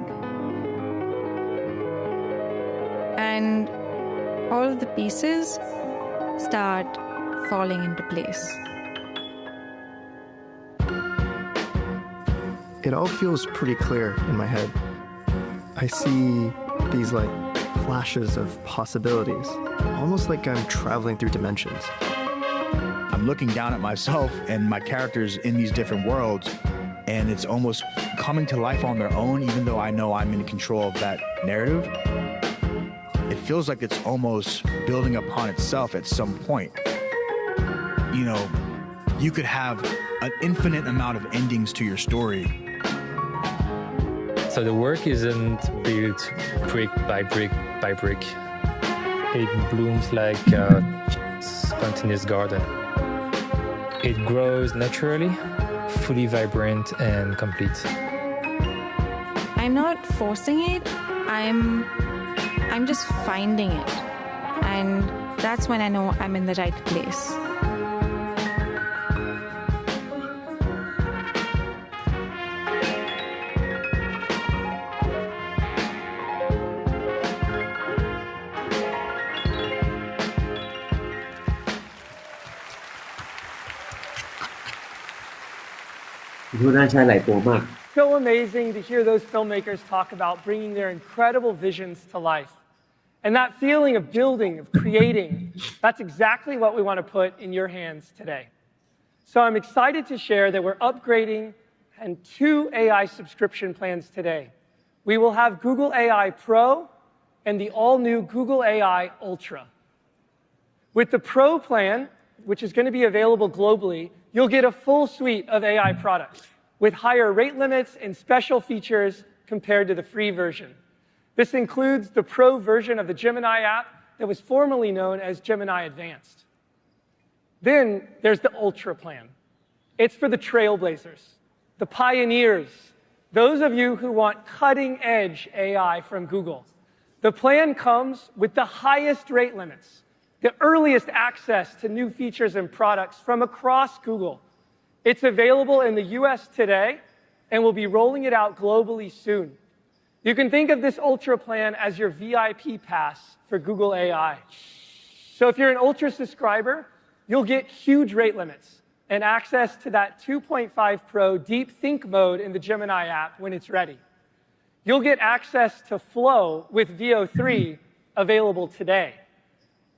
And all of the pieces start falling into place. It all feels pretty clear in my head. I see these like flashes of possibilities, almost like I'm traveling through dimensions. I'm looking down at myself and my characters in these different worlds, and it's almost coming to life on their own, even though I know I'm in control of that narrative. It feels like it's almost building upon itself at some point. You know, you could have an infinite amount of endings to your story. So the work isn't built brick by brick by brick. It blooms like a spontaneous garden. It grows naturally, fully vibrant and complete. I'm not forcing it, I'm just finding it. And that's when I know I'm in the right place. So amazing to hear those filmmakers talk about bringing their incredible visions to life. And that feeling of building, of creating, that's exactly what we want to put in your hands today. So I'm excited to share that we're upgrading and 2 AI subscription plans today. We will have Google AI Pro and the all-new Google AI Ultra. With the Pro plan, which is going to be available globally, you'll get a full suite of AI products with higher rate limits and special features compared to the free version. This includes the Pro version of the Gemini app that was formerly known as Gemini Advanced. Then there's the Ultra plan. It's for the trailblazers, the pioneers, those of you who want cutting-edge AI from Google. The plan comes with the highest rate limits, the earliest access to new features and products from across Google. It's available in the US today, and we'll be rolling it out globally soon. You can think of this Ultra plan as your VIP pass for Google AI. So if you're an Ultra subscriber, you'll get huge rate limits and access to that 2.5 Pro Deep Think mode in the Gemini app when it's ready. You'll get access to Flow with VO3 available today.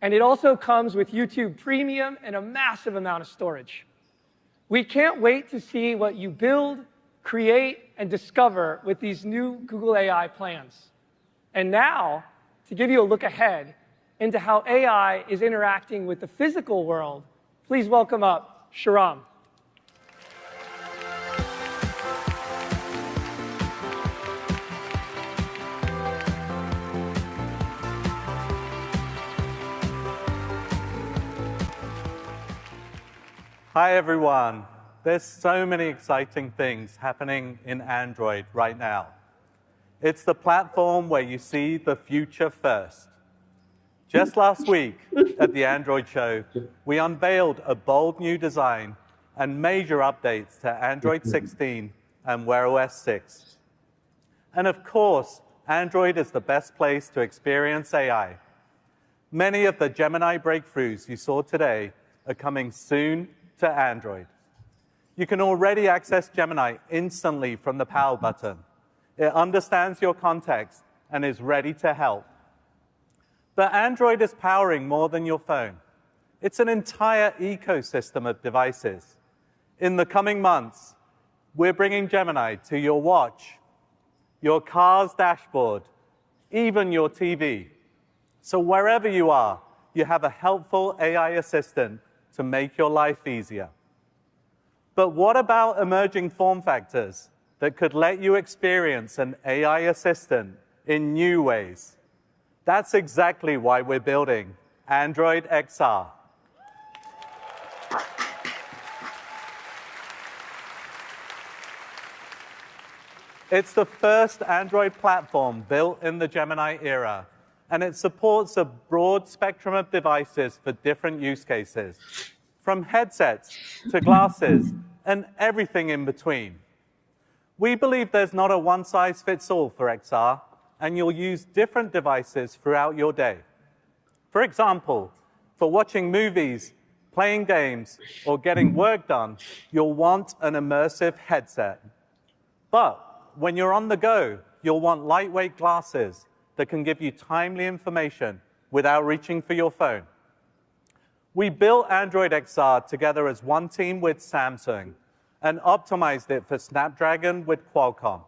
And it also comes with YouTube Premium and a massive amount of storage. We can't wait to see what you build, create, and discover with these new Google AI plans. And now, to give you a look ahead into how AI is interacting with the physical world, please welcome up Shahram. Hi, everyone. There's so many exciting things happening in Android right now. It's the platform where you see the future first. Just last week at the Android show, we unveiled a bold new design and major updates to Android 16 and Wear OS 6. And of course, Android is the best place to experience AI. Many of the Gemini breakthroughs you saw today are coming soon to Android. You can already access Gemini instantly from the Power button. It understands your context and is ready to help. But Android is powering more than your phone. It's an entire ecosystem of devices. In the coming months, we're bringing Gemini to your watch, your car's dashboard, even your TV. So wherever you are, you have a helpful AI assistant to make your life easier. But what about emerging form factors that could let you experience an AI assistant in new ways. That's exactly why we're building Android XR. It's the first Android platform built in the Gemini era, and it supports a broad spectrum of devices for different use cases, from headsets to glasses and everything in between. We believe there's not a one-size-fits-all for XR, and you'll use different devices throughout your day. For example, for watching movies, playing games, or getting work done, you'll want an immersive headset. But when you're on the go, you'll want lightweight glasses that can give you timely information without reaching for your phone. We built Android XR together as one team with Samsung and optimized it for Snapdragon with Qualcomm.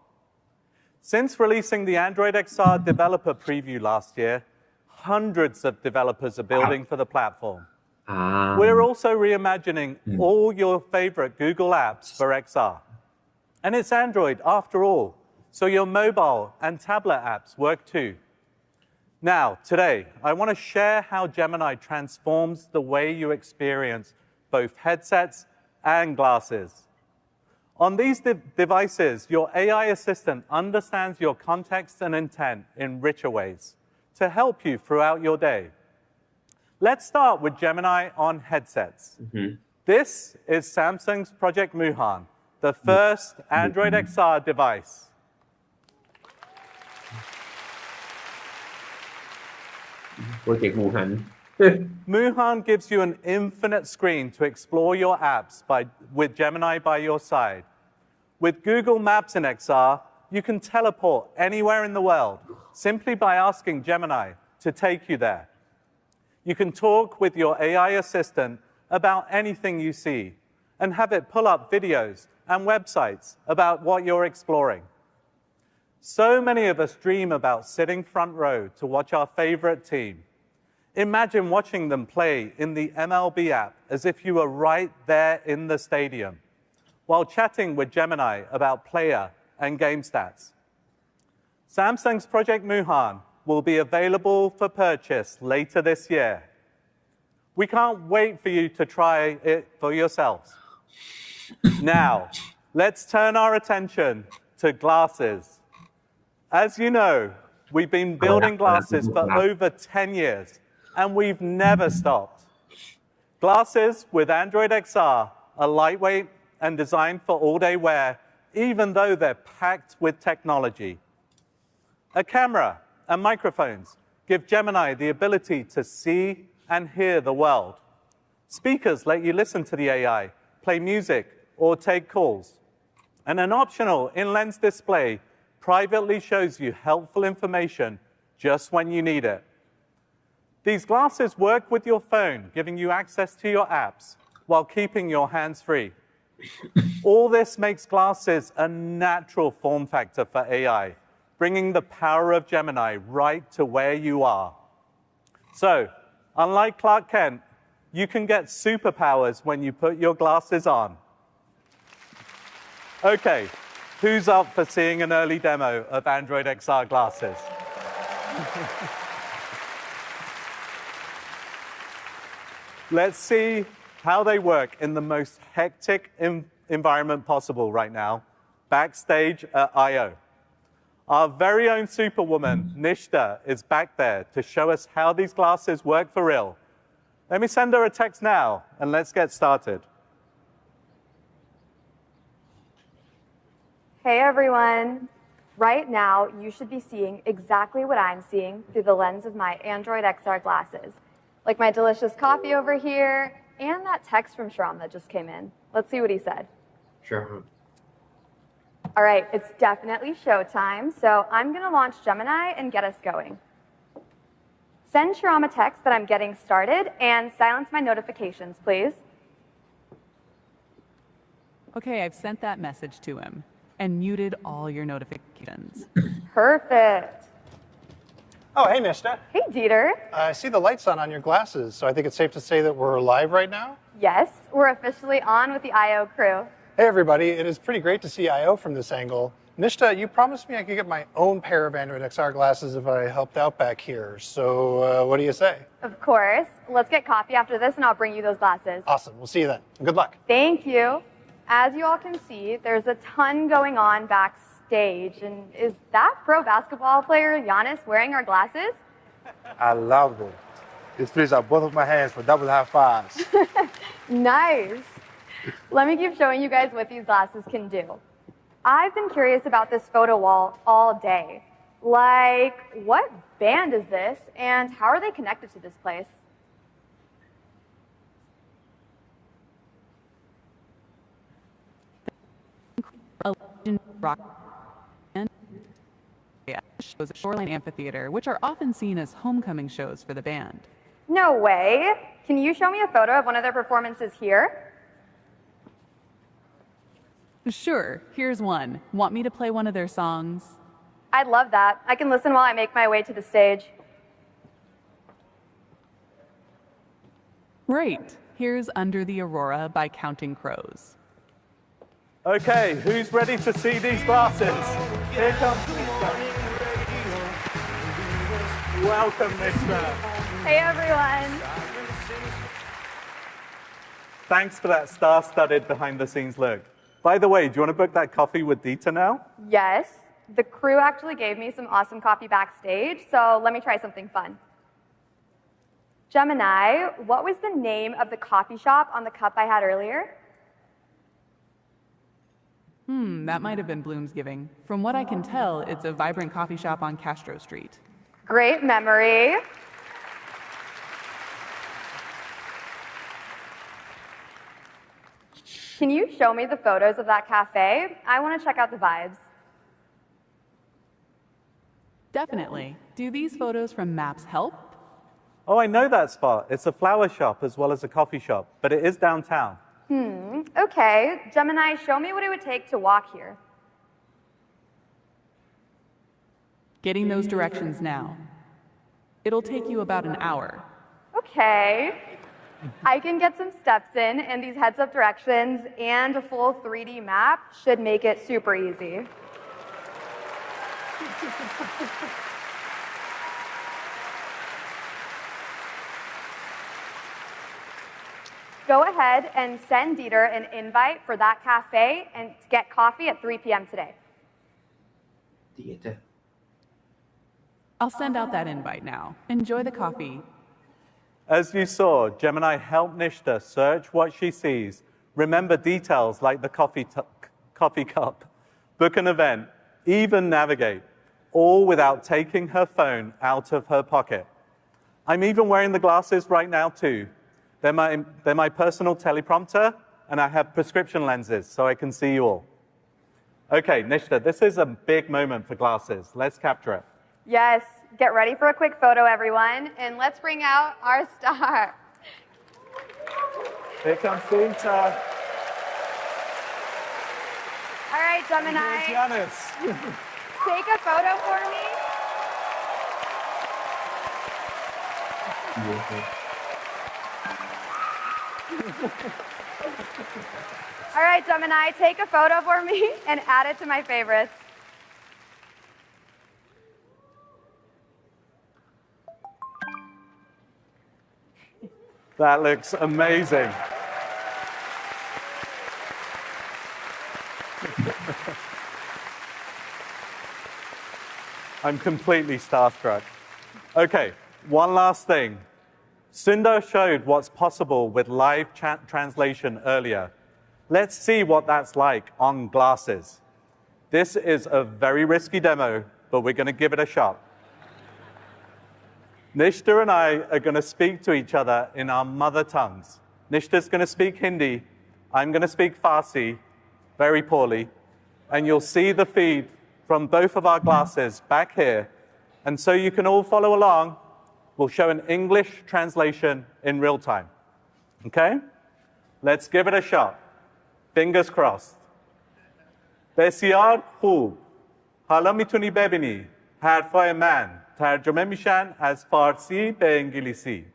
Since releasing the Android XR developer preview last year, hundreds of developers are building for the platform. We're also reimagining all your favorite Google apps for XR. And it's Android after all, so your mobile and tablet apps work too. Now, today, I want to share how Gemini transforms the way you experience both headsets and glasses. On these devices, your AI assistant understands your context and intent in richer ways to help you throughout your day. Let's start with Gemini on headsets. This is Samsung's Project Muhan, the first Android XR device. Muhan gives you an infinite screen to explore your apps with Gemini by your side. With Google Maps in XR, you can teleport anywhere in the world simply by asking Gemini to take you there. You can talk with your AI assistant about anything you see and have it pull up videos and websites about what you're exploring. So many of us dream about sitting front row to watch our favorite team. Imagine watching them play in the MLB app as if you were right there in the stadium, while chatting with Gemini about player and game stats. Samsung's Project Muhan will be available for purchase later this year. We can't wait for you to try it for yourselves. Now, let's turn our attention to glasses. As you know, we've been building glasses for over 10 years, and we've never stopped. Glasses with Android XR are lightweight and designed for all-day wear, even though they're packed with technology. A camera and microphones give Gemini the ability to see and hear the world. Speakers let you listen to the AI, play music, or take calls. And an optional in-lens display privately shows you helpful information just when you need it. These glasses work with your phone, giving you access to your apps while keeping your hands free. All this makes glasses a natural form factor for AI, bringing the power of Gemini right to where you are. So, unlike Clark Kent, you can get superpowers when you put your glasses on. Okay, who's up for seeing an early demo of Android XR glasses? Let's see how they work in the most hectic environment possible right now, backstage at I.O. Our very own superwoman, Nishta, is back there to show us how these glasses work for real. Let me send her a text now, and let's get started. Hey everyone! Right now, you should be seeing exactly what I'm seeing through the lens of my Android XR glasses. Like my delicious coffee over here, and that text from Shram that just came in. Let's see what he said. Sure. All right, it's definitely showtime, so I'm gonna launch Gemini and get us going. Send Shram a text that I'm getting started, and silence my notifications, please. Okay, I've sent that message to him and muted all your notifications. Perfect. Oh, hey, Nishta. Hey, Dieter. I see the lights on your glasses, so I think it's safe to say that we're live right now? Yes, we're officially on with the I.O. crew. Hey everybody, it is pretty great to see I.O. from this angle. Nishta, you promised me I could get my own pair of Android XR glasses if I helped out back here. So what do you say? Of course. Let's get coffee after this and I'll bring you those glasses. Awesome. We'll see you then. Good luck. Thank you. As you all can see, there's a ton going on backstage. And is that pro basketball player Giannis wearing our glasses? I love them. This fits out both of my hands for double high fives. Nice. Let me keep showing you guys what these glasses can do. I've been curious about this photo wall all day. Like, what band is this, and how are they connected to this place? A legend rock band shows at Shoreline Amphitheater, which are often seen as homecoming shows for the band. No way. Can you show me a photo of one of their performances here? Sure, here's one. Want me to play one of their songs? I'd love that. I can listen while I make my way to the stage. Great. Here's Under the Aurora by Counting Crows. Okay, who's ready to see these glasses? Here comes Mr. Welcome, Mr. Hey, everyone. Thanks for that star-studded behind-the-scenes look. By the way, do you want to book that coffee with Dita now? Yes. The crew actually gave me some awesome coffee backstage, so let me try something fun. Gemini, what was the name of the coffee shop on the cup I had earlier? That might have been Bloomsgiving. From what I can tell, it's a vibrant coffee shop on Castro Street. Great memory. Can you show me the photos of that cafe? I want to check out the vibes. Definitely. Do these photos from Maps help? Oh, I know that spot. It's a flower shop as well as a coffee shop, but it is downtown. Okay. Gemini, show me what it would take to walk here. Getting those directions now. It'll take you about an hour. Okay. I can get some steps in, and these heads-up directions and a full 3D map should make it super easy. Go ahead and send Dieter an invite for that cafe and to get coffee at 3 p.m. today. Dieter. I'll send out that invite now. Enjoy the coffee. As you saw, Gemini helped Nishta search what she sees, remember details like the coffee cup, book an event, even navigate, all without taking her phone out of her pocket. I'm even wearing the glasses right now too. They're my personal teleprompter, and I have prescription lenses so I can see you all. Okay, Nishta, this is a big moment for glasses. Let's capture it. Yes, get ready for a quick photo, everyone, and let's bring out our star. Here comes Dita. All right, Gemini. Here's Giannis. Take a photo for me. All right, Gemini, take a photo for me and add it to my favorites. That looks amazing. I'm completely starstruck. Okay, one last thing. Sundar showed what's possible with live translation earlier. Let's see what that's like on glasses. This is a very risky demo, but we're going to give it a shot. Nishta and I are going to speak to each other in our mother tongues. Nishta's going to speak Hindi. I'm going to speak Farsi, very poorly. And you'll see the feed from both of our glasses back here. And so you can all follow along. We'll show an English translation in real time. Okay? Let's give it a shot. Fingers crossed. بسیار خوب. حالا میتونی ببینی حرفای من ترجمه میشن از فارسی به انگلیسی.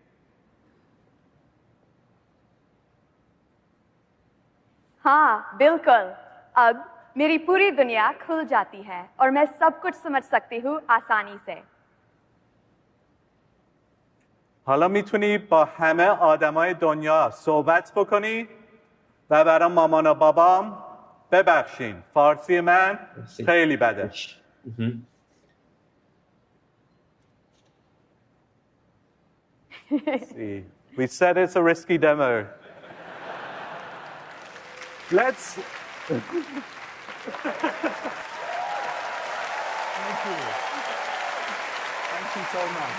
हाँ बिल्कुल अब मेरी पूरी दुनिया खुल जाती है और मैं सब कुछ समझ सकती हूँ आसानी से حالا میتونی با همه آدمای دنیا صحبت بکنی و برای مامان و بابام ببخشین فارسی من خیلی بده See, we said it's a risky demo. Let's. Thank you. Thank you so much.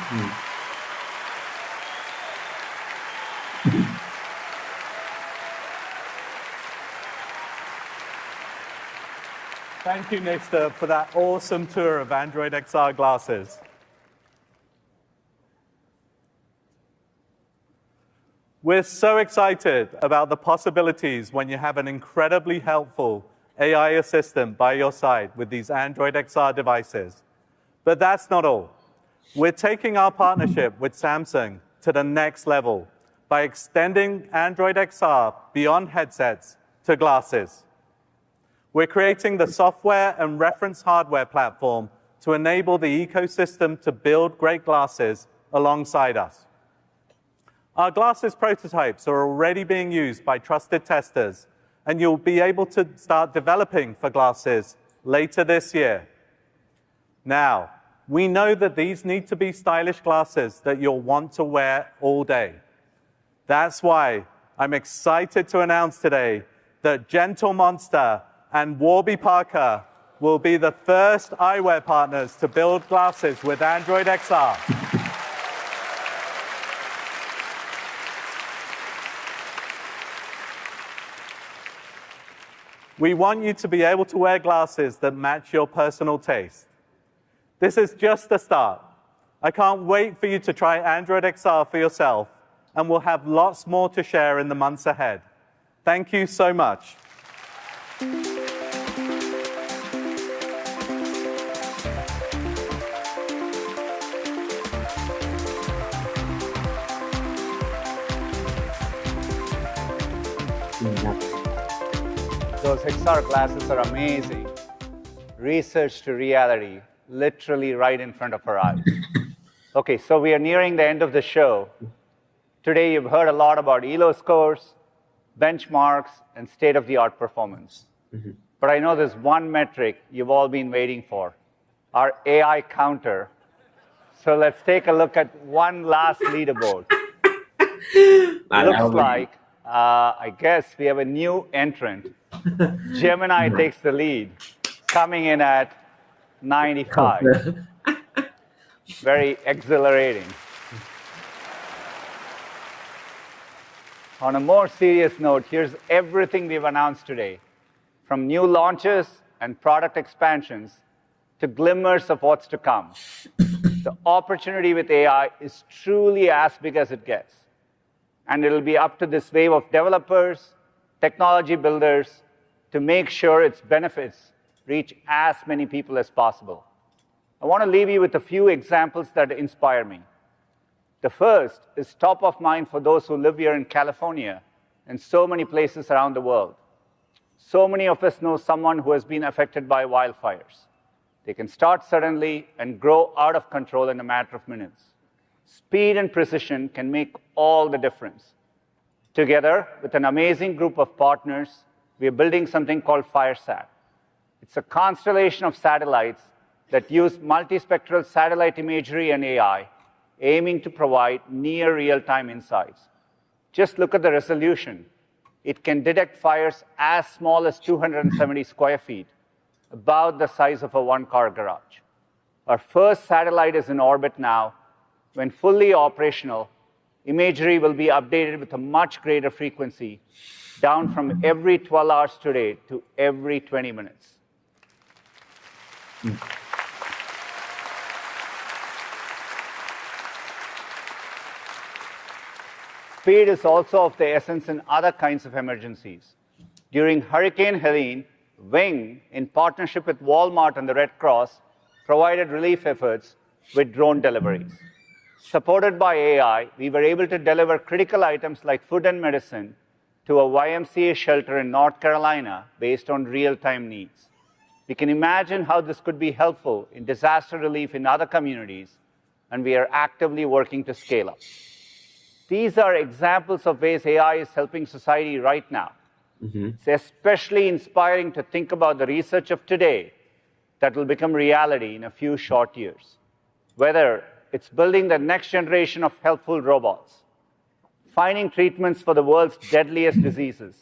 Thank you, Nista, for that awesome tour of Android XR glasses. We're so excited about the possibilities when you have an incredibly helpful AI assistant by your side with these Android XR devices. But that's not all. We're taking our partnership with Samsung to the next level by extending Android XR beyond headsets to glasses. We're creating the software and reference hardware platform to enable the ecosystem to build great glasses alongside us. Our glasses prototypes are already being used by trusted testers, and you'll be able to start developing for glasses later this year. Now, we know that these need to be stylish glasses that you'll want to wear all day. That's why I'm excited to announce today that Gentle Monster and Warby Parker will be the first eyewear partners to build glasses with Android XR. We want you to be able to wear glasses that match your personal taste. This is just the start. I can't wait for you to try Android XR for yourself, and we'll have lots more to share in the months ahead. Thank you so much. Those XR glasses are amazing. Research to reality, literally right in front of our eyes. Okay, so we are nearing the end of the show. Today you've heard a lot about ELO scores, benchmarks, and state-of-the-art performance. But I know there's one metric you've all been waiting for, our AI counter. So let's take a look at one last leaderboard. Looks like, I guess we have a new entrant. Gemini takes the lead, coming in at 95. Very exhilarating. On a more serious note, here's everything we've announced today, from new launches and product expansions to glimmers of what's to come. The opportunity with AI is truly as big as it gets. And it'll be up to this wave of developers, technology builders, to make sure its benefits reach as many people as possible. I want to leave you with a few examples that inspire me. The first is top of mind for those who live here in California and so many places around the world. So many of us know someone who has been affected by wildfires. They can start suddenly and grow out of control in a matter of minutes. Speed and precision can make all the difference. Together, with an amazing group of partners, we are building something called FireSat. It's a constellation of satellites that use multispectral satellite imagery and AI, aiming to provide near real-time insights. Just look at the resolution. It can detect fires as small as 270 square feet, about the size of a one-car garage. Our first satellite is in orbit now. When fully operational, imagery will be updated with a much greater frequency, down from every 12 hours today to every 20 minutes. Speed is also of the essence in other kinds of emergencies. During Hurricane Helene, Wing, in partnership with Walmart and the Red Cross, provided relief efforts with drone deliveries. Supported by AI, we were able to deliver critical items like food and medicine to a YMCA shelter in North Carolina based on real-time needs. We can imagine how this could be helpful in disaster relief in other communities, and we are actively working to scale up. These are examples of ways AI is helping society right now. It's especially inspiring to think about the research of today that will become reality in a few short years. Whether it's building the next generation of helpful robots, finding treatments for the world's deadliest diseases,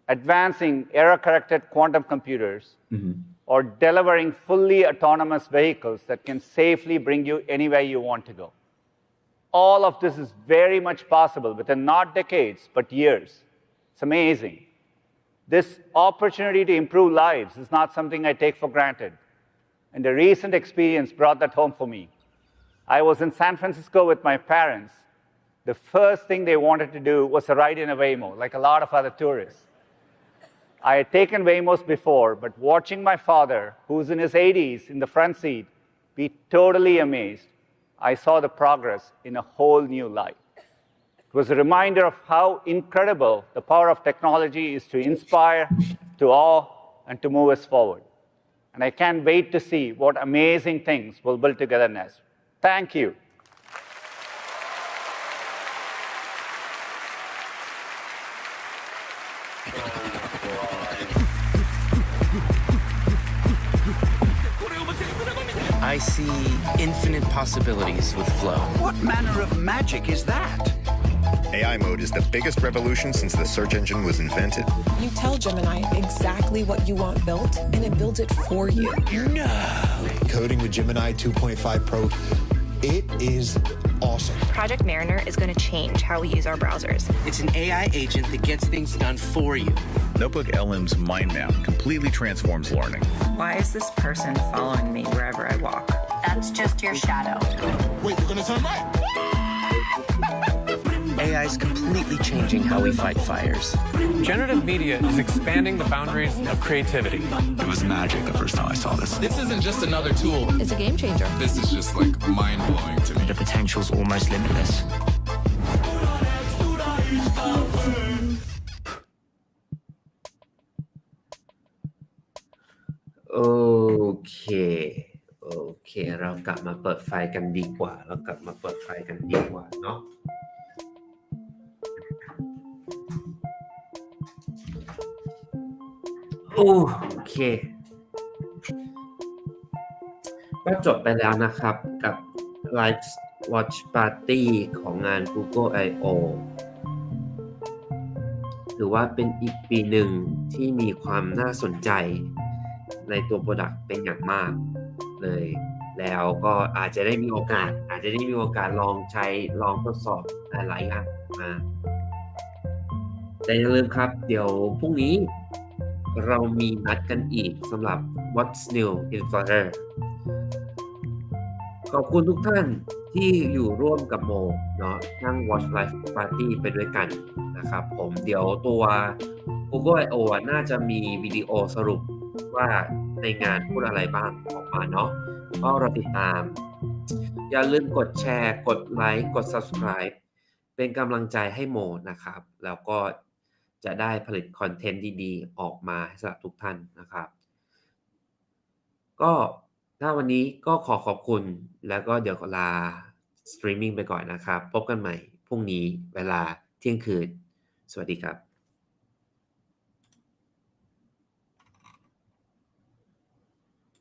advancing error-corrected quantum computers, or delivering fully autonomous vehicles that can safely bring you anywhere you want to go. All of this is very much possible within not decades, but years. It's amazing. This opportunity to improve lives is not something I take for granted. And the recent experience brought that home for me. I was in San Francisco with my parents. The first thing they wanted to do was a ride in a Waymo, like a lot of other tourists. I had taken Waymos before, but watching my father, who's in his 80s, in the front seat, be totally amazed, I saw the progress in a whole new light. It was a reminder of how incredible the power of technology is to inspire, to awe, and to move us forward. And I can't wait to see what amazing things we'll build together next. Thank you. I see infinite possibilities with Flow. What manner of magic is that? AI mode is the biggest revolution since the search engine was invented. You tell Gemini exactly what you want built, and it builds it for you. No! Coding with Gemini 2.5 Pro, it is awesome. Project Mariner is going to change how we use our browsers. It's an AI agent that gets things done for you. Notebook LM's mind map completely transforms learning. Why is this person following me wherever I walk? That's just your shadow. Wait, we're gonna turn right. AI is completely changing how we fight fires. Generative media is expanding the boundaries of creativity. It was magic the first time I saw this. This isn't just another tool. It's a game changer. This is just like mind-blowing to me. The potential's almost limitless. โอเคเรากลับมาเปิดไฟกันดีกว่าเนาะโอเคก็จบไปแล้วนะครับกับ Live Watch Party ของงาน Google I/O ถือว่าเป็นอีกปีหนึ่งที่มีความน่าสนใจในตัว Product เป็นอย่างมากเลยแล้วก็อาจจะได้มีโอกาสลองใช้ลองทดสอบหลายอย่างมาแต่อย่าลืมครับเดี๋ยวพรุ่งนี้เรามีนัดกันอีกสำหรับ What's New in Flutter ขอบคุณทุกท่านที่อยู่ร่วมกับโมเนาะนั่ง Watch Live Party ไปด้วยกันนะครับผมเดี๋ยวตัว Google I/O น่าจะมีวิดีโอสรุปว่าในงานพูดอะไรบ้างออกมาเนาะก็รอติดตามอย่าลืมกดแชร์กดไลค์กด Subscribe เป็นกำลังใจให้โมนะครับแล้วก็จะได้ผลิตคอนเทนต์ดีๆออกมาให้สำหรับทุกท่านนะครับก็ถ้าวันนี้ก็ขอบคุณแล้วก็เดี๋ยวลาสตรีมมิ่งไปก่อนนะครับพบกันใหม่พรุ่งนี้เวลาเที่ยงคืนสวัสดีครับ